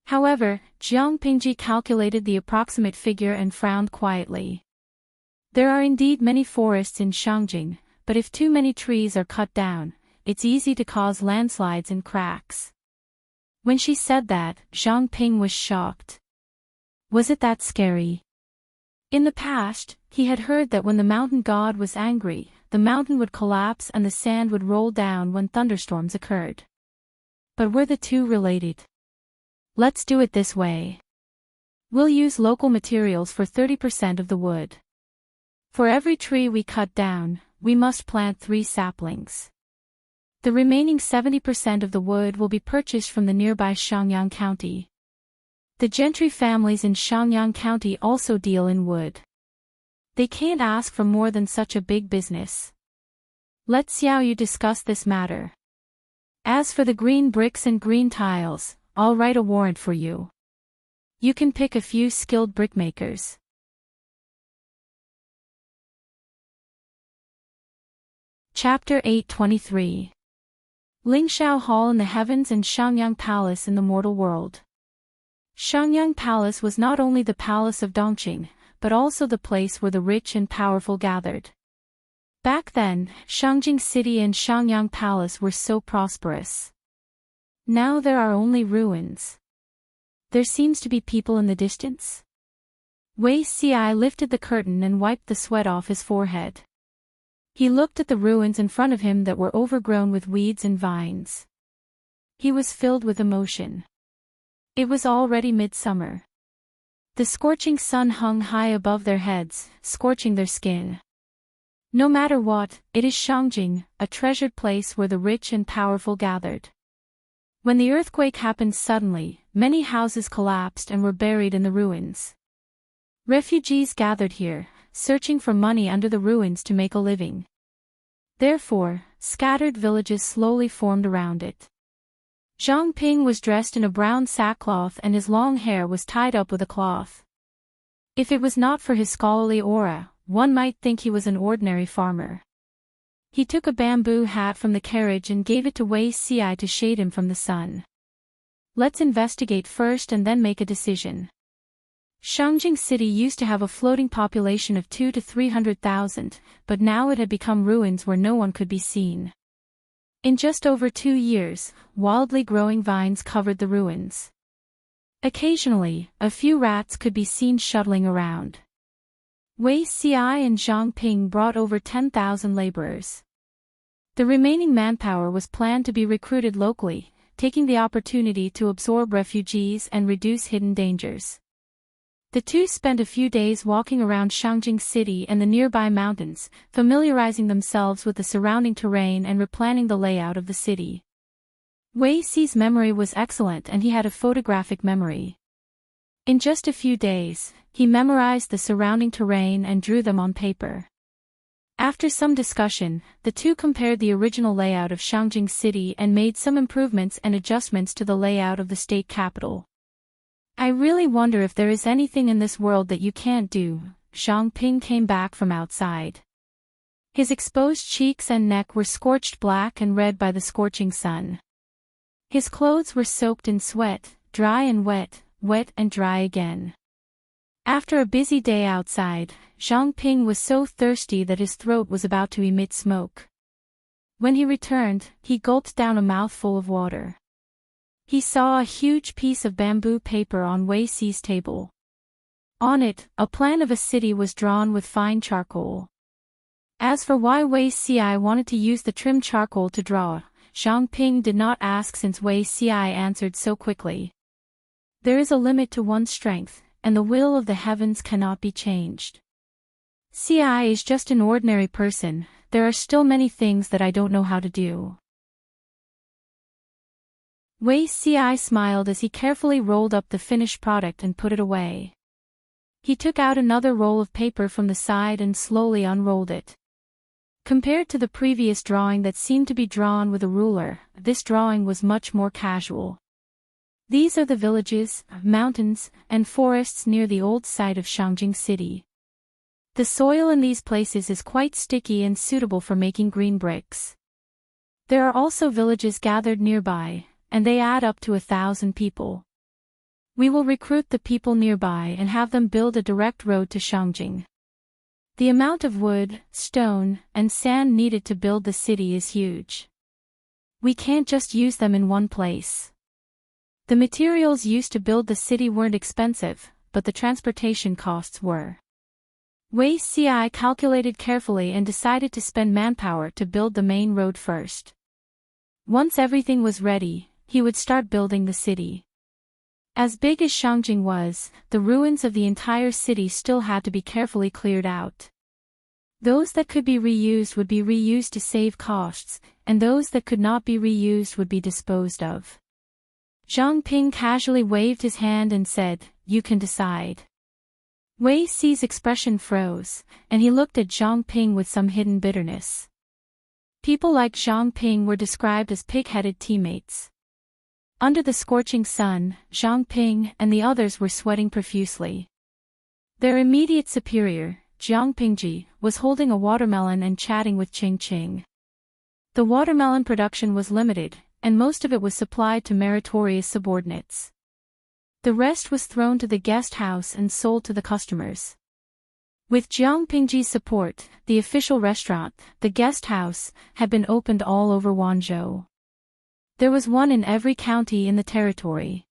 However, Jiang Pingji calculated the approximate figure and frowned quietly. There are indeed many forests in Shangjing, but if too many trees are cut down, it's easy to cause landslides and cracks. When she said that, Zhang Ping was shocked. Was it that scary? In the past, he had heard that when the mountain god was angry, the mountain would collapse and the sand would roll down when thunderstorms occurred. But were the two related? Let's do it this way. We'll use local materials for 30% of the wood. For every tree we cut down, we must plant 3 saplings. The remaining 70% of the wood will be purchased from the nearby Shangyang County. The gentry families in Shangyang County also deal in wood. They can't ask for more than such a big business. Let Xiaoyu discuss this matter. As for the green bricks and green tiles, I'll write a warrant for you. You can pick a few skilled brickmakers. Chapter 823. Lingshao Hall in the Heavens and Shangyang Palace in the Mortal World. Shangyang Palace was not only the palace of Dongqing, but also the place where the rich and powerful gathered. Back then, Shangjing City and Shangyang Palace were so prosperous. Now there are only ruins. There seems to be people in the distance. Wei Xiai lifted the curtain and wiped the sweat off his forehead. He looked at the ruins in front of him that were overgrown with weeds and vines. He was filled with emotion. It was already midsummer. The scorching sun hung high above their heads, scorching their skin. No matter what, it is Shangjing, a treasured place where the rich and powerful gathered. When the earthquake happened suddenly, many houses collapsed and were buried in the ruins. Refugees gathered here, searching for money under the ruins to make a living. Therefore, scattered villages slowly formed around it. Zhang Ping was dressed in a brown sackcloth and his long hair was tied up with a cloth. If it was not for his scholarly aura, one might think he was an ordinary farmer. He took a bamboo hat from the carriage and gave it to Wei Xiai to shade him from the sun. Let's investigate first and then make a decision. Shangjing City used to have a floating population of 200,000 to 300,000, but now it had become ruins where no one could be seen. In just over 2 years, wildly growing vines covered the ruins. Occasionally, a few rats could be seen shuttling around. Wei Xiai and Zhang Ping brought over 10,000 laborers. The remaining manpower was planned to be recruited locally, taking the opportunity to absorb refugees and reduce hidden dangers. The two spent a few days walking around Shangjing City and the nearby mountains, familiarizing themselves with the surrounding terrain and replanning the layout of the city. Wei Xi's memory was excellent and he had a photographic memory. In just a few days, he memorized the surrounding terrain and drew them on paper. After some discussion, the two compared the original layout of Shangjing City and made some improvements and adjustments to the layout of the state capital. I really wonder if there is anything in this world that you can't do. Zhang Ping came back from outside. His exposed cheeks and neck were scorched black and red by the scorching sun. His clothes were soaked in sweat, dry and wet, wet and dry again. After a busy day outside, Zhang Ping was so thirsty that his throat was about to emit smoke. When he returned, he gulped down a mouthful of water. He saw a huge piece of bamboo paper on Wei Xi's table. On it, a plan of a city was drawn with fine charcoal. As for why Wei Xiai wanted to use the trimmed charcoal to draw, Zhang Ping did not ask since Wei Xiai answered so quickly. There is a limit to one's strength, and the will of the heavens cannot be changed. I is just an ordinary person, there are still many things that I don't know how to do. Wei Ci smiled as he carefully rolled up the finished product and put it away. He took out another roll of paper from the side and slowly unrolled it. Compared to the previous drawing that seemed to be drawn with a ruler, this drawing was much more casual. These are the villages, mountains, and forests near the old site of Shangjing City. The soil in these places is quite sticky and suitable for making green bricks. There are also villages gathered nearby, and they add up to 1,000 people. We will recruit the people nearby and have them build a direct road to Shangjing. The amount of wood, stone, and sand needed to build the city is huge. We can't just use them in one place. The materials used to build the city weren't expensive, but the transportation costs were. Wei Ci calculated carefully and decided to spend manpower to build the main road first. Once everything was ready, he would start building the city. As big as Shangjing was, the ruins of the entire city still had to be carefully cleared out. Those that could be reused would be reused to save costs, and those that could not be reused would be disposed of. Zhang Ping casually waved his hand and said, "You can decide." Wei Ci's expression froze, and he looked at Zhang Ping with some hidden bitterness. People like Zhang Ping were described as pig-headed teammates. Under the scorching sun, Zhang Ping and the others were sweating profusely. Their immediate superior, Jiang Pingji, was holding a watermelon and chatting with Qing Qing. The watermelon production was limited, and most of it was supplied to meritorious subordinates. The rest was thrown to the guest house and sold to the customers. With Jiang Pingji's support, the official restaurant, the guest house, had been opened all over Wanzhou. There was one in every county in the territory.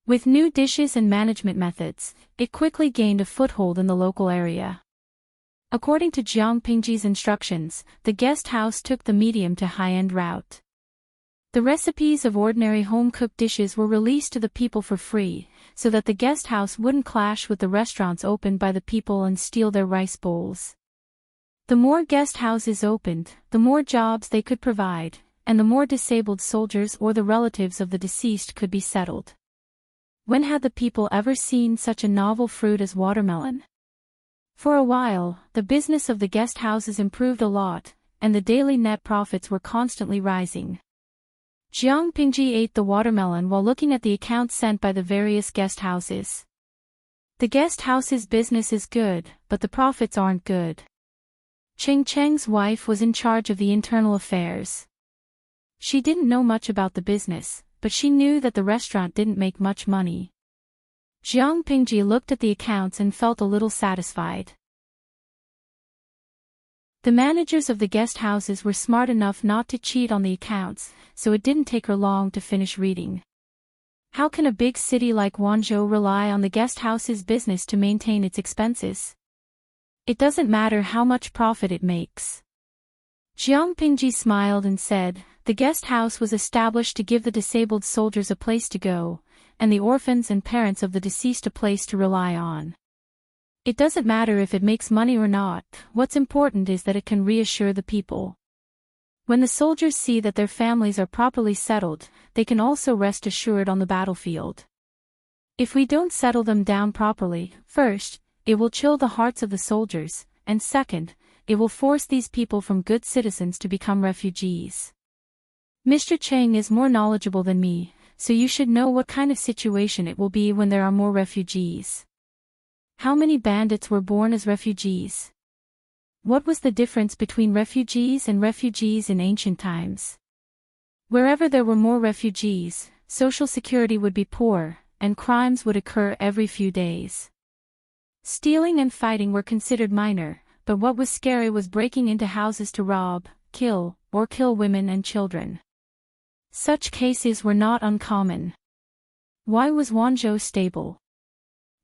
With new dishes and management methods, it quickly gained a foothold in the local area. According to Jiang Pingji's instructions, the guest house took the medium to high-end route. The recipes of ordinary home-cooked dishes were released to the people for free, so that the guest house wouldn't clash with the restaurants opened by the people and steal their rice bowls. The more guest houses opened, the more jobs they could provide, and the more disabled soldiers or the relatives of the deceased could be settled. When had the people ever seen such a novel fruit as watermelon? For a while, the business of the guest houses improved a lot, and the daily net profits were constantly rising. Jiang Pingji ate the watermelon while looking at the accounts sent by the various guest houses. The guest house's business is good, but the profits aren't good. Qing Cheng's wife was in charge of the internal affairs. She didn't know much about the business, but she knew that the restaurant didn't make much money. Jiang Pingji looked at the accounts and felt a little satisfied. The managers of the guest houses were smart enough not to cheat on the accounts, so it didn't take her long to finish reading. How can a big city like Wanzhou rely on the guest house's business to maintain its expenses? It doesn't matter how much profit it makes. Jiang Pingji smiled and said, "The guest house was established to give the disabled soldiers a place to go, and the orphans and parents of the deceased a place to rely on. It doesn't matter if it makes money or not, what's important is that it can reassure the people. When the soldiers see that their families are properly settled, they can also rest assured on the battlefield. If we don't settle them down properly, first, it will chill the hearts of the soldiers, and second, it will force these people from good citizens to become refugees. Mr. Cheng is more knowledgeable than me, so you should know what kind of situation it will be when there are more refugees. How many bandits were born as refugees? What was the difference between refugees and refugees in ancient times? Wherever there were more refugees, social security would be poor, and crimes would occur every few days. Stealing and fighting were considered minor, but what was scary was breaking into houses to rob, kill, or kill women and children. Such cases were not uncommon. Why was Wanzhou stable?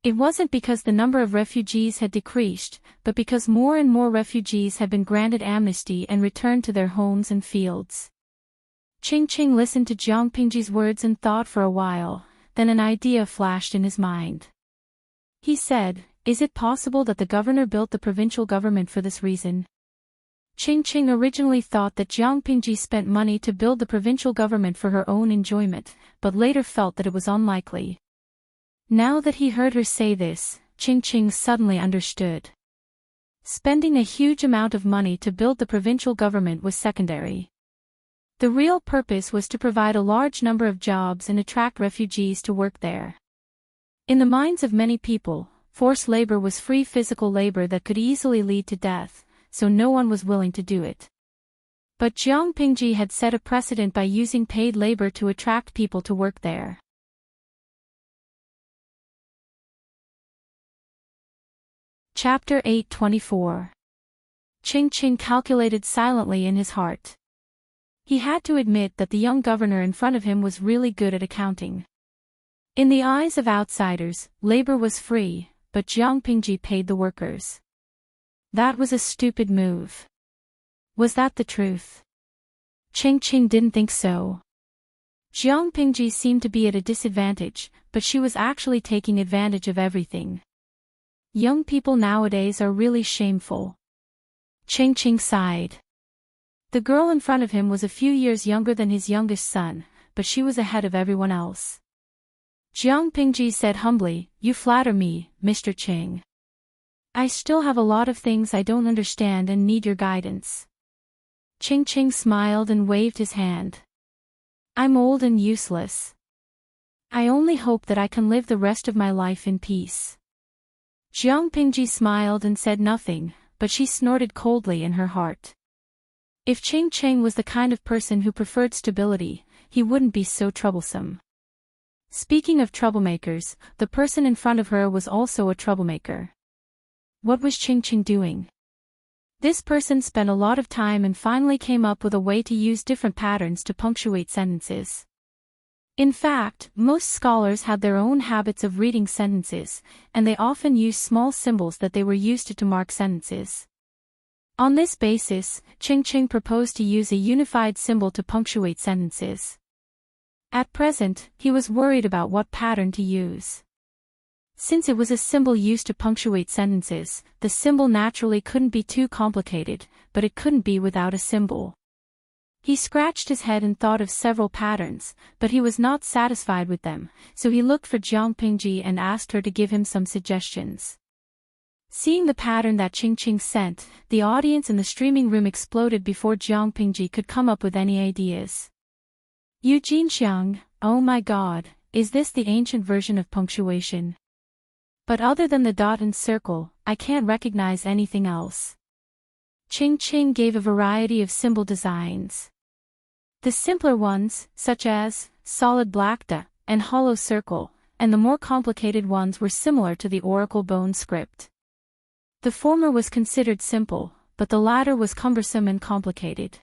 It wasn't because the number of refugees had decreased, but because more and more refugees had been granted amnesty and returned to their homes and fields. Qing Qing listened to Jiang Pingji's words and thought for a while, then an idea flashed in his mind. He said, "Is it possible that the governor built the provincial government for this reason?" Ching originally thought that Jiang Pingji spent money to build the provincial government for her own enjoyment, but later felt that it was unlikely. Now that he heard her say this, Ching suddenly understood. Spending a huge amount of money to build the provincial government was secondary. The real purpose was to provide a large number of jobs and attract refugees to work there. In the minds of many people, forced labor was free physical labor that could easily lead to death, so no one was willing to do it. But Jiang Pingji had set a precedent by using paid labor to attract people to work there. Chapter 8:24. Ching calculated silently in his heart. He had to admit that the young governor in front of him was really good at accounting. In the eyes of outsiders, labor was free, but Jiang Pingji paid the workers. That was a stupid move. Was that the truth? Ching didn't think so. Jiang Pingji seemed to be at a disadvantage, but she was actually taking advantage of everything. Young people nowadays are really shameful. Ching sighed. The girl in front of him was a few years younger than his youngest son, but she was ahead of everyone else. Jiang Pingji said humbly, "You flatter me, Mr. Ching. I still have a lot of things I don't understand and need your guidance." Ching smiled and waved his hand. "I'm old and useless. I only hope that I can live the rest of my life in peace." Jiang Pingji smiled and said nothing, but she snorted coldly in her heart. If Ching was the kind of person who preferred stability, he wouldn't be so troublesome. Speaking of troublemakers, the person in front of her was also a troublemaker. What was Ching doing? This person spent a lot of time and finally came up with a way to use different patterns to punctuate sentences. In fact, most scholars had their own habits of reading sentences, and they often used small symbols that they were used to mark sentences. On this basis, Ching proposed to use a unified symbol to punctuate sentences. At present, he was worried about what pattern to use. Since it was a symbol used to punctuate sentences, the symbol naturally couldn't be too complicated, but it couldn't be without a symbol. He scratched his head and thought of several patterns, but he was not satisfied with them, so he looked for Jiang Pingji and asked her to give him some suggestions. Seeing the pattern that Ching sent, the audience in the streaming room exploded before Jiang Pingji could come up with any ideas. Eugene Xiang, oh my god, is this the ancient version of punctuation? But other than the dot and circle, I can't recognize anything else. Ching gave a variety of symbol designs. The simpler ones, such as solid black da and hollow circle, and the more complicated ones were similar to the oracle bone script. The former was considered simple, but the latter was cumbersome and complicated.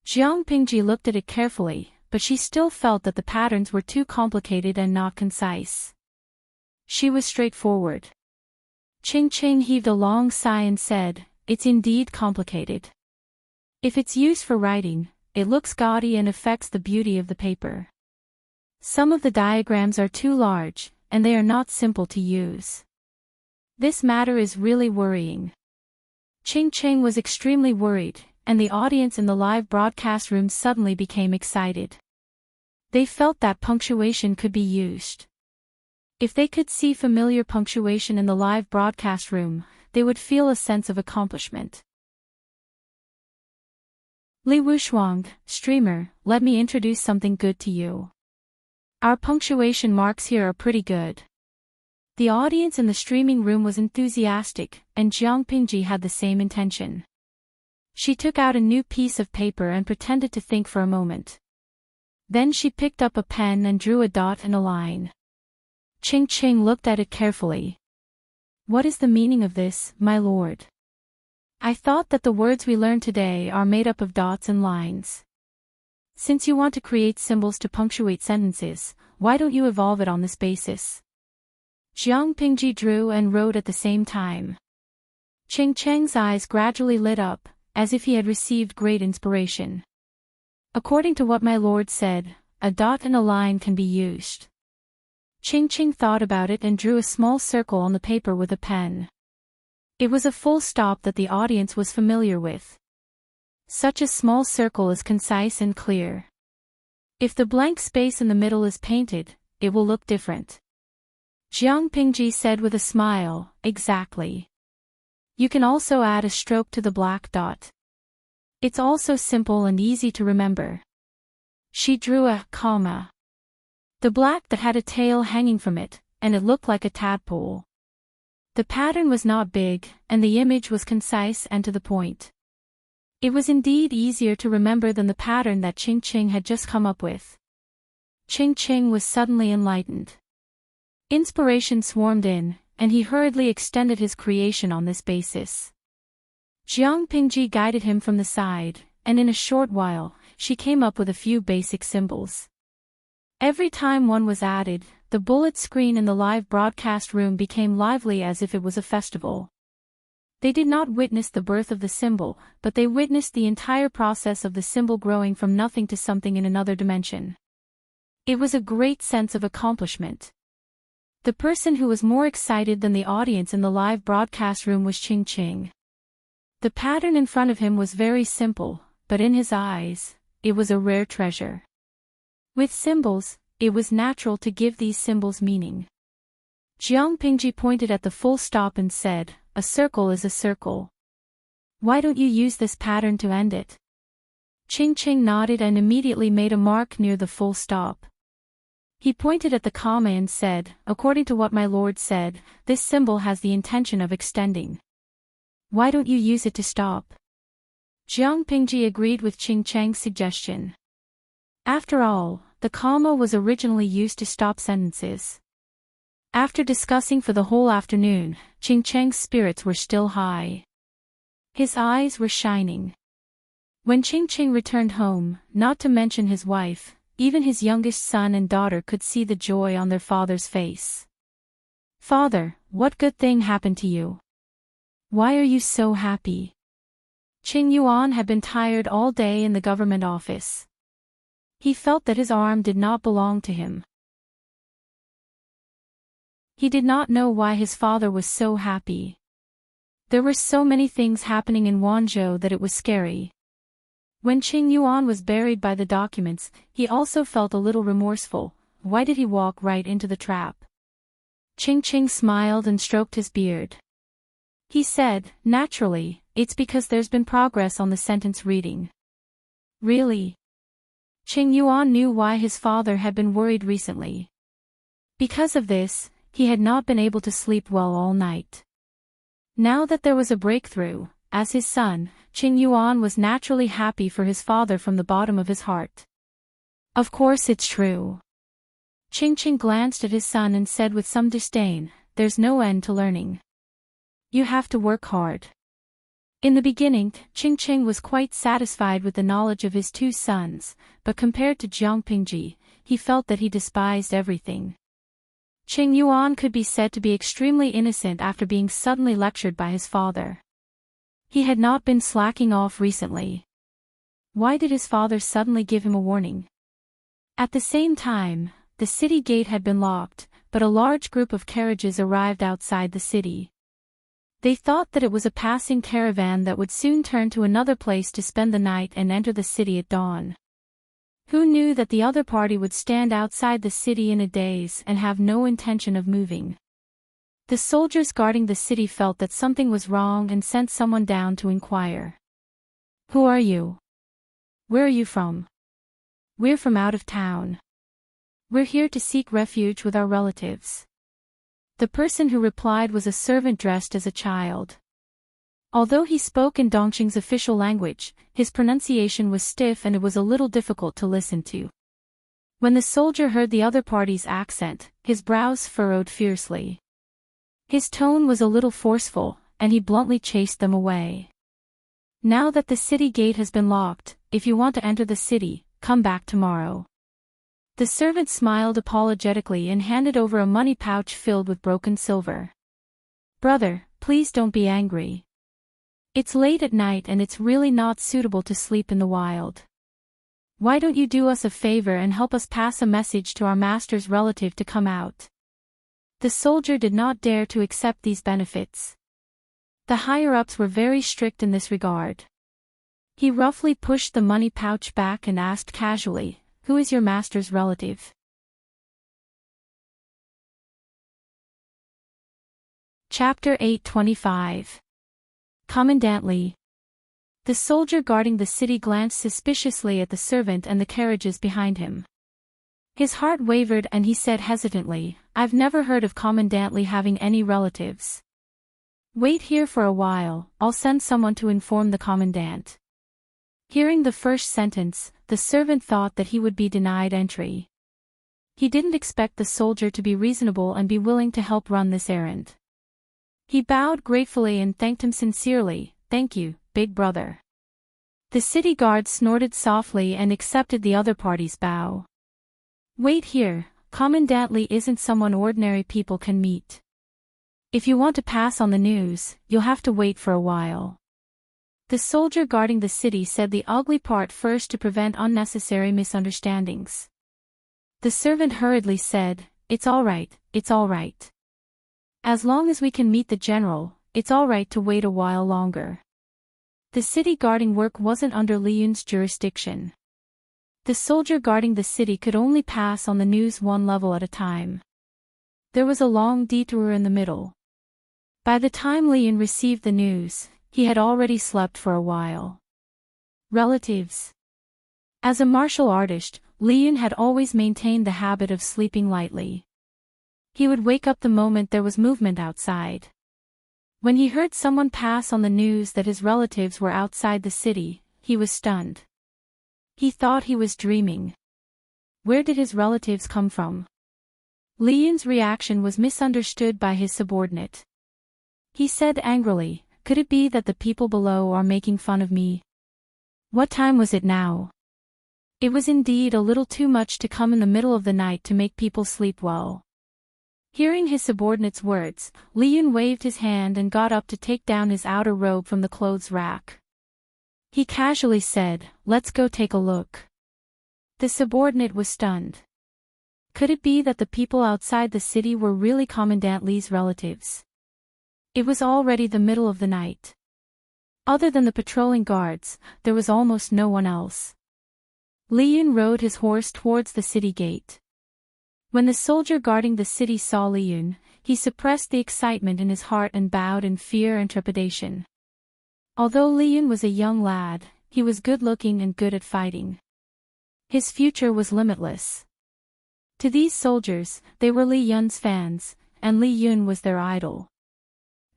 Jiang Pingji looked at it carefully, but she still felt that the patterns were too complicated and not concise. She was straightforward. Ching heaved a long sigh and said, "It's indeed complicated. If it's used for writing, it looks gaudy and affects the beauty of the paper. Some of the diagrams are too large, and they are not simple to use. This matter is really worrying." Ching was extremely worried, and the audience in the live broadcast room suddenly became excited. They felt that punctuation could be used. If they could see familiar punctuation in the live broadcast room, they would feel a sense of accomplishment. Li Wushuang, streamer, let me introduce something good to you. Our punctuation marks here are pretty good. The audience in the streaming room was enthusiastic, and Jiang Pingji had the same intention. She took out a new piece of paper and pretended to think for a moment. Then she picked up a pen and drew a dot and a line. Ching looked at it carefully. "What is the meaning of this, my lord? I thought that the words we learned today are made up of dots and lines. Since you want to create symbols to punctuate sentences, why don't you evolve it on this basis?" Jiang Pingji drew and wrote at the same time. Ching's eyes gradually lit up, as if he had received great inspiration. "According to what my lord said, a dot and a line can be used. Ching Ching thought about it and drew a small circle on the paper with a pen. It was a full stop that the audience was familiar with. Such a small circle is concise and clear. If the blank space in the middle is painted, it will look different. Jiang Pingji said with a smile, exactly. You can also add a stroke to the black dot. It's also simple and easy to remember. She drew a comma. The black dot had a tail hanging from it, and it looked like a tadpole. The pattern was not big, and the image was concise and to the point. It was indeed easier to remember than the pattern that Ching Ching had just come up with. Ching Ching was suddenly enlightened. Inspiration swarmed in, and he hurriedly extended his creation on this basis. Jiang Pingji guided him from the side, and in a short while, she came up with a few basic symbols. Every time one was added, the bullet screen in the live broadcast room became lively as if it was a festival. They did not witness the birth of the symbol, but they witnessed the entire process of the symbol growing from nothing to something in another dimension. It was a great sense of accomplishment. The person who was more excited than the audience in the live broadcast room was Ching Ching. The pattern in front of him was very simple, but in his eyes, it was a rare treasure. With symbols, it was natural to give these symbols meaning. Jiang Pingji pointed at the full stop and said, "A circle is a circle. Why don't you use this pattern to end it?" Ching Ching nodded and immediately made a mark near the full stop. He pointed at the comma and said, "According to what my lord said, this symbol has the intention of extending. Why don't you use it to stop?" Jiang Pingji agreed with Ching Chang's suggestion. After all, the comma was originally used to stop sentences. After discussing for the whole afternoon, Ching Chang's spirits were still high. His eyes were shining. When Ching Ching returned home, not to mention his wife, even his youngest son and daughter could see the joy on their father's face. "Father, what good thing happened to you? Why are you so happy?" Qing Yuan had been tired all day in the government office. He felt that his arm did not belong to him. He did not know why his father was so happy. There were so many things happening in Wanzhou that it was scary. When Qing Yuan was buried by the documents, he also felt a little remorseful. Why did he walk right into the trap? Ching Ching smiled and stroked his beard. He said, "Naturally, it's because there's been progress on the sentence reading." Really? Qing Yuan knew why his father had been worried recently. Because of this, he had not been able to sleep well all night. Now that there was a breakthrough, as his son, Qing Yuan was naturally happy for his father from the bottom of his heart. "Of course it's true." Ching Ching glanced at his son and said with some disdain, "There's no end to learning. You have to work hard." In the beginning, Ching Ching was quite satisfied with the knowledge of his two sons, but compared to Jiang Pingji, he felt that he despised everything. Qing Yuan could be said to be extremely innocent after being suddenly lectured by his father. He had not been slacking off recently. Why did his father suddenly give him a warning? At the same time, the city gate had been locked, but a large group of carriages arrived outside the city. They thought that it was a passing caravan that would soon turn to another place to spend the night and enter the city at dawn. Who knew that the other party would stand outside the city in a daze and have no intention of moving? The soldiers guarding the city felt that something was wrong and sent someone down to inquire. "Who are you? Where are you from?" "We're from out of town. We're here to seek refuge with our relatives." The person who replied was a servant dressed as a child. Although he spoke in Dongqing's official language, his pronunciation was stiff and it was a little difficult to listen to. When the soldier heard the other party's accent, his brows furrowed fiercely. His tone was a little forceful, and he bluntly chased them away. "Now that the city gate has been locked, if you want to enter the city, come back tomorrow." The servant smiled apologetically and handed over a money pouch filled with broken silver. "Brother, please don't be angry. It's late at night and it's really not suitable to sleep in the wild. Why don't you do us a favor and help us pass a message to our master's relative to come out?" The soldier did not dare to accept these benefits. The higher-ups were very strict in this regard. He roughly pushed the money pouch back and asked casually, "Who is your master's relative?" Chapter 8:25. Commandant Li. The soldier guarding the city glanced suspiciously at the servant and the carriages behind him. His heart wavered and he said hesitantly, "I've never heard of Commandant Li having any relatives." "Wait here for a while, I'll send someone to inform the commandant." Hearing the first sentence, the servant thought that he would be denied entry. He didn't expect the soldier to be reasonable and be willing to help run this errand. He bowed gratefully and thanked him sincerely. "Thank you, big brother." The city guard snorted softly and accepted the other party's bow. "Wait here, Commandant Li isn't someone ordinary people can meet. If you want to pass on the news, you'll have to wait for a while." The soldier guarding the city said the ugly part first to prevent unnecessary misunderstandings. The servant hurriedly said, it's all right. As long as we can meet the general, it's all right to wait a while longer." The city guarding work wasn't under Li Yun's jurisdiction. The soldier guarding the city could only pass on the news one level at a time. There was a long detour in the middle. By the time Li Yun received the news, he had already slept for a while. Relatives. As a martial artist, Li Yun had always maintained the habit of sleeping lightly. He would wake up the moment there was movement outside. When he heard someone pass on the news that his relatives were outside the city, he was stunned. He thought he was dreaming. Where did his relatives come from? Li Yun's reaction was misunderstood by his subordinate. He said angrily, "Could it be that the people below are making fun of me?" What time was it now? It was indeed a little too much to come in the middle of the night to make people sleep well. Hearing his subordinate's words, Li Yun waved his hand and got up to take down his outer robe from the clothes rack. He casually said, "Let's go take a look." The subordinate was stunned. Could it be that the people outside the city were really Commandant Li's relatives? It was already the middle of the night. Other than the patrolling guards, there was almost no one else. Li Yun rode his horse towards the city gate. When the soldier guarding the city saw Li Yun, he suppressed the excitement in his heart and bowed in fear and trepidation. Although Li Yun was a young lad, he was good-looking and good at fighting. His future was limitless. To these soldiers, they were Li Yun's fans, and Li Yun was their idol.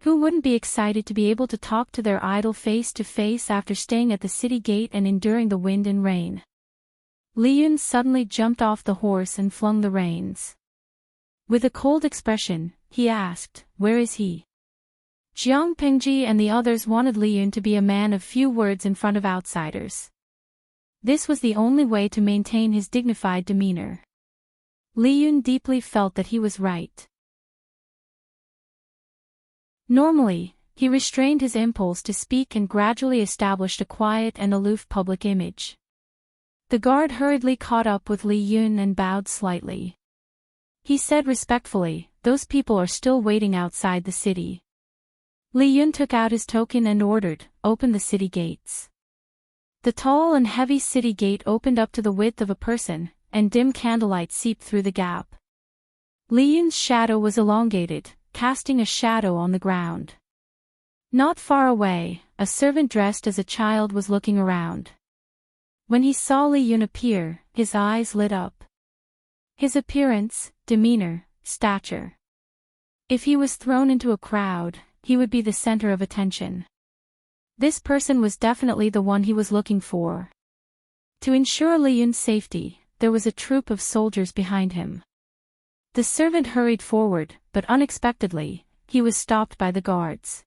Who wouldn't be excited to be able to talk to their idol face to face after staying at the city gate and enduring the wind and rain? Li Yun suddenly jumped off the horse and flung the reins. With a cold expression, he asked, "Where is he?" Jiang Pengji and the others wanted Li Yun to be a man of few words in front of outsiders. This was the only way to maintain his dignified demeanor. Li Yun deeply felt that he was right. Normally, he restrained his impulse to speak and gradually established a quiet and aloof public image. The guard hurriedly caught up with Li Yun and bowed slightly. He said respectfully, "Those people are still waiting outside the city." Li Yun took out his token and ordered, "Open the city gates." The tall and heavy city gate opened up to the width of a person, and dim candlelight seeped through the gap. Li Yun's shadow was elongated, casting a shadow on the ground. Not far away, a servant dressed as a child was looking around. When he saw Li Yun appear, his eyes lit up. His appearance, demeanor, stature. If he was thrown into a crowd, he would be the center of attention. This person was definitely the one he was looking for. To ensure Li Yun's safety, there was a troop of soldiers behind him. The servant hurried forward, but unexpectedly, he was stopped by the guards.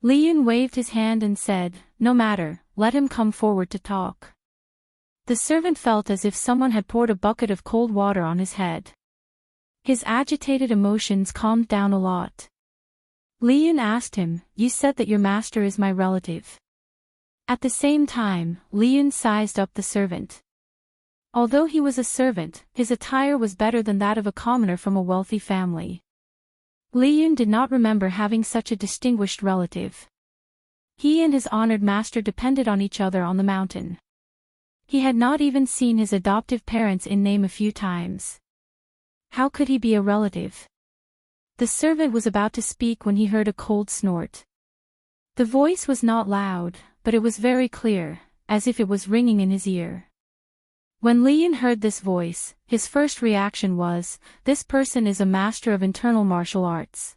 Li Yun waved his hand and said, "No matter, let him come forward to talk." The servant felt as if someone had poured a bucket of cold water on his head. His agitated emotions calmed down a lot. Li Yun asked him, "You said that your master is my relative." At the same time, Li Yun sized up the servant. Although he was a servant, his attire was better than that of a commoner from a wealthy family. Li Yun did not remember having such a distinguished relative. He and his honored master depended on each other on the mountain. He had not even seen his adoptive parents in name a few times. How could he be a relative? The servant was about to speak when he heard a cold snort. The voice was not loud, but it was very clear, as if it was ringing in his ear. When Li Yun heard this voice, his first reaction was, "This person is a master of internal martial arts."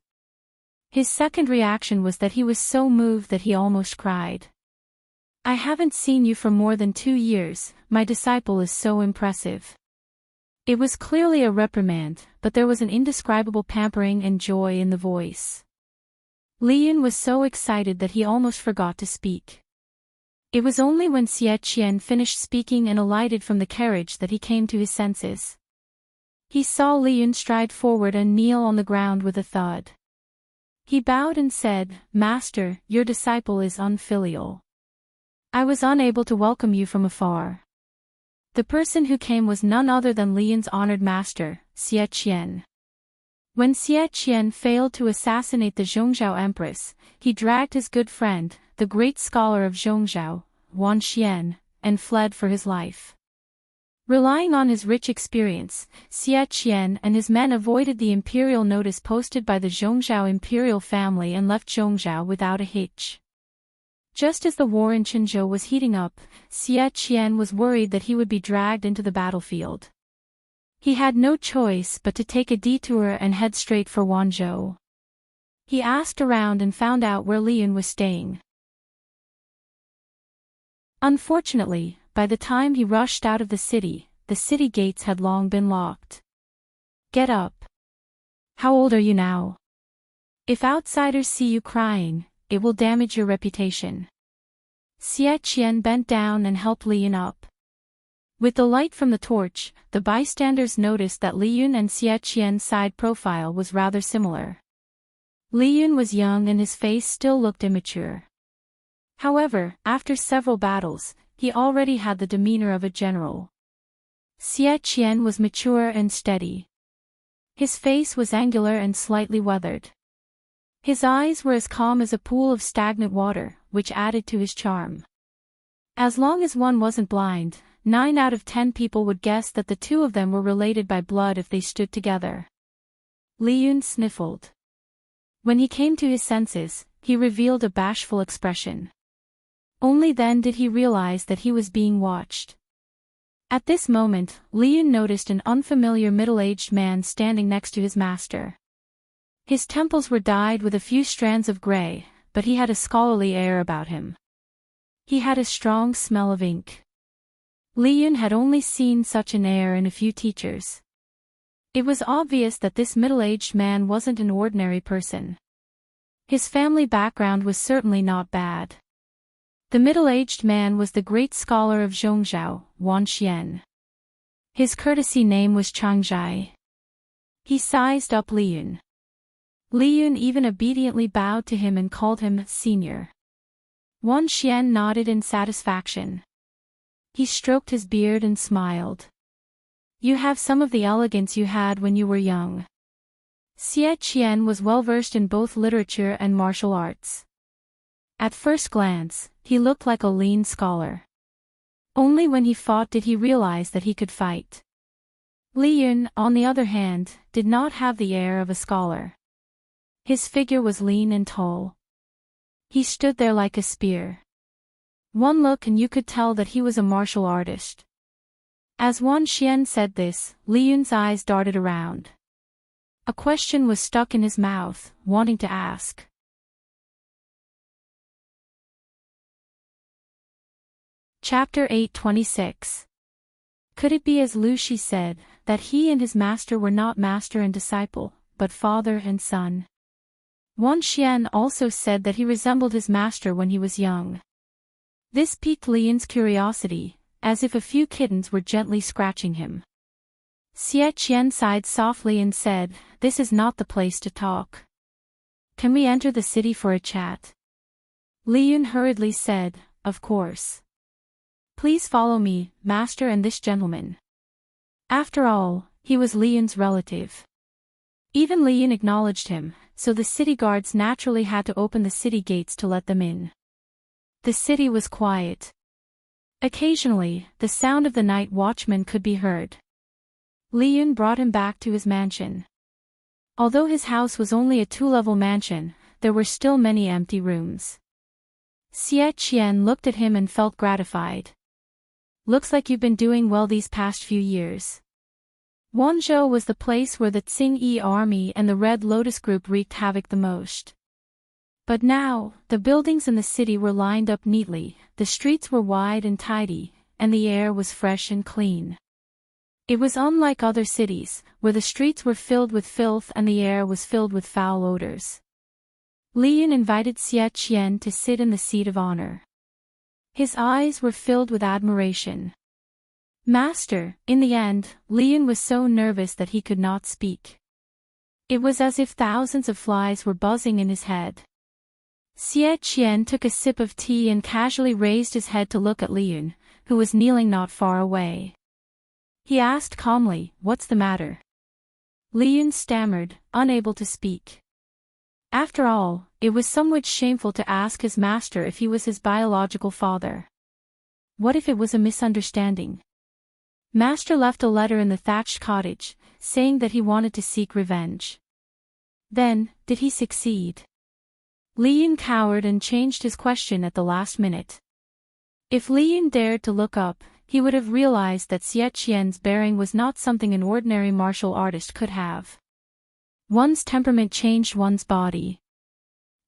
His second reaction was that he was so moved that he almost cried. "I haven't seen you for more than 2 years, my disciple is so impressive." It was clearly a reprimand, but there was an indescribable pampering and joy in the voice. Li Yun was so excited that he almost forgot to speak. It was only when Xie Qian finished speaking and alighted from the carriage that he came to his senses. He saw Li Yun stride forward and kneel on the ground with a thud. He bowed and said, "Master, your disciple is unfilial. I was unable to welcome you from afar." The person who came was none other than Li Yun's honored master, Xie Qian. When Xie Qian failed to assassinate the Zhongzhou Empress, he dragged his good friend, the great scholar of Zhongzhou, Wan Xian, and fled for his life. Relying on his rich experience, Xie Qian and his men avoided the imperial notice posted by the Zhongzhou imperial family and left Zhongzhou without a hitch. Just as the war in Qinzhou was heating up, Xie Qian was worried that he would be dragged into the battlefield. He had no choice but to take a detour and head straight for Wanzhou. He asked around and found out where Li Yun was staying. Unfortunately, by the time he rushed out of the city gates had long been locked. "Get up. How old are you now? If outsiders see you crying, it will damage your reputation." Xie Qian bent down and helped Li Yun up. With the light from the torch, the bystanders noticed that Li Yun and Xie Qian's side profile was rather similar. Li Yun was young and his face still looked immature. However, after several battles, he already had the demeanor of a general. Xie Qian was mature and steady. His face was angular and slightly weathered. His eyes were as calm as a pool of stagnant water, which added to his charm. As long as one wasn't blind, 9 out of 10 people would guess that the two of them were related by blood if they stood together. Li Yun sniffled. When he came to his senses, he revealed a bashful expression. Only then did he realize that he was being watched. At this moment, Li Yun noticed an unfamiliar middle-aged man standing next to his master. His temples were dyed with a few strands of gray, but he had a scholarly air about him. He had a strong smell of ink. Li Yun had only seen such an air in a few teachers. It was obvious that this middle-aged man wasn't an ordinary person. His family background was certainly not bad. The middle-aged man was the great scholar of Zhongzhou, Wan Xian. His courtesy name was Changjai. He sized up Li Yun. Li Yun even obediently bowed to him and called him senior. Wan Xian nodded in satisfaction. He stroked his beard and smiled. "You have some of the elegance you had when you were young." Xie Qian was well versed in both literature and martial arts. At first glance, he looked like a lean scholar. Only when he fought did he realize that he could fight. Li Yun, on the other hand, did not have the air of a scholar. His figure was lean and tall. He stood there like a spear. One look and you could tell that he was a martial artist. As Wan Xian said this, Li Yun's eyes darted around. A question was stuck in his mouth, wanting to ask. Chapter 8:26. Could it be as Lu Shi said, that he and his master were not master and disciple, but father and son? Wan Xian also said that he resembled his master when he was young. This piqued Li Yun's curiosity, as if a few kittens were gently scratching him. Xie Qian sighed softly and said, "This is not the place to talk. Can we enter the city for a chat?" Li Yun hurriedly said, "Of course. Please follow me, master and this gentleman." After all, he was Li Yun's relative. Even Li Yun acknowledged him, so the city guards naturally had to open the city gates to let them in. The city was quiet. Occasionally, the sound of the night watchman could be heard. Li Yun brought him back to his mansion. Although his house was only a two-level mansion, there were still many empty rooms. Xie Qian looked at him and felt gratified. Looks like you've been doing well these past few years. Wanzhou was the place where the Tsing-Yi army and the Red Lotus group wreaked havoc the most. But now, the buildings in the city were lined up neatly, the streets were wide and tidy, and the air was fresh and clean. It was unlike other cities, where the streets were filled with filth and the air was filled with foul odors. Li Yun invited Xie Qian to sit in the seat of honor. His eyes were filled with admiration. Master, in the end, Li Yun was so nervous that he could not speak. It was as if thousands of flies were buzzing in his head. Xie Qian took a sip of tea and casually raised his head to look at Li Yun, who was kneeling not far away. He asked calmly, "What's the matter?" Li Yun stammered, unable to speak. After all, it was somewhat shameful to ask his master if he was his biological father. What if it was a misunderstanding? Master left a letter in the thatched cottage, saying that he wanted to seek revenge. Then, did he succeed? Li Yun cowered and changed his question at the last minute. If Li Yun dared to look up, he would have realized that Xie Qian's bearing was not something an ordinary martial artist could have. One's temperament changed one's body.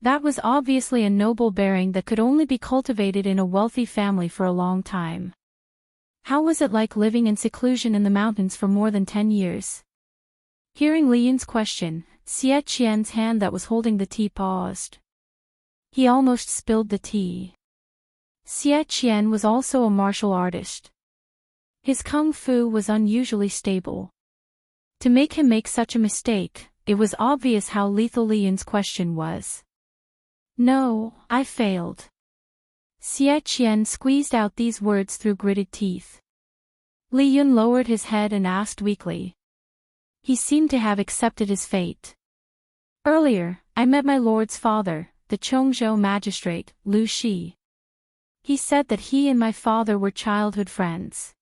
That was obviously a noble bearing that could only be cultivated in a wealthy family for a long time. How was it like living in seclusion in the mountains for more than 10 years? Hearing Li Yun's question, Xie Qian's hand that was holding the tea paused. He almost spilled the tea. Xie Qian was also a martial artist. His kung fu was unusually stable. To make him make such a mistake, it was obvious how lethal Li Yun's question was. "No, I failed." Xie Qian squeezed out these words through gritted teeth. Li Yun lowered his head and asked weakly. He seemed to have accepted his fate. "Earlier, I met my lord's father, the Chongzhou magistrate, Lu Shi. He said that he and my father were childhood friends.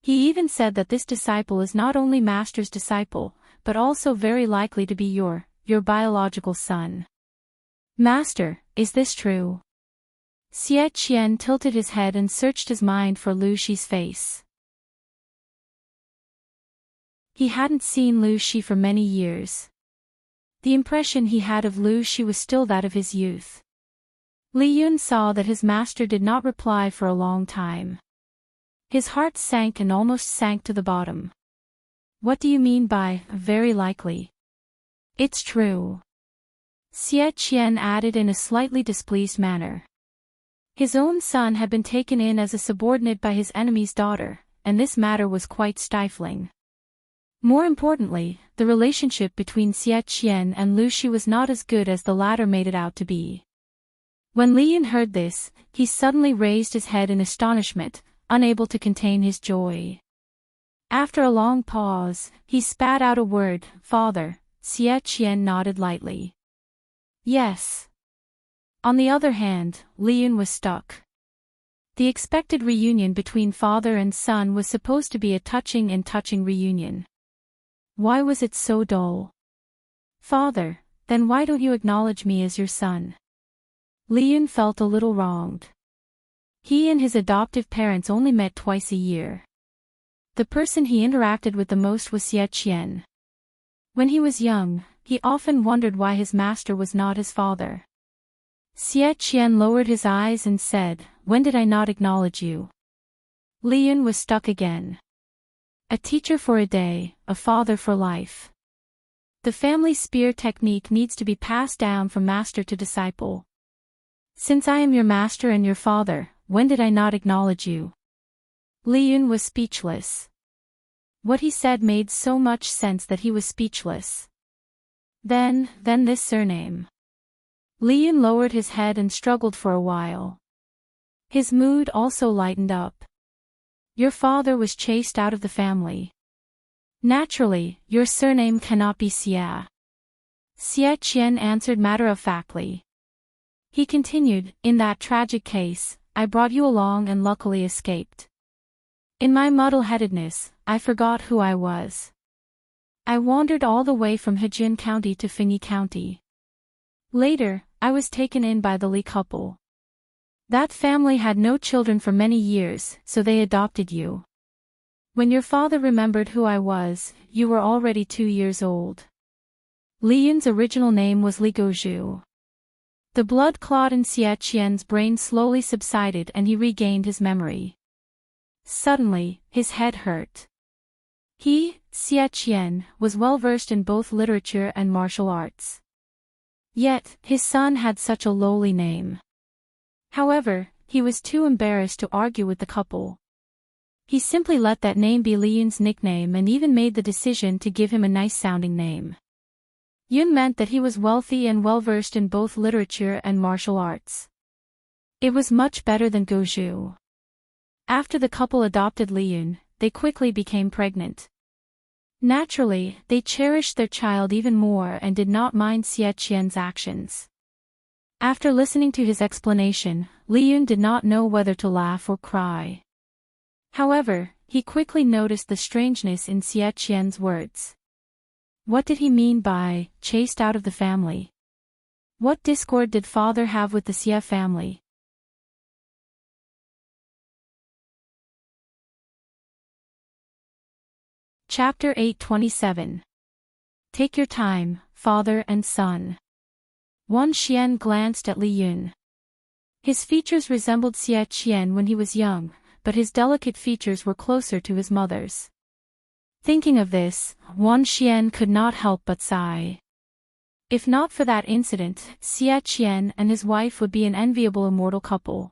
He even said that this disciple is not only master's disciple, but also very likely to be your biological son." "Master, is this true?" Xie Qian tilted his head and searched his mind for Lu Shi's face. He hadn't seen Lu Shi for many years. The impression he had of Lu Shi was still that of his youth. Li Yun saw that his master did not reply for a long time. His heart sank and almost sank to the bottom. "What do you mean by, very likely?" "It's true," Xie Qian added in a slightly displeased manner. His own son had been taken in as a subordinate by his enemy's daughter, and this matter was quite stifling. More importantly, the relationship between Xie Qian and Lu Shi was not as good as the latter made it out to be. When Li Yun heard this, he suddenly raised his head in astonishment, unable to contain his joy. After a long pause, he spat out a word, "Father." Xie Qian nodded lightly. "Yes." On the other hand, Li Yun was stuck. The expected reunion between father and son was supposed to be a touching reunion. Why was it so dull? "Father, then why don't you acknowledge me as your son?" Li Yun felt a little wronged. He and his adoptive parents only met twice a year. The person he interacted with the most was Xie Qian. When he was young, he often wondered why his master was not his father. Xie Qian lowered his eyes and said, "When did I not acknowledge you?" Li Yun was stuck again. A teacher for a day, a father for life. The family spear technique needs to be passed down from master to disciple. "Since I am your master and your father, when did I not acknowledge you?" Li Yun was speechless. What he said made so much sense that he was speechless. Then this surname. Li Yun lowered his head and struggled for a while. His mood also lightened up. "Your father was chased out of the family." Naturally, your surname cannot be Xia. Xie Qian answered matter-of-factly. He continued, in that tragic case, I brought you along and luckily escaped. In my muddle-headedness, I forgot who I was. I wandered all the way from Hejian County to Fengyi County. Later, I was taken in by the Li couple. That family had no children for many years, so they adopted you. When your father remembered who I was, you were already 2 years old. Li Yun's original name was Li Gozhu. The blood clot in Xie Qian's brain slowly subsided and he regained his memory. Suddenly, his head hurt. He, Xie Qian, was well versed in both literature and martial arts. Yet, his son had such a lowly name. However, he was too embarrassed to argue with the couple. He simply let that name be Li Yun's nickname and even made the decision to give him a nice-sounding name. Yun meant that he was wealthy and well-versed in both literature and martial arts. It was much better than Gozhu. After the couple adopted Li Yun, they quickly became pregnant. Naturally, they cherished their child even more and did not mind Xie Qian's actions. After listening to his explanation, Li Yun did not know whether to laugh or cry. However, he quickly noticed the strangeness in Xie Qian's words. What did he mean by, chased out of the family? What discord did father have with the Xie family? Chapter 827. Take your time, father and son. Wan Xian glanced at Li Yun. His features resembled Xie Qian when he was young, but his delicate features were closer to his mother's. Thinking of this, Wan Xian could not help but sigh. If not for that incident, Xie Qian and his wife would be an enviable immortal couple.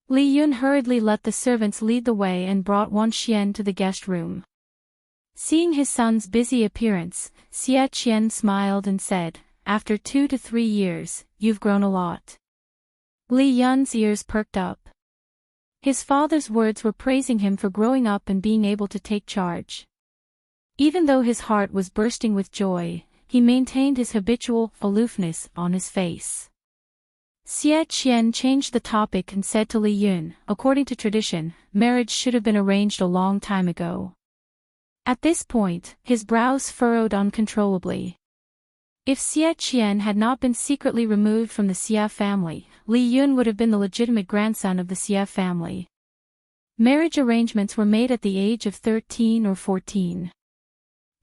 Li Yun hurriedly let the servants lead the way and brought Wan Xian to the guest room. Seeing his son's busy appearance, Xie Qian smiled and said, after 2 to 3 years, you've grown a lot. Li Yun's ears perked up. His father's words were praising him for growing up and being able to take charge. Even though his heart was bursting with joy, he maintained his habitual aloofness on his face. Xie Qian changed the topic and said to Li Yun, according to tradition, marriage should have been arranged a long time ago. At this point, his brows furrowed uncontrollably. If Xie Qian had not been secretly removed from the Xie family, Li Yun would have been the legitimate grandson of the Xie family. Marriage arrangements were made at the age of 13 or 14.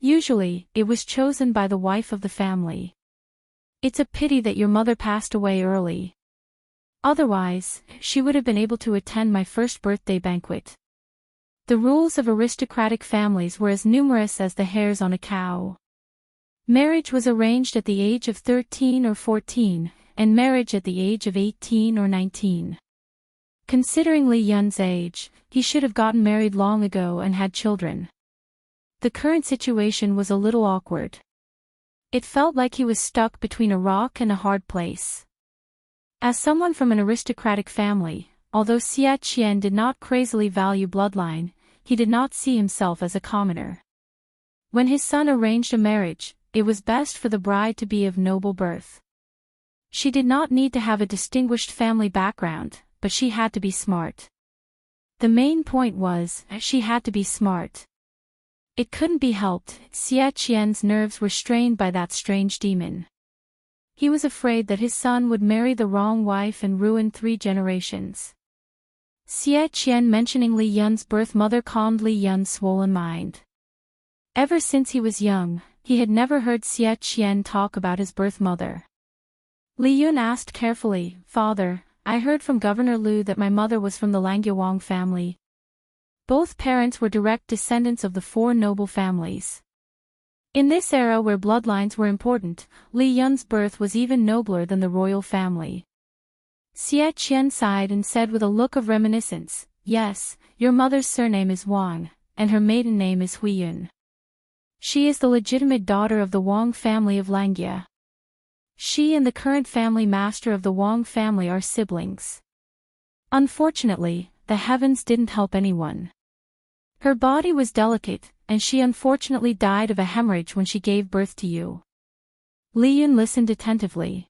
Usually, it was chosen by the wife of the family. It's a pity that your mother passed away early. Otherwise, she would have been able to attend my first birthday banquet. The rules of aristocratic families were as numerous as the hairs on a cow. Marriage was arranged at the age of 13 or 14, and marriage at the age of 18 or 19. Considering Li Yun's age, he should have gotten married long ago and had children. The current situation was a little awkward. It felt like he was stuck between a rock and a hard place. As someone from an aristocratic family, although Xie Qian did not crazily value bloodline, he did not see himself as a commoner. When his son arranged a marriage, it was best for the bride to be of noble birth. She did not need to have a distinguished family background, but she had to be smart. The main point was, she had to be smart. It couldn't be helped, Xie Qian's nerves were strained by that strange demon. He was afraid that his son would marry the wrong wife and ruin 3 generations. Xie Qian mentioning Li Yun's birth mother calmed Li Yun's swollen mind. Ever since he was young, he had never heard Xie Qian talk about his birth mother. Li Yun asked carefully, Father, I heard from Governor Lu that my mother was from the Langyawang family. Both parents were direct descendants of the 4 noble families. In this era where bloodlines were important, Li Yun's birth was even nobler than the royal family. Xie Qian sighed and said with a look of reminiscence, Yes, your mother's surname is Wang, and her maiden name is Huiyun. She is the legitimate daughter of the Wang family of Langya. She and the current family master of the Wang family are siblings. Unfortunately, the heavens didn't help anyone. Her body was delicate, and she unfortunately died of a hemorrhage when she gave birth to you. Li Yun listened attentively.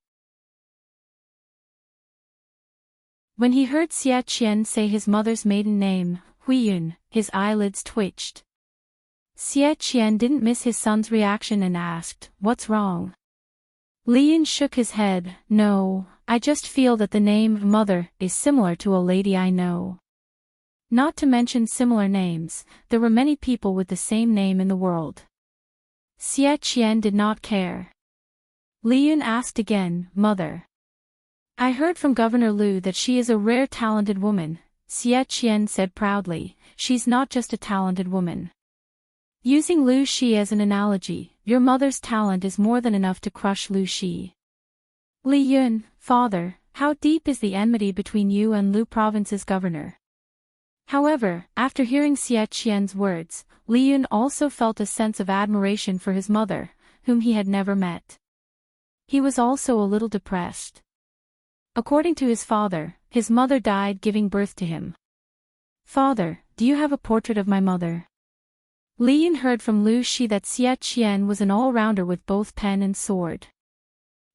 When he heard Xie Qian say his mother's maiden name, Hui Yun, his eyelids twitched. Xie Qian didn't miss his son's reaction and asked, "What's wrong?" Li Yun shook his head, "No, I just feel that the name mother is similar to a lady I know." Not to mention similar names, there were many people with the same name in the world. Xie Qian did not care. Li Yun asked again, "Mother. I heard from Governor Lu that she is a rare talented woman." Xie Qian said proudly, "She's not just a talented woman. Using Lu Shi as an analogy, your mother's talent is more than enough to crush Lu Shi." Li Yun, "Father, how deep is the enmity between you and Lu Province's governor?" However, after hearing Xie Qian's words, Li Yun also felt a sense of admiration for his mother, whom he had never met. He was also a little depressed. According to his father, his mother died giving birth to him. "Father, do you have a portrait of my mother?" Li Yun heard from Lu Shi that Xie Qian was an all-rounder with both pen and sword.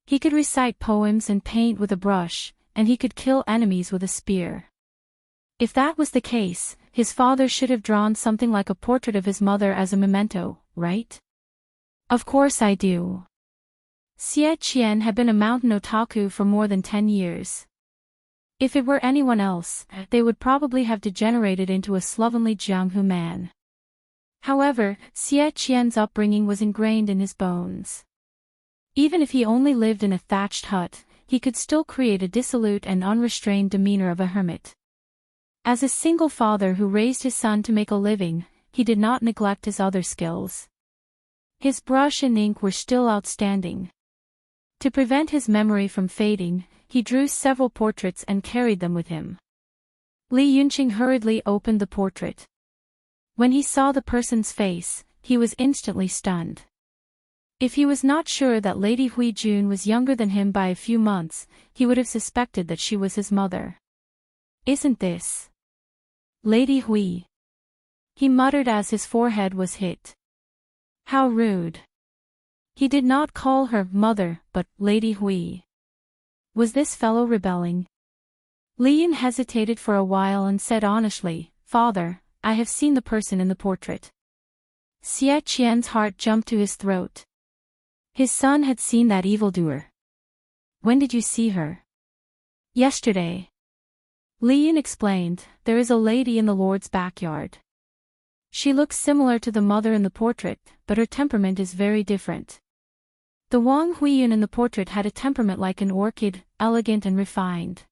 He could recite poems and paint with a brush, and he could kill enemies with a spear. If that was the case, his father should have drawn something like a portrait of his mother as a memento, right? "Of course I do." Xie Qian had been a mountain otaku for more than 10 years. If it were anyone else, they would probably have degenerated into a slovenly Jianghu man. However, Xie Qian's upbringing was ingrained in his bones. Even if he only lived in a thatched hut, he could still create a dissolute and unrestrained demeanor of a hermit. As a single father who raised his son to make a living, he did not neglect his other skills. His brush and ink were still outstanding. To prevent his memory from fading, he drew several portraits and carried them with him. Li Yunqing hurriedly opened the portrait. When he saw the person's face, he was instantly stunned. If he was not sure that Lady Hui Jun was younger than him by a few months, he would have suspected that she was his mother. "Isn't this Lady Hui?" he muttered as his forehead was hit. How rude. He did not call her mother, but Lady Hui. Was this fellow rebelling? Li Yun hesitated for a while and said honestly, "Father, I have seen the person in the portrait." Xie Qian's heart jumped to his throat. His son had seen that evildoer. "When did you see her?" "Yesterday." Li Yun explained, "There is a lady in the Lord's backyard. She looks similar to the mother in the portrait, but her temperament is very different. The Wang Huiyun in the portrait had a temperament like an orchid, elegant and refined.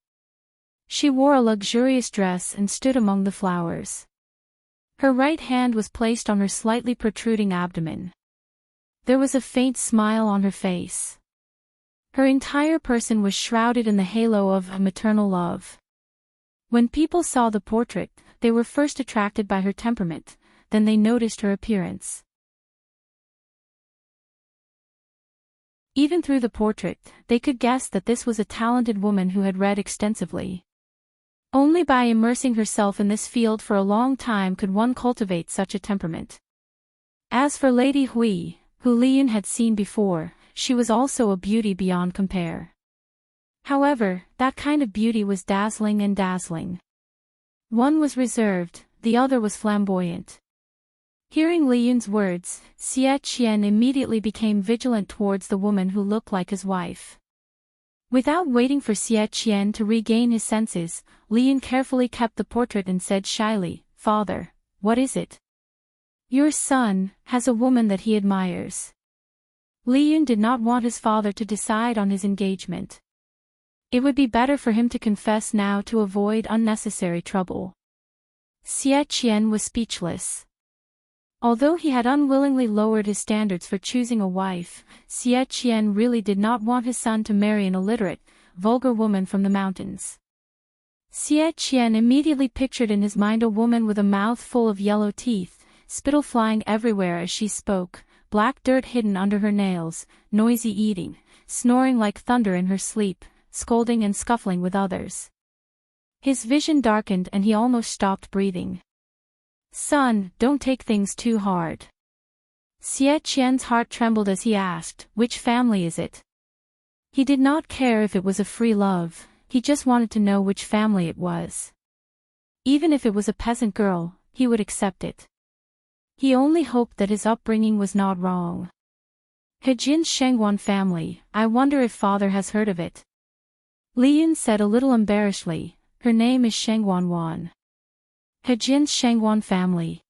She wore a luxurious dress and stood among the flowers. Her right hand was placed on her slightly protruding abdomen. There was a faint smile on her face. Her entire person was shrouded in the halo of maternal love. When people saw the portrait, they were first attracted by her temperament, then they noticed her appearance. Even through the portrait, they could guess that this was a talented woman who had read extensively. Only by immersing herself in this field for a long time could one cultivate such a temperament. As for Lady Hui, who Li Yun had seen before, she was also a beauty beyond compare. However, that kind of beauty was dazzling and dazzling. One was reserved, the other was flamboyant. Hearing Li Yun's words, Xie Qian immediately became vigilant towards the woman who looked like his wife. Without waiting for Xie Qian to regain his senses, Li Yun carefully kept the portrait and said shyly, "Father, what is it?" "Your son has a woman that he admires." Li Yun did not want his father to decide on his engagement. It would be better for him to confess now to avoid unnecessary trouble. Xie Qian was speechless. Although he had unwillingly lowered his standards for choosing a wife, Xie Qian really did not want his son to marry an illiterate, vulgar woman from the mountains. Xie Qian immediately pictured in his mind a woman with a mouth full of yellow teeth, spittle flying everywhere as she spoke, black dirt hidden under her nails, noisy eating, snoring like thunder in her sleep, scolding and scuffling with others. His vision darkened and he almost stopped breathing. Son, don't take things too hard. Xie Qian's heart trembled as he asked, which family is it? He did not care if it was a free love, he just wanted to know which family it was. Even if it was a peasant girl, he would accept it. He only hoped that his upbringing was not wrong. Hejin's Shengwan family, I wonder if father has heard of it. Li Yun said a little embarrassedly, her name is Shengwan Wan. Hejin's Shengwan family.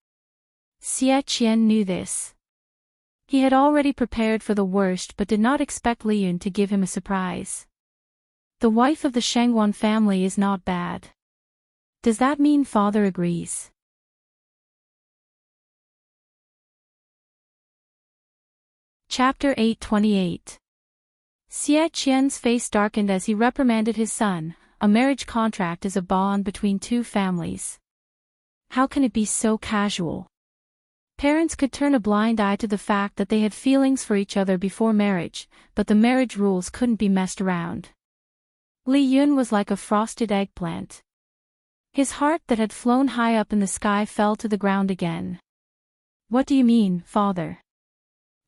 Xie Qian knew this. He had already prepared for the worst but did not expect Li Yun to give him a surprise. The wife of the Shengwan family is not bad. Does that mean father agrees? Chapter 828. Xie Qian's face darkened as he reprimanded his son. A marriage contract is a bond between two families. How can it be so casual? Parents could turn a blind eye to the fact that they had feelings for each other before marriage, but the marriage rules couldn't be messed around. Li Yun was like a frosted eggplant. His heart that had flown high up in the sky fell to the ground again. What do you mean, father?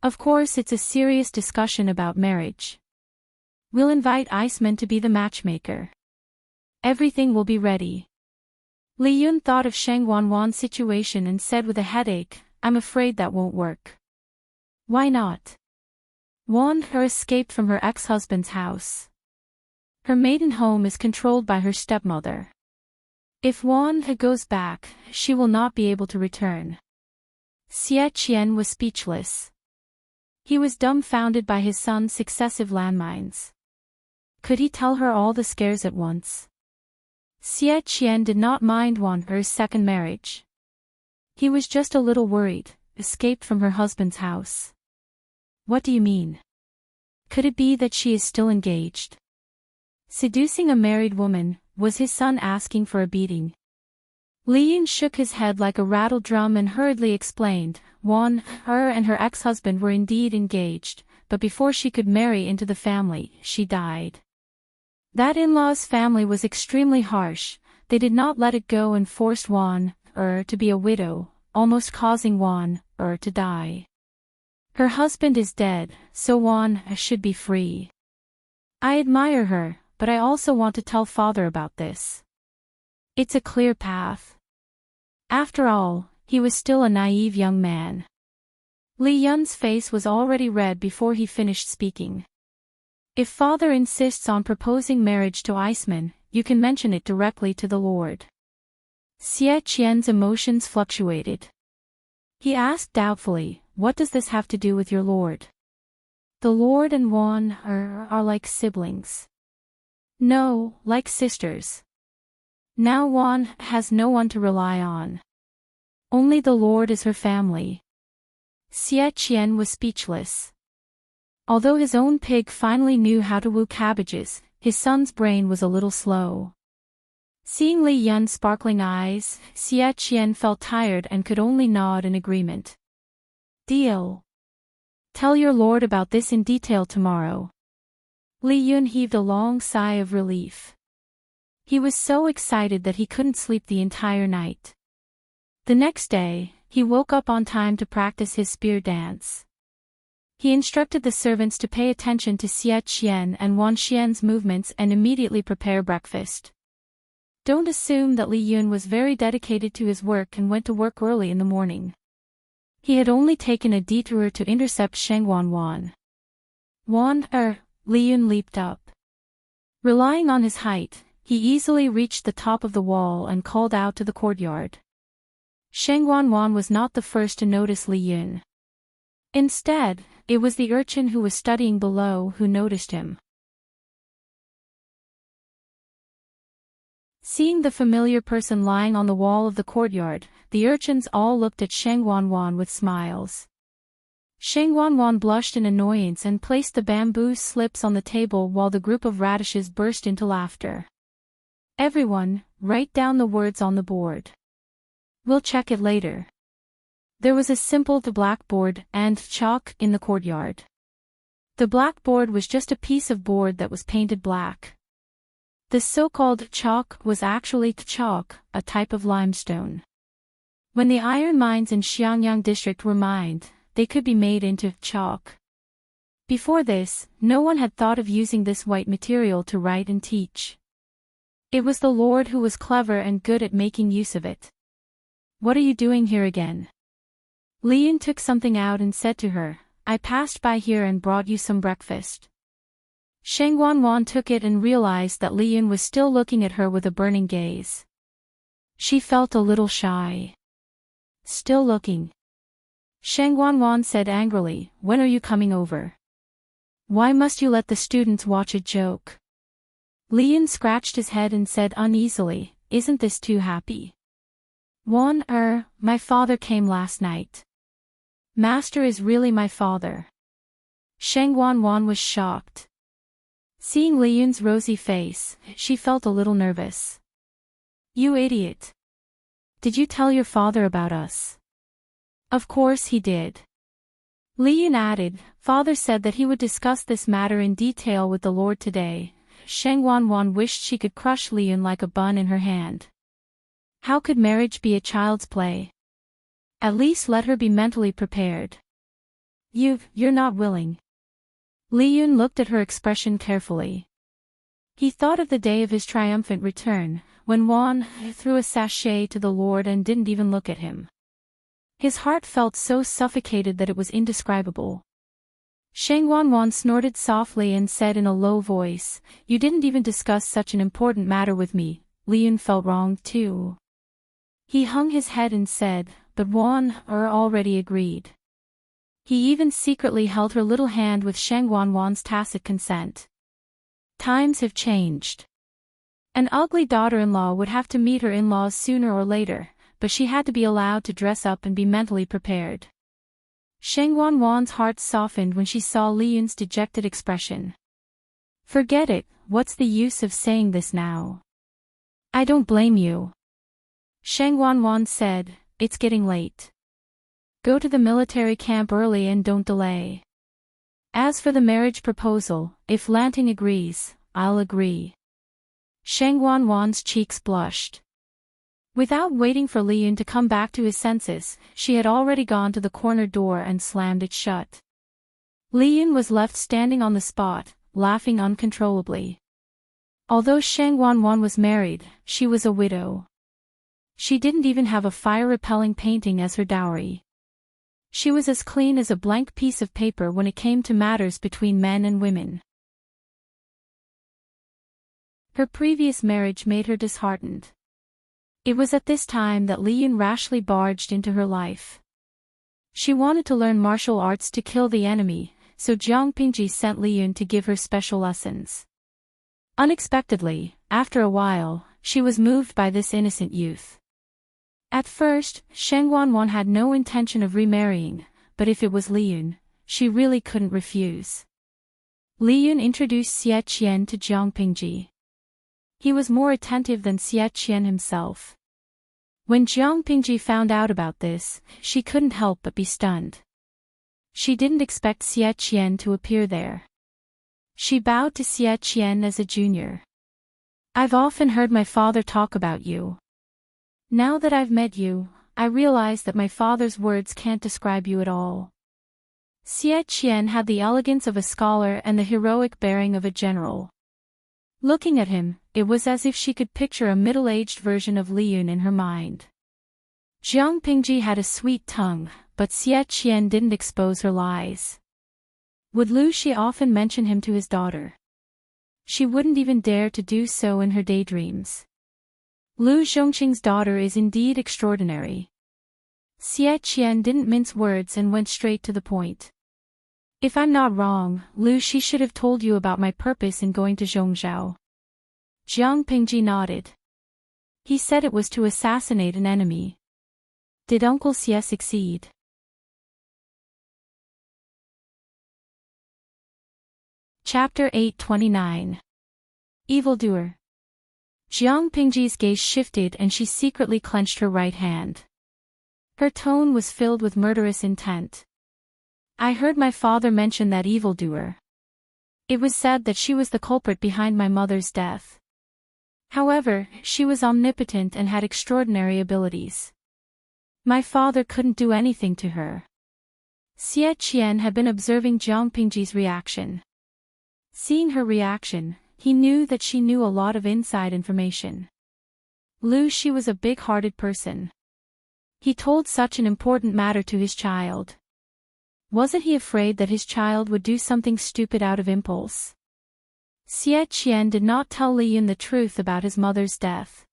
Of course it's a serious discussion about marriage. We'll invite Iceman to be the matchmaker. Everything will be ready. Li Yun thought of Shengwan Wan's situation and said with a headache, I'm afraid that won't work. Why not? Wan He escaped from her ex-husband's house. Her maiden home is controlled by her stepmother. If Wan He goes back, she will not be able to return. Xie Qian was speechless. He was dumbfounded by his son's successive landmines. Could he tell her all the scares at once? Xie Qian did not mind Wan He's second marriage. He was just a little worried, escaped from her husband's house. What do you mean? Could it be that she is still engaged? Seducing a married woman, was his son asking for a beating? Li Yun shook his head like a rattled drum and hurriedly explained, Wan He and her ex-husband were indeed engaged, but before she could marry into the family, she died. That in-law's family was extremely harsh, they did not let it go and forced Wan He to be a widow, almost causing Wan He to die. Her husband is dead, so Wan He should be free. I admire her, but I also want to tell father about this. It's a clear path. After all, he was still a naive young man. Li Yun's face was already red before he finished speaking. If father insists on proposing marriage to Iceman, you can mention it directly to the Lord. Xie Qian's emotions fluctuated. He asked doubtfully, what does this have to do with your lord? The Lord and Wan He are like siblings. No, like sisters. Now Wan has no one to rely on. Only the Lord is her family. Xie Qian was speechless. Although his own pig finally knew how to woo cabbages, his son's brain was a little slow. Seeing Li Yun's sparkling eyes, Xie Qian felt tired and could only nod in agreement. Deal. Tell your lord about this in detail tomorrow. Li Yun heaved a long sigh of relief. He was so excited that he couldn't sleep the entire night. The next day, he woke up on time to practice his spear dance. He instructed the servants to pay attention to Xie Qian and Wan Xian's movements and immediately prepare breakfast. Don't assume that Li Yun was very dedicated to his work and went to work early in the morning. He had only taken a detour to intercept Shengwan Wan. Wan He, Li Yun leaped up. Relying on his height, he easily reached the top of the wall and called out to the courtyard. Shengwan Wan was not the first to notice Li Yun. Instead, it was the urchin who was studying below who noticed him. Seeing the familiar person lying on the wall of the courtyard, the urchins all looked at Shengwan Wan with smiles. Shengwan Wan blushed in annoyance and placed the bamboo slips on the table while the group of radishes burst into laughter. Everyone, write down the words on the board. We'll check it later. There was a simple blackboard and chalk in the courtyard. The blackboard was just a piece of board that was painted black. The so-called chalk was actually chalk, a type of limestone. When the iron mines in Xiangyang district were mined, they could be made into chalk. Before this, no one had thought of using this white material to write and teach. It was the Lord who was clever and good at making use of it. "What are you doing here again?" Lian took something out and said to her, "I passed by here and brought you some breakfast." Sheng Wanwan took it and realized that Lian was still looking at her with a burning gaze. She felt a little shy. "Still looking?" Sheng Wanwan said angrily, "When are you coming over? Why must you let the students watch a joke?" Lian scratched his head and said uneasily, "Isn't this too happy?" My father came last night." "Master is really my father." Sheng Wanwan was shocked. Seeing Lian's rosy face, she felt a little nervous. "You idiot. Did you tell your father about us?" "Of course he did." Lian added, "Father said that he would discuss this matter in detail with the Lord today." Sheng Wanwan wished she could crush Lian like a bun in her hand. How could marriage be a child's play? At least let her be mentally prepared. You're not willing." Lian looked at her expression carefully. He thought of the day of his triumphant return, when Wan threw a sachet to the Lord and didn't even look at him. His heart felt so suffocated that it was indescribable. Sheng Wanwan snorted softly and said in a low voice, "You didn't even discuss such an important matter with me." Lian felt wronged too. He hung his head and said, "But Wan already agreed." He even secretly held her little hand with Sheng Wanwan's tacit consent. Times have changed. An ugly daughter-in-law would have to meet her in-laws sooner or later, but she had to be allowed to dress up and be mentally prepared. Sheng Wanwan's heart softened when she saw Lian's dejected expression. "Forget it, what's the use of saying this now?" "I don't blame you." Sheng Wanwan said, "It's getting late. Go to the military camp early and don't delay. As for the marriage proposal, if Lanting agrees, I'll agree." Sheng Wanwan's cheeks blushed. Without waiting for Lian to come back to his senses, she had already gone to the corner door and slammed it shut. Lian was left standing on the spot, laughing uncontrollably. Although Sheng Wanwan was married, she was a widow. She didn't even have a fire-repelling painting as her dowry. She was as clean as a blank piece of paper when it came to matters between men and women. Her previous marriage made her disheartened. It was at this time that Lian rashly barged into her life. She wanted to learn martial arts to kill the enemy, so Jiang Pingji sent Lian to give her special lessons. Unexpectedly, after a while, she was moved by this innocent youth. At first, Sheng Wanwan had no intention of remarrying, but if it was Lian, she really couldn't refuse. Lian introduced Xie Qian to Jiang Pingji. He was more attentive than Xie Qian himself. When Jiang Pingji found out about this, she couldn't help but be stunned. She didn't expect Xie Qian to appear there. She bowed to Xie Qian as a junior. "I've often heard my father talk about you. Now that I've met you, I realize that my father's words can't describe you at all." Xie Qian had the elegance of a scholar and the heroic bearing of a general. Looking at him, it was as if she could picture a middle-aged version of Lian in her mind. Jiang Pingji had a sweet tongue, but Xie Qian didn't expose her lies. Would Lu Shi often mention him to his daughter? She wouldn't even dare to do so in her daydreams. Lu Zhongqing's daughter is indeed extraordinary. Xie Qian didn't mince words and went straight to the point. "If I'm not wrong, Lu Shi should have told you about my purpose in going to Zhongzhou." Jiang Pingji nodded. "He said it was to assassinate an enemy. Did Uncle Xie succeed?" Chapter 829. Evildoer. Jiang Pingji's gaze shifted and she secretly clenched her right hand. Her tone was filled with murderous intent. "I heard my father mention that evildoer. It was said that she was the culprit behind my mother's death. However, she was omnipotent and had extraordinary abilities. My father couldn't do anything to her. Xie Qian had been observing Jiang Pingji's reaction. Seeing her reaction, he knew that she knew a lot of inside information. She was a big-hearted person. He told such an important matter to his child. Wasn't he afraid that his child would do something stupid out of impulse? Xie Qian did not tell Li Yun the truth about his mother's death.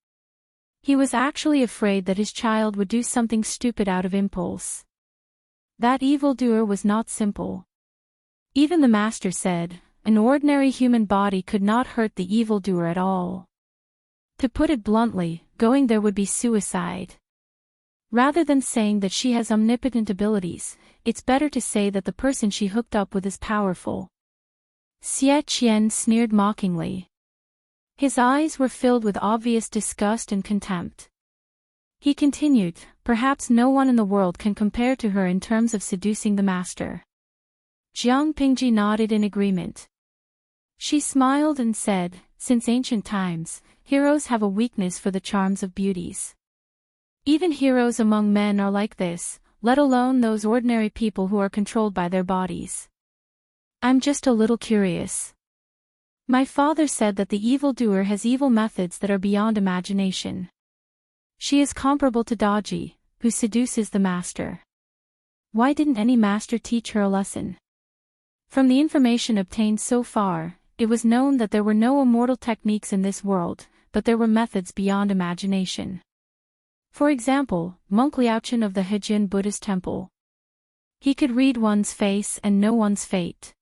He was actually afraid that his child would do something stupid out of impulse. That evildoer was not simple. Even the master said, an ordinary human body could not hurt the evildoer at all. To put it bluntly, going there would be suicide. Rather than saying that she has omnipotent abilities, it's better to say that the person she hooked up with is powerful. Xie Qian sneered mockingly. His eyes were filled with obvious disgust and contempt. He continued, perhaps no one in the world can compare to her in terms of seducing the master. Jiang Pingji nodded in agreement. She smiled and said, since ancient times, heroes have a weakness for the charms of beauties. Even heroes among men are like this, let alone those ordinary people who are controlled by their bodies. I'm just a little curious. My father said that the evildoer has evil methods that are beyond imagination. She is comparable to Daji, who seduces the master. Why didn't any master teach her a lesson? From the information obtained so far, it was known that there were no immortal techniques in this world, but there were methods beyond imagination. For example, Monk Liaochen of the Hejin Buddhist temple. He could read one's face and know one's fate.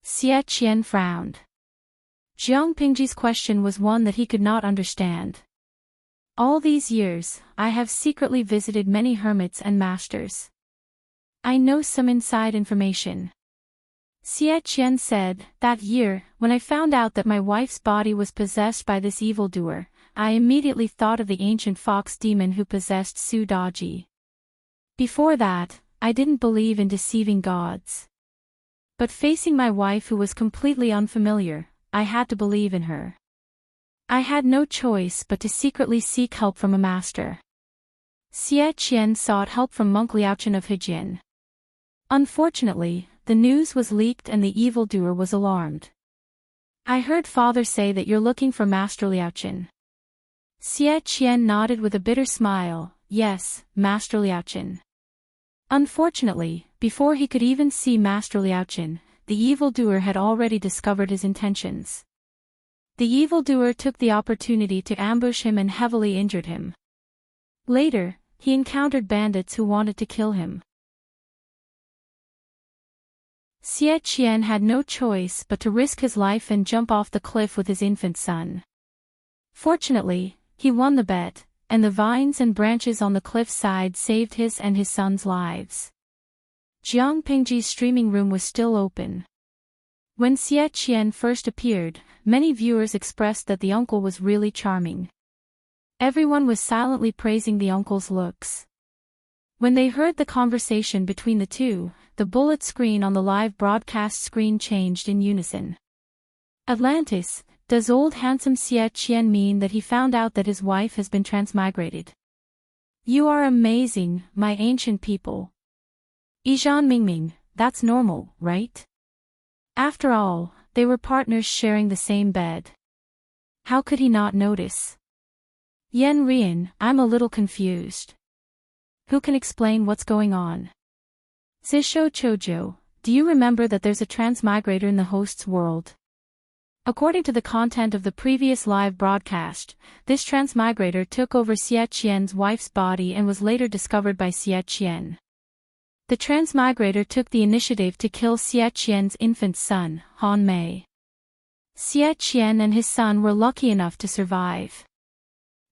Xie Qian frowned. Jiang Pingji's question was one that he could not understand. All these years, I have secretly visited many hermits and masters. I know some inside information. Xie Qian said, that year, when I found out that my wife's body was possessed by this evildoer, I immediately thought of the ancient fox demon who possessed Su Daji. Before that, I didn't believe in deceiving gods. But facing my wife who was completely unfamiliar, I had to believe in her. I had no choice but to secretly seek help from a master. Xie Qian sought help from Monk Liaochen of Hejin. Unfortunately, the news was leaked and the evildoer was alarmed. I heard father say that you're looking for Master Liaochen. Xie Qian nodded with a bitter smile, yes, Master Liaochen. Unfortunately, before he could even see Master Liaochen, the evildoer had already discovered his intentions. The evildoer took the opportunity to ambush him and heavily injured him. Later, he encountered bandits who wanted to kill him. Xie Qian had no choice but to risk his life and jump off the cliff with his infant son. Fortunately, he won the bet, and the vines and branches on the cliff side saved his and his son's lives. Jiang Pingji's streaming room was still open. When Xie Qian first appeared, many viewers expressed that the uncle was really charming. Everyone was silently praising the uncle's looks. When they heard the conversation between the two, the bullet screen on the live broadcast screen changed in unison. Atlantis, does old handsome Xie Qian mean that he found out that his wife has been transmigrated? You are amazing, my ancient people. Yizhan Mingming, that's normal, right? After all, they were partners sharing the same bed. How could he not notice? Yan Rian, I'm a little confused. Who can explain what's going on? Zishou Chojo, do you remember that there's a transmigrator in the host's world? According to the content of the previous live broadcast, this transmigrator took over Xie Qian's wife's body and was later discovered by Xie Qian. The transmigrator took the initiative to kill Xie Qian's infant son, Han Mei. Xie Qian and his son were lucky enough to survive.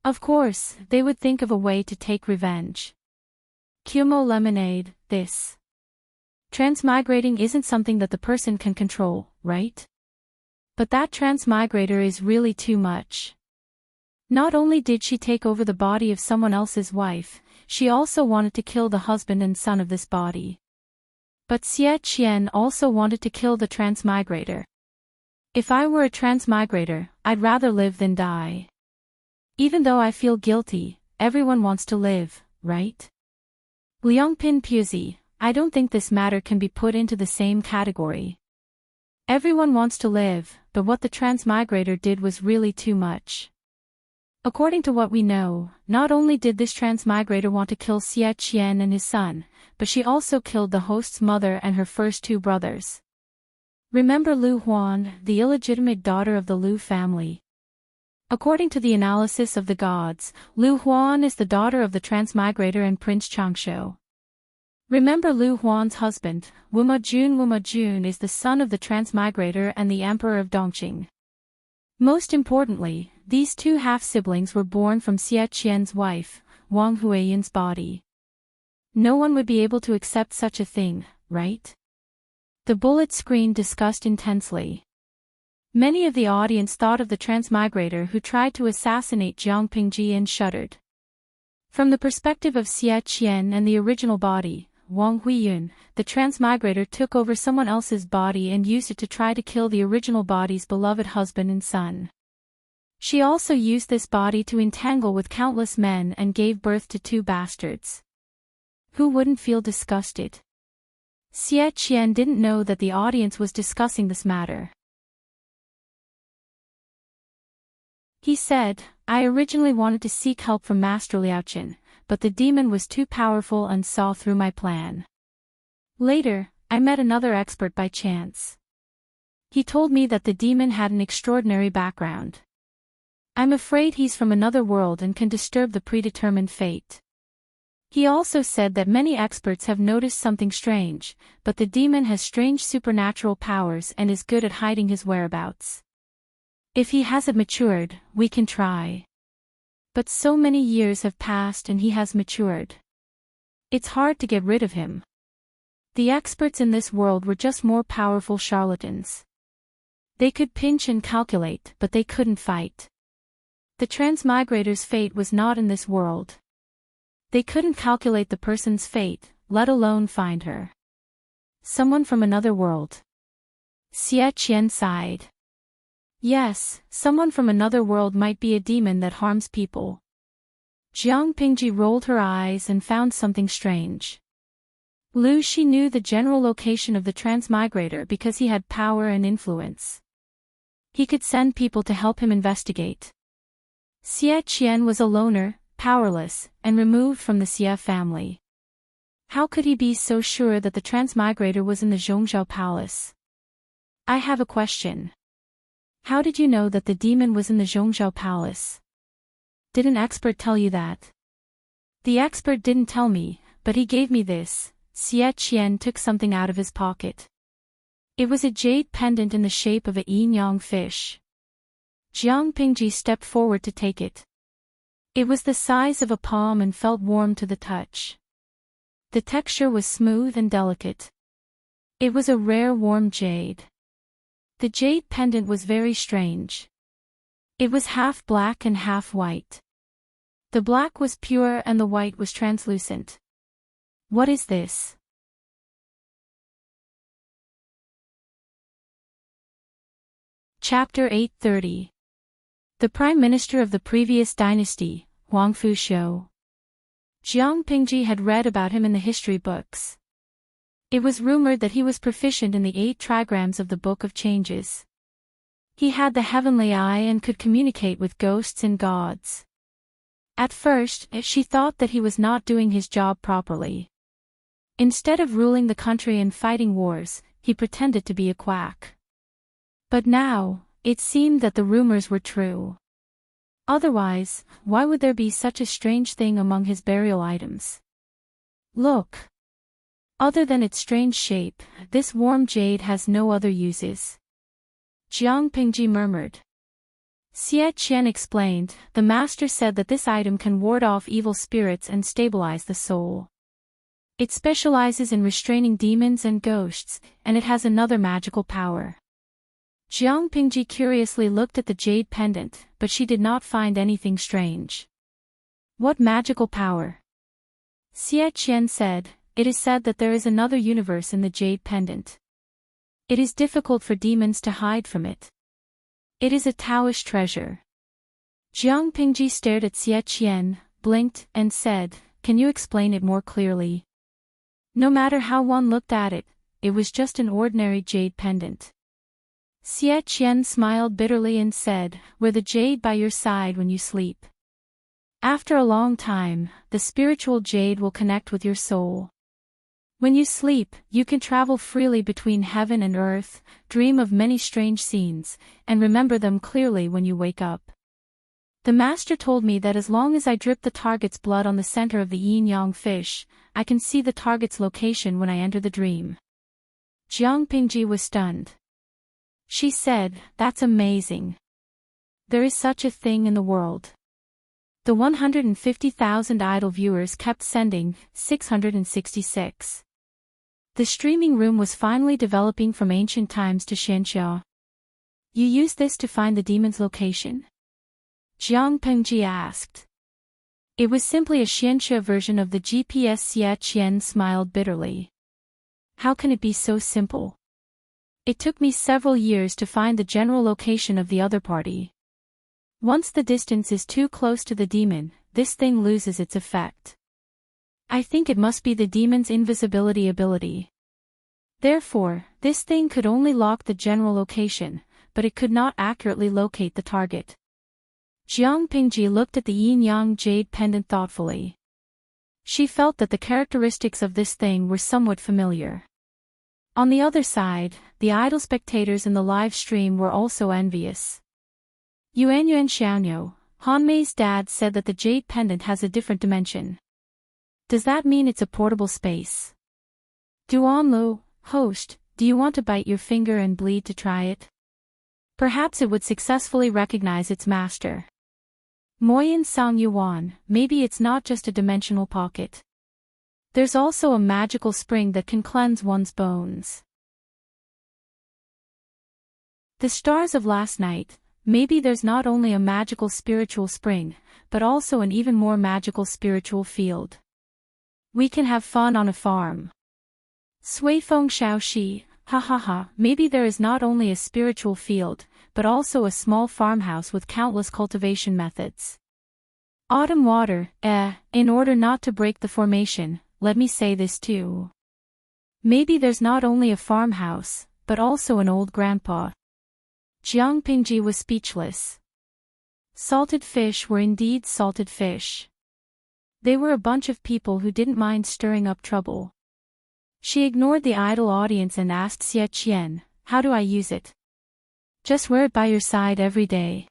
Of course, they would think of a way to take revenge. Kumo lemonade, this. Transmigrating isn't something that the person can control, right? But that transmigrator is really too much. Not only did she take over the body of someone else's wife, she also wanted to kill the husband and son of this body. But Xie Qian also wanted to kill the transmigrator. If I were a transmigrator, I'd rather live than die. Even though I feel guilty, everyone wants to live, right? Liangpin Puzi, I don't think this matter can be put into the same category. Everyone wants to live, but what the transmigrator did was really too much. According to what we know, not only did this transmigrator want to kill Xie Qian and his son, but she also killed the host's mother and her first two brothers. Remember Lu Huan, the illegitimate daughter of the Lu family? According to the analysis of the gods, Lu Huan is the daughter of the transmigrator and Prince Changshu. Remember Lu Huan's husband, Wuma Jun is the son of the transmigrator and the emperor of Dongqing. Most importantly, these two half-siblings were born from Xie Qian's wife, Wang Huiyin's body. No one would be able to accept such a thing, right? The bullet screen discussed intensely. Many of the audience thought of the transmigrator who tried to assassinate Jiang Pingji and shuddered. From the perspective of Xie Qian and the original body, Wang Huiyun, the transmigrator took over someone else's body and used it to try to kill the original body's beloved husband and son. She also used this body to entangle with countless men and gave birth to two bastards. Who wouldn't feel disgusted? Xie Qian didn't know that the audience was discussing this matter. He said, I originally wanted to seek help from Master Liaochen, but the demon was too powerful and saw through my plan. Later, I met another expert by chance. He told me that the demon had an extraordinary background. I'm afraid he's from another world and can disturb the predetermined fate. He also said that many experts have noticed something strange, but the demon has strange supernatural powers and is good at hiding his whereabouts. If he hasn't matured, we can try. But so many years have passed and he has matured. It's hard to get rid of him. The experts in this world were just more powerful charlatans. They could pinch and calculate, but they couldn't fight. The transmigrator's fate was not in this world. They couldn't calculate the person's fate, let alone find her. Someone from another world. Xie Qian sighed. Yes, someone from another world might be a demon that harms people. Jiang Pingji rolled her eyes and found something strange. Lu Shi knew the general location of the transmigrator because he had power and influence. He could send people to help him investigate. Xie Qian was a loner, powerless, and removed from the Xie family. How could he be so sure that the transmigrator was in the Zhongzhou palace? I have a question. How did you know that the demon was in the Zhongzhou palace? Did an expert tell you that? The expert didn't tell me, but he gave me this. Xie Qian took something out of his pocket. It was a jade pendant in the shape of a yin-yang fish. Jiang Pingji stepped forward to take it. It was the size of a palm and felt warm to the touch. The texture was smooth and delicate. It was a rare warm jade. The jade pendant was very strange. It was half black and half white. The black was pure and the white was translucent. What is this? Chapter 830. The Prime Minister of the previous dynasty, Huang Fushou. Jiang Pingji had read about him in the history books. It was rumored that he was proficient in the 8 trigrams of the Book of Changes. He had the heavenly eye and could communicate with ghosts and gods. At first, she thought that he was not doing his job properly. Instead of ruling the country and fighting wars, he pretended to be a quack. But now, it seemed that the rumors were true. Otherwise, why would there be such a strange thing among his burial items? Look. Other than its strange shape, this warm jade has no other uses. Jiang Pingji murmured. Xie Qian explained, the master said that this item can ward off evil spirits and stabilize the soul. It specializes in restraining demons and ghosts, and it has another magical power. Jiang Pingji curiously looked at the jade pendant, but she did not find anything strange. What magical power? Xie Qian said, it is said that there is another universe in the jade pendant. It is difficult for demons to hide from it. It is a Taoish treasure. Jiang Pingji stared at Xie Qian, blinked, and said, can you explain it more clearly? No matter how one looked at it, it was just an ordinary jade pendant. Xie Qian smiled bitterly and said, "Wear the jade by your side when you sleep. After a long time, the spiritual jade will connect with your soul. When you sleep, you can travel freely between heaven and earth, dream of many strange scenes, and remember them clearly when you wake up. The master told me that as long as I drip the target's blood on the center of the yin-yang fish, I can see the target's location when I enter the dream." Jiang Pingji was stunned. She said, "That's amazing. There is such a thing in the world." The 150,000 idle viewers kept sending, 666. The streaming room was finally developing from ancient times to Xianxia. "You use this to find the demon's location?" Jiang Pengji asked. "It was simply a Xianxia version of the GPS." Xie Qian smiled bitterly. "How can it be so simple? It took me several years to find the general location of the other party. Once the distance is too close to the demon, this thing loses its effect. I think it must be the demon's invisibility ability. Therefore, this thing could only lock the general location, but it could not accurately locate the target." Jiang Pingji looked at the yin-yang jade pendant thoughtfully. She felt that the characteristics of this thing were somewhat familiar. On the other side, the idle spectators in the live stream were also envious. Yuan Xiaoyo, Hanmei's dad, said that the jade pendant has a different dimension. "Does that mean it's a portable space?" Duanlu, host, do you want to bite your finger and bleed to try it? Perhaps it would successfully recognize its master. Moyin Sang Yuan, maybe it's not just a dimensional pocket. There's also a magical spring that can cleanse one's bones. The stars of last night, maybe there's not only a magical spiritual spring, but also an even more magical spiritual field. We can have fun on a farm. Sui Feng Xiaoxi, ha ha ha, maybe there is not only a spiritual field, but also a small farmhouse with countless cultivation methods. Autumn water, in order not to break the formation, let me say this too. Maybe there's not only a farmhouse, but also an old grandpa. Jiang Pingji was speechless. Salted fish were indeed salted fish. They were a bunch of people who didn't mind stirring up trouble. She ignored the idle audience and asked Xie Qian, "How do I use it?" "Just wear it by your side every day."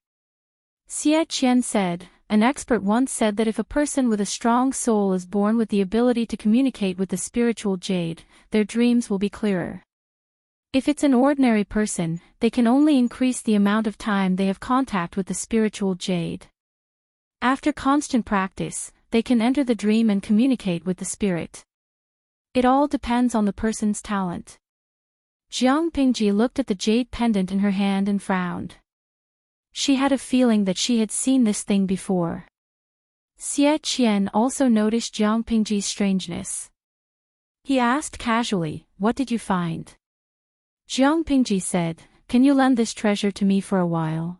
Xie Qian said, "An expert once said that if a person with a strong soul is born with the ability to communicate with the spiritual jade, their dreams will be clearer. If it's an ordinary person, they can only increase the amount of time they have contact with the spiritual jade. After constant practice, they can enter the dream and communicate with the spirit. It all depends on the person's talent." Jiang Pingji looked at the jade pendant in her hand and frowned. She had a feeling that she had seen this thing before. Xie Qian also noticed Jiang Pingji's strangeness. He asked casually, "What did you find?" Jiang Pingji said, "Can you lend this treasure to me for a while?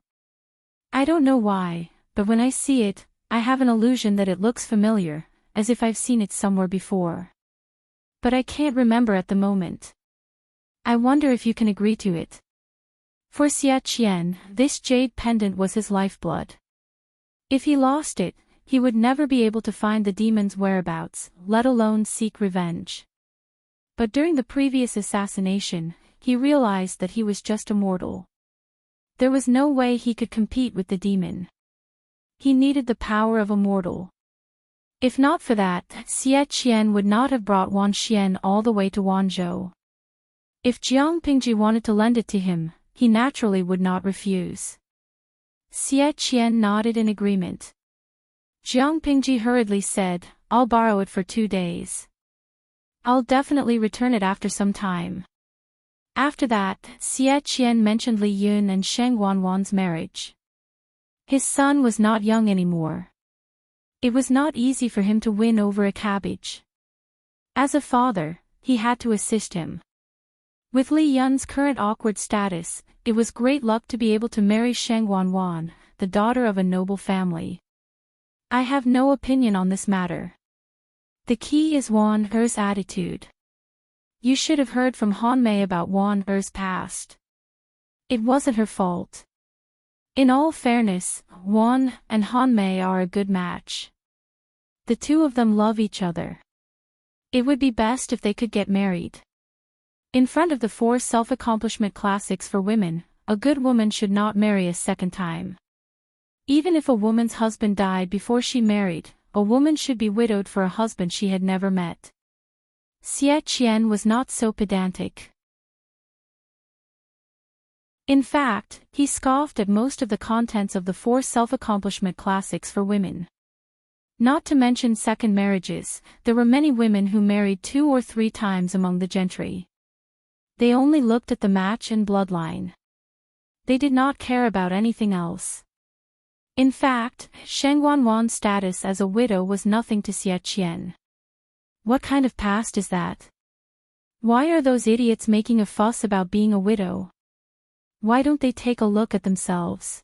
I don't know why, but when I see it, I have an illusion that it looks familiar, as if I've seen it somewhere before. But I can't remember at the moment. I wonder if you can agree to it." For Xie Qian, this jade pendant was his lifeblood. If he lost it, he would never be able to find the demon's whereabouts, let alone seek revenge. But during the previous assassination, he realized that he was just a mortal. There was no way he could compete with the demon. He needed the power of a mortal. If not for that, Xie Qian would not have brought Wan Xian all the way to Wanzhou. If Jiang Pingji wanted to lend it to him, he naturally would not refuse. Xie Qian nodded in agreement. Jiang Pingji hurriedly said, "I'll borrow it for 2 days. I'll definitely return it after some time." After that, Xie Qian mentioned Li Yun and Sheng Wanwan's marriage. His son was not young anymore. It was not easy for him to win over a cabbage. As a father, he had to assist him. With Li Yun's current awkward status, it was great luck to be able to marry Sheng Wanwan, the daughter of a noble family. I have no opinion on this matter. The key is Wan Er's attitude. You should have heard from Han Mei about Wan Er's past. It wasn't her fault. In all fairness, Wan and Han Mei are a good match. The two of them love each other. It would be best if they could get married. In front of the 4 self-accomplishment classics for women, a good woman should not marry a second time. Even if a woman's husband died before she married, a woman should be widowed for a husband she had never met. Xie Qian was not so pedantic. In fact, he scoffed at most of the contents of the 4 self-accomplishment classics for women. Not to mention second marriages, there were many women who married 2 or 3 times among the gentry. They only looked at the match and bloodline. They did not care about anything else. In fact, Sheng Wanwan's status as a widow was nothing to Xie Qian. What kind of past is that? Why are those idiots making a fuss about being a widow? Why don't they take a look at themselves?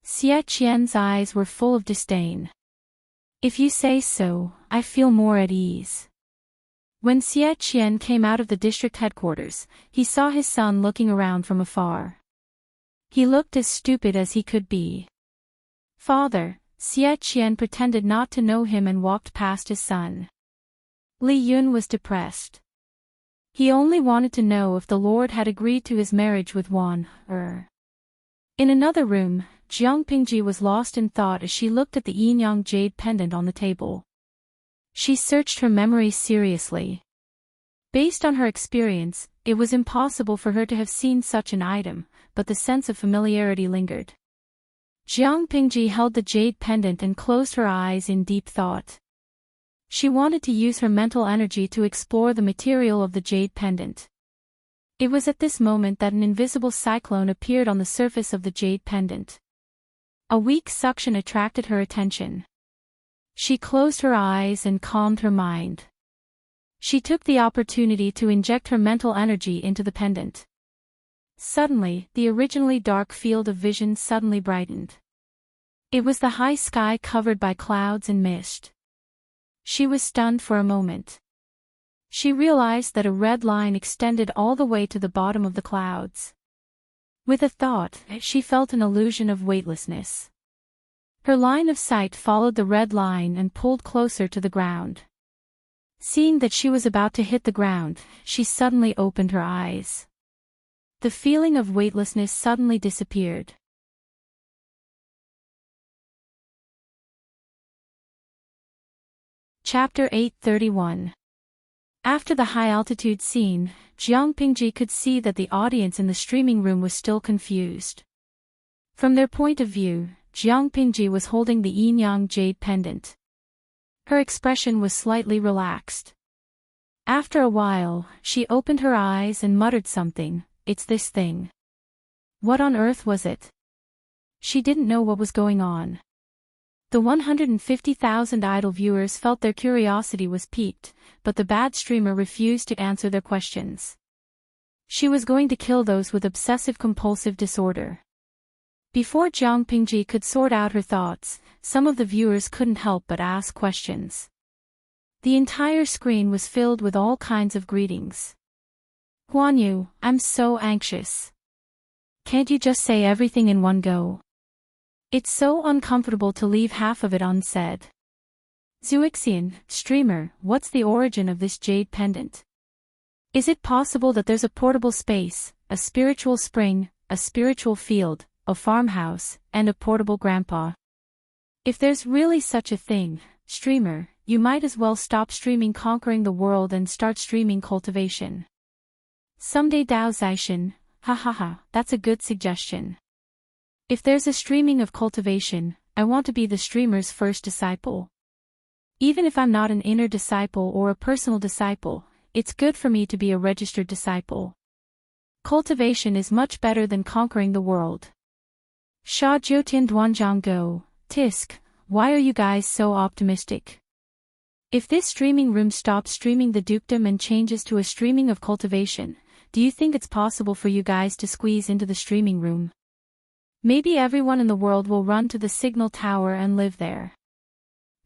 Xie Qian's eyes were full of disdain. If you say so, I feel more at ease. When Xie Qian came out of the district headquarters, he saw his son looking around from afar. He looked as stupid as he could be. Father, Xie Qian pretended not to know him and walked past his son. Li Yun was depressed. He only wanted to know if the Lord had agreed to his marriage with Wan Er. In another room, Jiang Pingji was lost in thought as she looked at the yin-yang jade pendant on the table. She searched her memory seriously. Based on her experience, it was impossible for her to have seen such an item, but the sense of familiarity lingered. Jiang Pingji held the jade pendant and closed her eyes in deep thought. She wanted to use her mental energy to explore the material of the jade pendant. It was at this moment that an invisible cyclone appeared on the surface of the jade pendant. A weak suction attracted her attention. She closed her eyes and calmed her mind. She took the opportunity to inject her mental energy into the pendant. Suddenly, the originally dark field of vision suddenly brightened. It was the high sky covered by clouds and mist. She was stunned for a moment. She realized that a red line extended all the way to the bottom of the clouds. With a thought, she felt an illusion of weightlessness. Her line of sight followed the red line and pulled closer to the ground. Seeing that she was about to hit the ground, she suddenly opened her eyes. The feeling of weightlessness suddenly disappeared. Chapter 831. After the high-altitude scene, Jiang Pingji could see that the audience in the streaming room was still confused. From their point of view, Jiang Pingji was holding the yin-yang jade pendant. Her expression was slightly relaxed. After a while, she opened her eyes and muttered something, "It's this thing." What on earth was it? She didn't know what was going on. The 150,000 idle viewers felt their curiosity was piqued, but the bad streamer refused to answer their questions. She was going to kill those with obsessive-compulsive disorder. Before Jiang Pingji could sort out her thoughts, some of the viewers couldn't help but ask questions. The entire screen was filled with all kinds of greetings. "Huan Yu, I'm so anxious. Can't you just say everything in one go? It's so uncomfortable to leave half of it unsaid." "Zuixian, streamer, what's the origin of this jade pendant? Is it possible that there's a portable space, a spiritual spring, a spiritual field, a farmhouse, and a portable grandpa? If there's really such a thing, streamer, you might as well stop streaming conquering the world and start streaming cultivation. Someday Dao Zaishan, ha, that's a good suggestion. If there's a streaming of cultivation, I want to be the streamer's first disciple. Even if I'm not an inner disciple or a personal disciple, it's good for me to be a registered disciple. Cultivation is much better than conquering the world." Sha Jiutian Duanjiang Go, Tisk, why are you guys so optimistic? If this streaming room stops streaming the dukedom and changes to a streaming of cultivation, do you think it's possible for you guys to squeeze into the streaming room? Maybe everyone in the world will run to the signal tower and live there.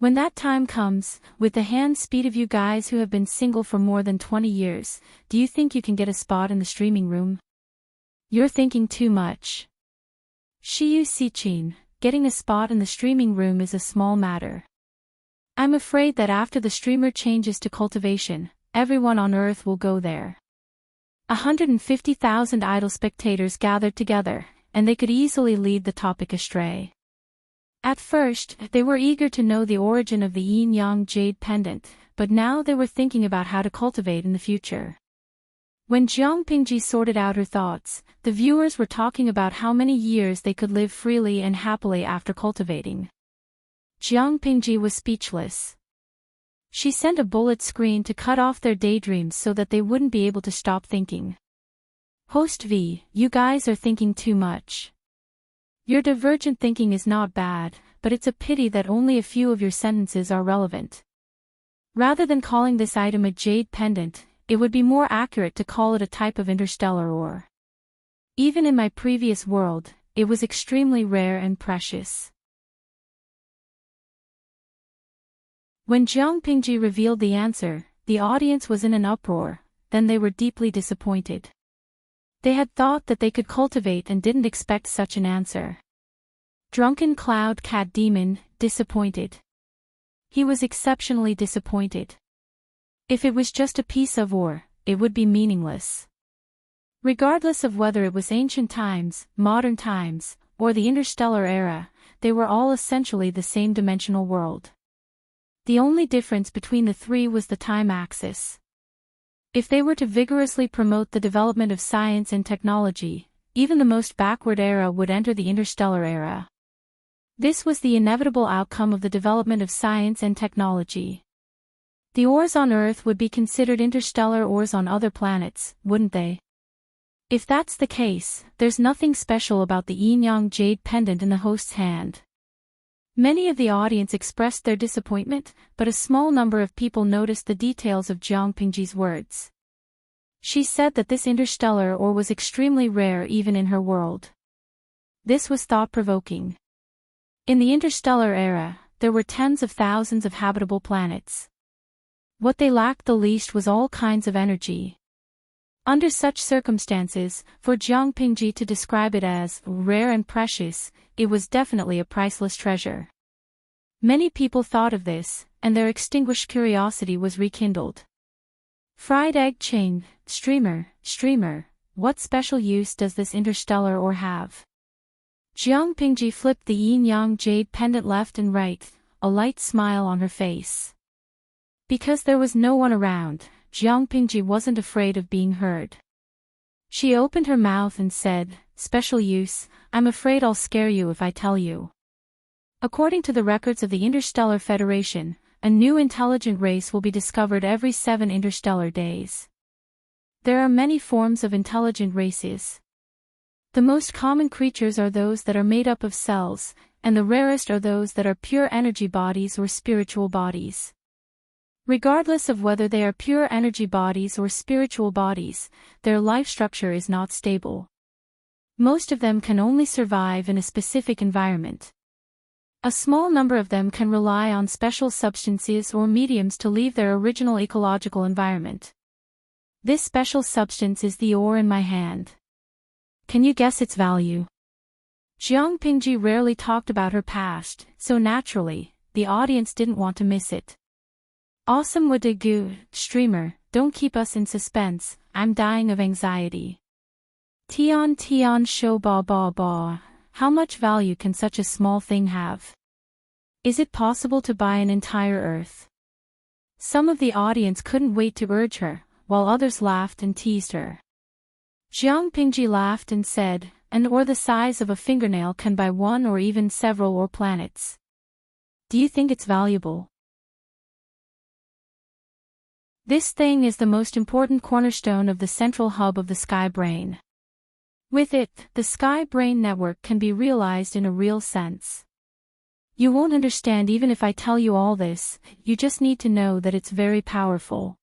When that time comes, with the hand speed of you guys who have been single for more than 20 years, do you think you can get a spot in the streaming room? You're thinking too much. Shiyu Sichin, getting a spot in the streaming room is a small matter. I'm afraid that after the streamer changes to cultivation, everyone on Earth will go there. 150,000 idle spectators gathered together, and they could easily lead the topic astray. At first, they were eager to know the origin of the yin-yang jade pendant, but now they were thinking about how to cultivate in the future. When Jiang Pingji sorted out her thoughts, the viewers were talking about how many years they could live freely and happily after cultivating. Jiang Pingji was speechless. She sent a bullet screen to cut off their daydreams so that they wouldn't be able to stop thinking. Host V, you guys are thinking too much. Your divergent thinking is not bad, but it's a pity that only a few of your sentences are relevant. Rather than calling this item a jade pendant, it would be more accurate to call it a type of interstellar ore. Even in my previous world, it was extremely rare and precious. When Jiang Pingji revealed the answer, the audience was in an uproar, then they were deeply disappointed. They had thought that they could cultivate and didn't expect such an answer. Drunken Cloud Cat Demon, disappointed. He was exceptionally disappointed. If it was just a piece of ore, it would be meaningless. Regardless of whether it was ancient times, modern times, or the interstellar era, they were all essentially the same dimensional world. The only difference between the three was the time axis. If they were to vigorously promote the development of science and technology, even the most backward era would enter the interstellar era. This was the inevitable outcome of the development of science and technology. The ores on Earth would be considered interstellar ores on other planets, wouldn't they? If that's the case, there's nothing special about the yin-yang jade pendant in the host's hand. Many of the audience expressed their disappointment, but a small number of people noticed the details of Jiang Pingji's words. She said that this interstellar ore was extremely rare even in her world. This was thought-provoking. In the interstellar era, there were tens of thousands of habitable planets. What they lacked the least was all kinds of energy. Under such circumstances, for Jiang Pingji to describe it as rare and precious, it was definitely a priceless treasure. Many people thought of this, and their extinguished curiosity was rekindled. Fried Egg Ching, streamer, what special use does this interstellar ore have? Jiang Pingji flipped the yin-yang jade pendant left and right, a light smile on her face. Because there was no one around, Jiang Pingji wasn't afraid of being heard. She opened her mouth and said, "Special use, I'm afraid I'll scare you if I tell you." According to the records of the Interstellar Federation, a new intelligent race will be discovered every 7 interstellar days. There are many forms of intelligent races. The most common creatures are those that are made up of cells, and the rarest are those that are pure energy bodies or spiritual bodies. Regardless of whether they are pure energy bodies or spiritual bodies, their life structure is not stable. Most of them can only survive in a specific environment. A small number of them can rely on special substances or mediums to leave their original ecological environment. This special substance is the ore in my hand. Can you guess its value? Jiang Pingji rarely talked about her past, so naturally, the audience didn't want to miss it. Awesome Wadagu, streamer, don't keep us in suspense, I'm dying of anxiety. Tian Shou ba. How much value can such a small thing have? Is it possible to buy an entire Earth? Some of the audience couldn't wait to urge her, while others laughed and teased her. Jiang Pingji laughed and said, "An ore the size of a fingernail can buy one or even several ore planets. Do you think it's valuable?" This thing is the most important cornerstone of the central hub of the Sky Brain. With it, the Sky Brain network can be realized in a real sense. You won't understand even if I tell you all this, you just need to know that it's very powerful.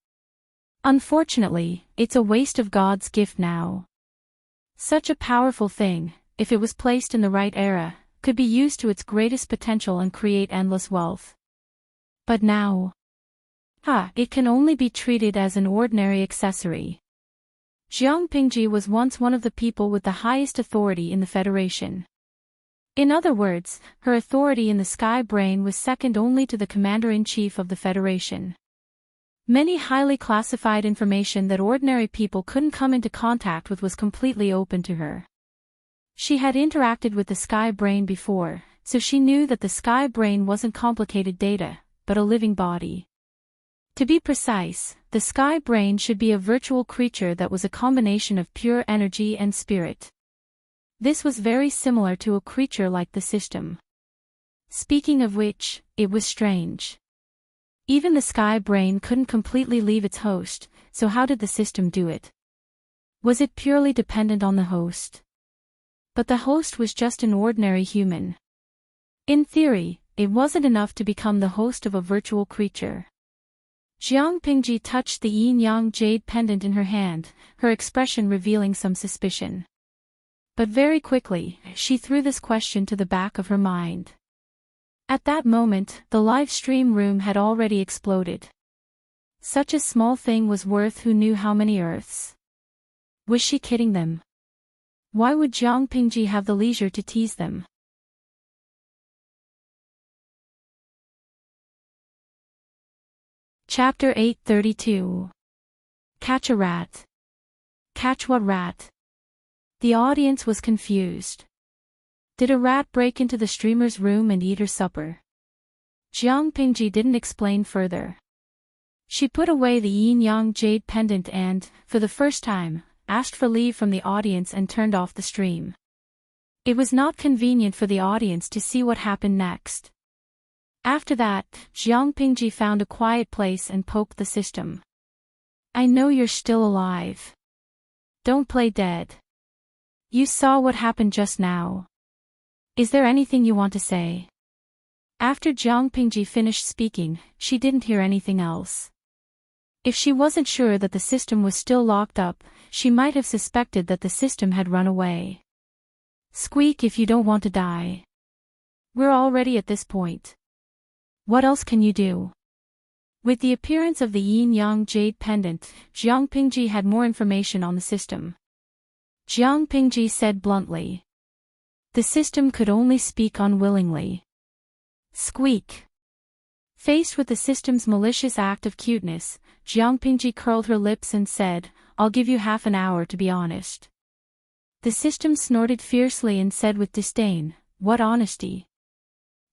Unfortunately, it's a waste of God's gift now. Such a powerful thing, if it was placed in the right era, could be used to its greatest potential and create endless wealth. But now, it can only be treated as an ordinary accessory. Jiang Pingji was once one of the people with the highest authority in the Federation. In other words, her authority in the Sky Brain was second only to the Commander-in-Chief of the Federation. Many highly classified information that ordinary people couldn't come into contact with was completely open to her. She had interacted with the Sky Brain before, so she knew that the Sky Brain wasn't complicated data, but a living body. To be precise, the Sky Brain should be a virtual creature that was a combination of pure energy and spirit. This was very similar to a creature like the system. Speaking of which, it was strange. Even the Sky Brain couldn't completely leave its host, so how did the system do it? Was it purely dependent on the host? But the host was just an ordinary human. In theory, it wasn't enough to become the host of a virtual creature. Jiang Pingji touched the yin-yang jade pendant in her hand, her expression revealing some suspicion. But very quickly, she threw this question to the back of her mind. At that moment, the live stream room had already exploded. Such a small thing was worth who knew how many Earths. Was she kidding them? Why would Jiang Pingji have the leisure to tease them? Chapter 832. Catch a rat. Catch what rat? The audience was confused. Did a rat break into the streamer's room and eat her supper? Jiang Pingji didn't explain further. She put away the yin-yang jade pendant and, for the first time, asked for leave from the audience and turned off the stream. It was not convenient for the audience to see what happened next. After that, Jiang Pingji found a quiet place and poked the system. I know you're still alive. Don't play dead. You saw what happened just now. Is there anything you want to say? After Jiang Pingji finished speaking, she didn't hear anything else. If she wasn't sure that the system was still locked up, she might have suspected that the system had run away. Squeak if you don't want to die. We're already at this point. What else can you do? With the appearance of the yin-yang jade pendant, Jiang Pingji had more information on the system. Jiang Pingji said bluntly. The system could only speak unwillingly. Squeak. Faced with the system's malicious act of cuteness, Jiang Pingji curled her lips and said, I'll give you half an hour to be honest. The system snorted fiercely and said with disdain, what honesty?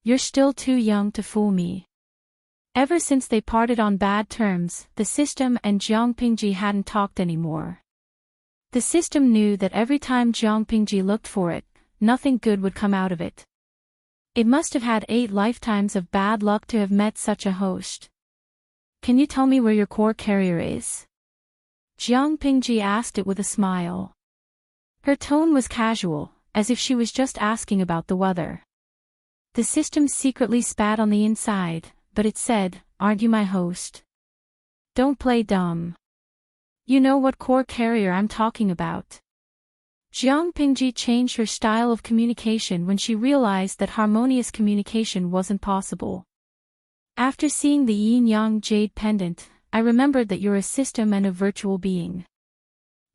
You're still too young to fool me. Ever since they parted on bad terms, the system and Jiang Pingji hadn't talked anymore. The system knew that every time Jiang Pingji looked for it, nothing good would come out of it. It must have had 8 lifetimes of bad luck to have met such a host. Can you tell me where your core carrier is? Jiang Pingji asked it with a smile. Her tone was casual, as if she was just asking about the weather. The system secretly spat on the inside, but it said, aren't you my host? Don't play dumb. You know what core carrier I'm talking about. Jiang Pingji changed her style of communication when she realized that harmonious communication wasn't possible. After seeing the yin-yang jade pendant, I remembered that you're a system and a virtual being.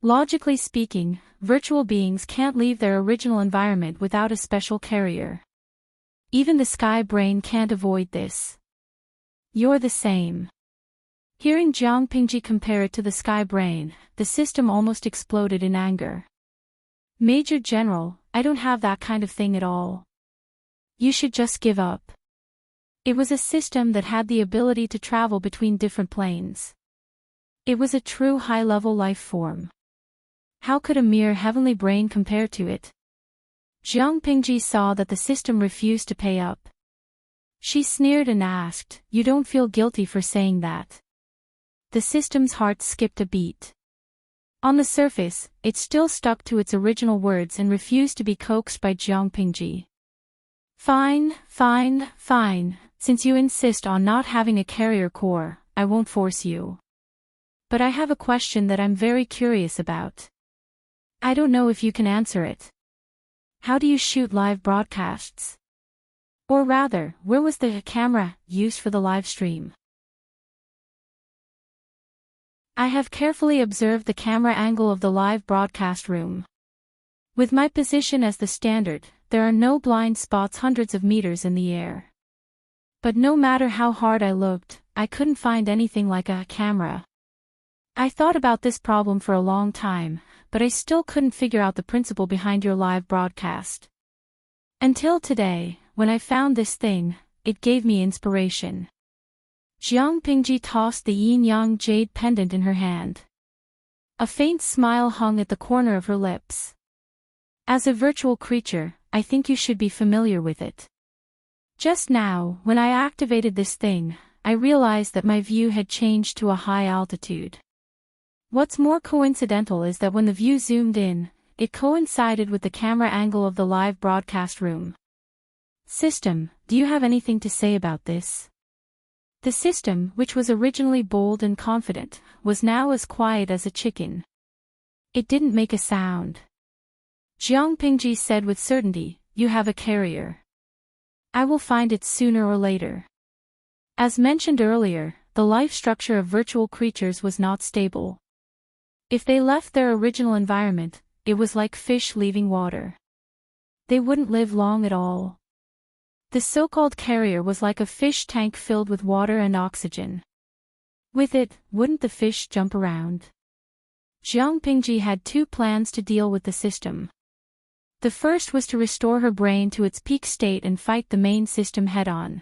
Logically speaking, virtual beings can't leave their original environment without a special carrier. Even the Sky Brain can't avoid this. You're the same. Hearing Jiang Pingji compare it to the Sky Brain, the system almost exploded in anger. Major General, I don't have that kind of thing at all. You should just give up. It was a system that had the ability to travel between different planes. It was a true high-level life form. How could a mere heavenly brain compare to it? Jiang Pingji saw that the system refused to pay up. She sneered and asked, you don't feel guilty for saying that? The system's heart skipped a beat. On the surface, it still stuck to its original words and refused to be coaxed by Jiang Pingji. Fine, fine, fine, since you insist on not having a carrier core, I won't force you. But I have a question that I'm very curious about. I don't know if you can answer it. How do you shoot live broadcasts? Or rather, where was the camera used for the live stream? I have carefully observed the camera angle of the live broadcast room. With my position as the standard, there are no blind spots hundreds of meters in the air. But no matter how hard I looked, I couldn't find anything like a camera. I thought about this problem for a long time, but I still couldn't figure out the principle behind your live broadcast. Until today, when I found this thing, it gave me inspiration. Jiang Pingji tossed the yin-yang jade pendant in her hand. A faint smile hung at the corner of her lips. As a virtual creature, I think you should be familiar with it. Just now, when I activated this thing, I realized that my view had changed to a high altitude. What's more coincidental is that when the view zoomed in, it coincided with the camera angle of the live broadcast room. System, do you have anything to say about this? The system, which was originally bold and confident, was now as quiet as a chicken. It didn't make a sound. Jiang Pingji said with certainty, "You have a carrier. I will find it sooner or later." As mentioned earlier, the life structure of virtual creatures was not stable. If they left their original environment, it was like fish leaving water. They wouldn't live long at all. The so-called carrier was like a fish tank filled with water and oxygen. With it, wouldn't the fish jump around? Jiang Pingji had two plans to deal with the system. The first was to restore her brain to its peak state and fight the main system head-on.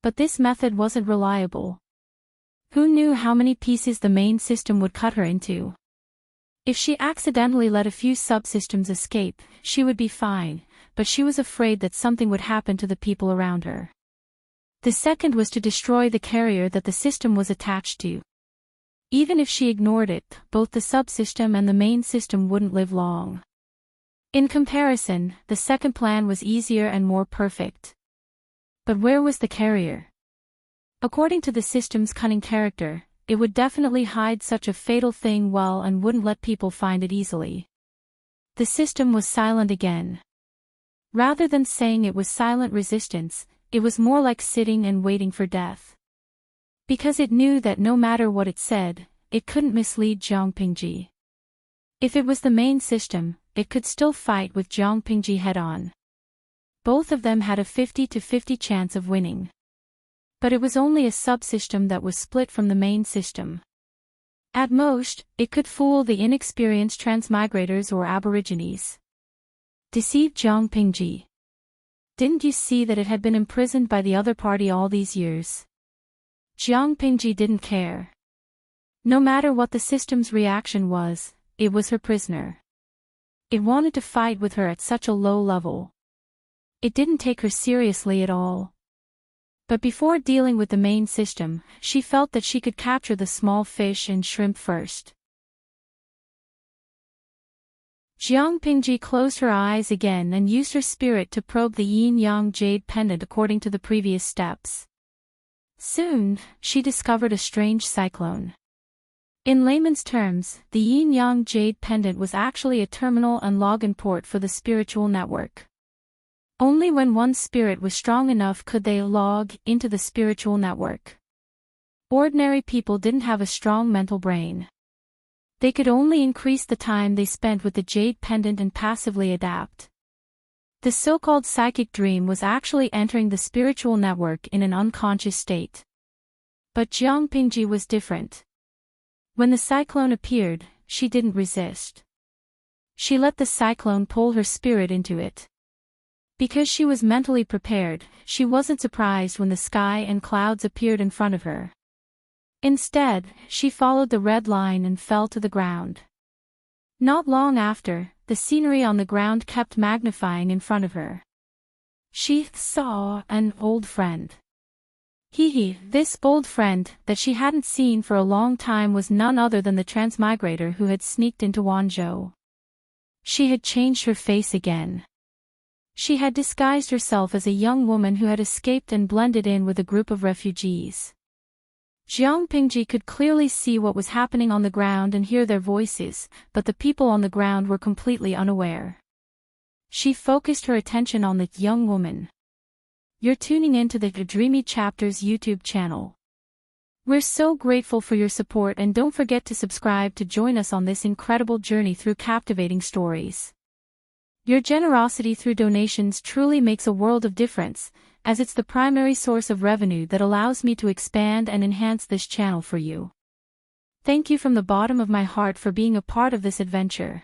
But this method wasn't reliable. Who knew how many pieces the main system would cut her into? If she accidentally let a few subsystems escape, she would be fine, but she was afraid that something would happen to the people around her. The second was to destroy the carrier that the system was attached to. Even if she ignored it, both the subsystem and the main system wouldn't live long. In comparison, the second plan was easier and more perfect. But where was the carrier? According to the system's cunning character, it would definitely hide such a fatal thing well and wouldn't let people find it easily. The system was silent again. Rather than saying it was silent resistance, it was more like sitting and waiting for death. Because it knew that no matter what it said, it couldn't mislead Jiang Pingji. If it was the main system, it could still fight with Jiang Pingji head-on. Both of them had a 50-50 chance of winning. But it was only a subsystem that was split from the main system. At most, it could fool the inexperienced transmigrators or aborigines. Deceive Jiang Pingji. Didn't you see that it had been imprisoned by the other party all these years? Jiang Pingji didn't care. No matter what the system's reaction was, it was her prisoner. It wanted to fight with her at such a low level. It didn't take her seriously at all. But before dealing with the main system, she felt that she could capture the small fish and shrimp first. Jiang Pingji closed her eyes again and used her spirit to probe the yin-yang jade pendant according to the previous steps. Soon, she discovered a strange cyclone. In layman's terms, the yin-yang jade pendant was actually a terminal and login port for the spiritual network. Only when one spirit was strong enough could they log into the spiritual network. Ordinary people didn't have a strong mental brain. They could only increase the time they spent with the jade pendant and passively adapt. The so-called psychic dream was actually entering the spiritual network in an unconscious state. But Jiang Pingji was different. When the cyclone appeared, she didn't resist. She let the cyclone pull her spirit into it. Because she was mentally prepared, she wasn't surprised when the sky and clouds appeared in front of her. Instead, she followed the red line and fell to the ground. Not long after, the scenery on the ground kept magnifying in front of her. She saw an old friend. This old friend that she hadn't seen for a long time was none other than the transmigrator who had sneaked into Wanzhou. She had changed her face again. She had disguised herself as a young woman who had escaped and blended in with a group of refugees. Jiang Pingji could clearly see what was happening on the ground and hear their voices, but the people on the ground were completely unaware. She focused her attention on the young woman. You're tuning in to the Dreamy Chapters YouTube channel. We're so grateful for your support, and don't forget to subscribe to join us on this incredible journey through captivating stories. Your generosity through donations truly makes a world of difference, as it's the primary source of revenue that allows me to expand and enhance this channel for you. Thank you from the bottom of my heart for being a part of this adventure.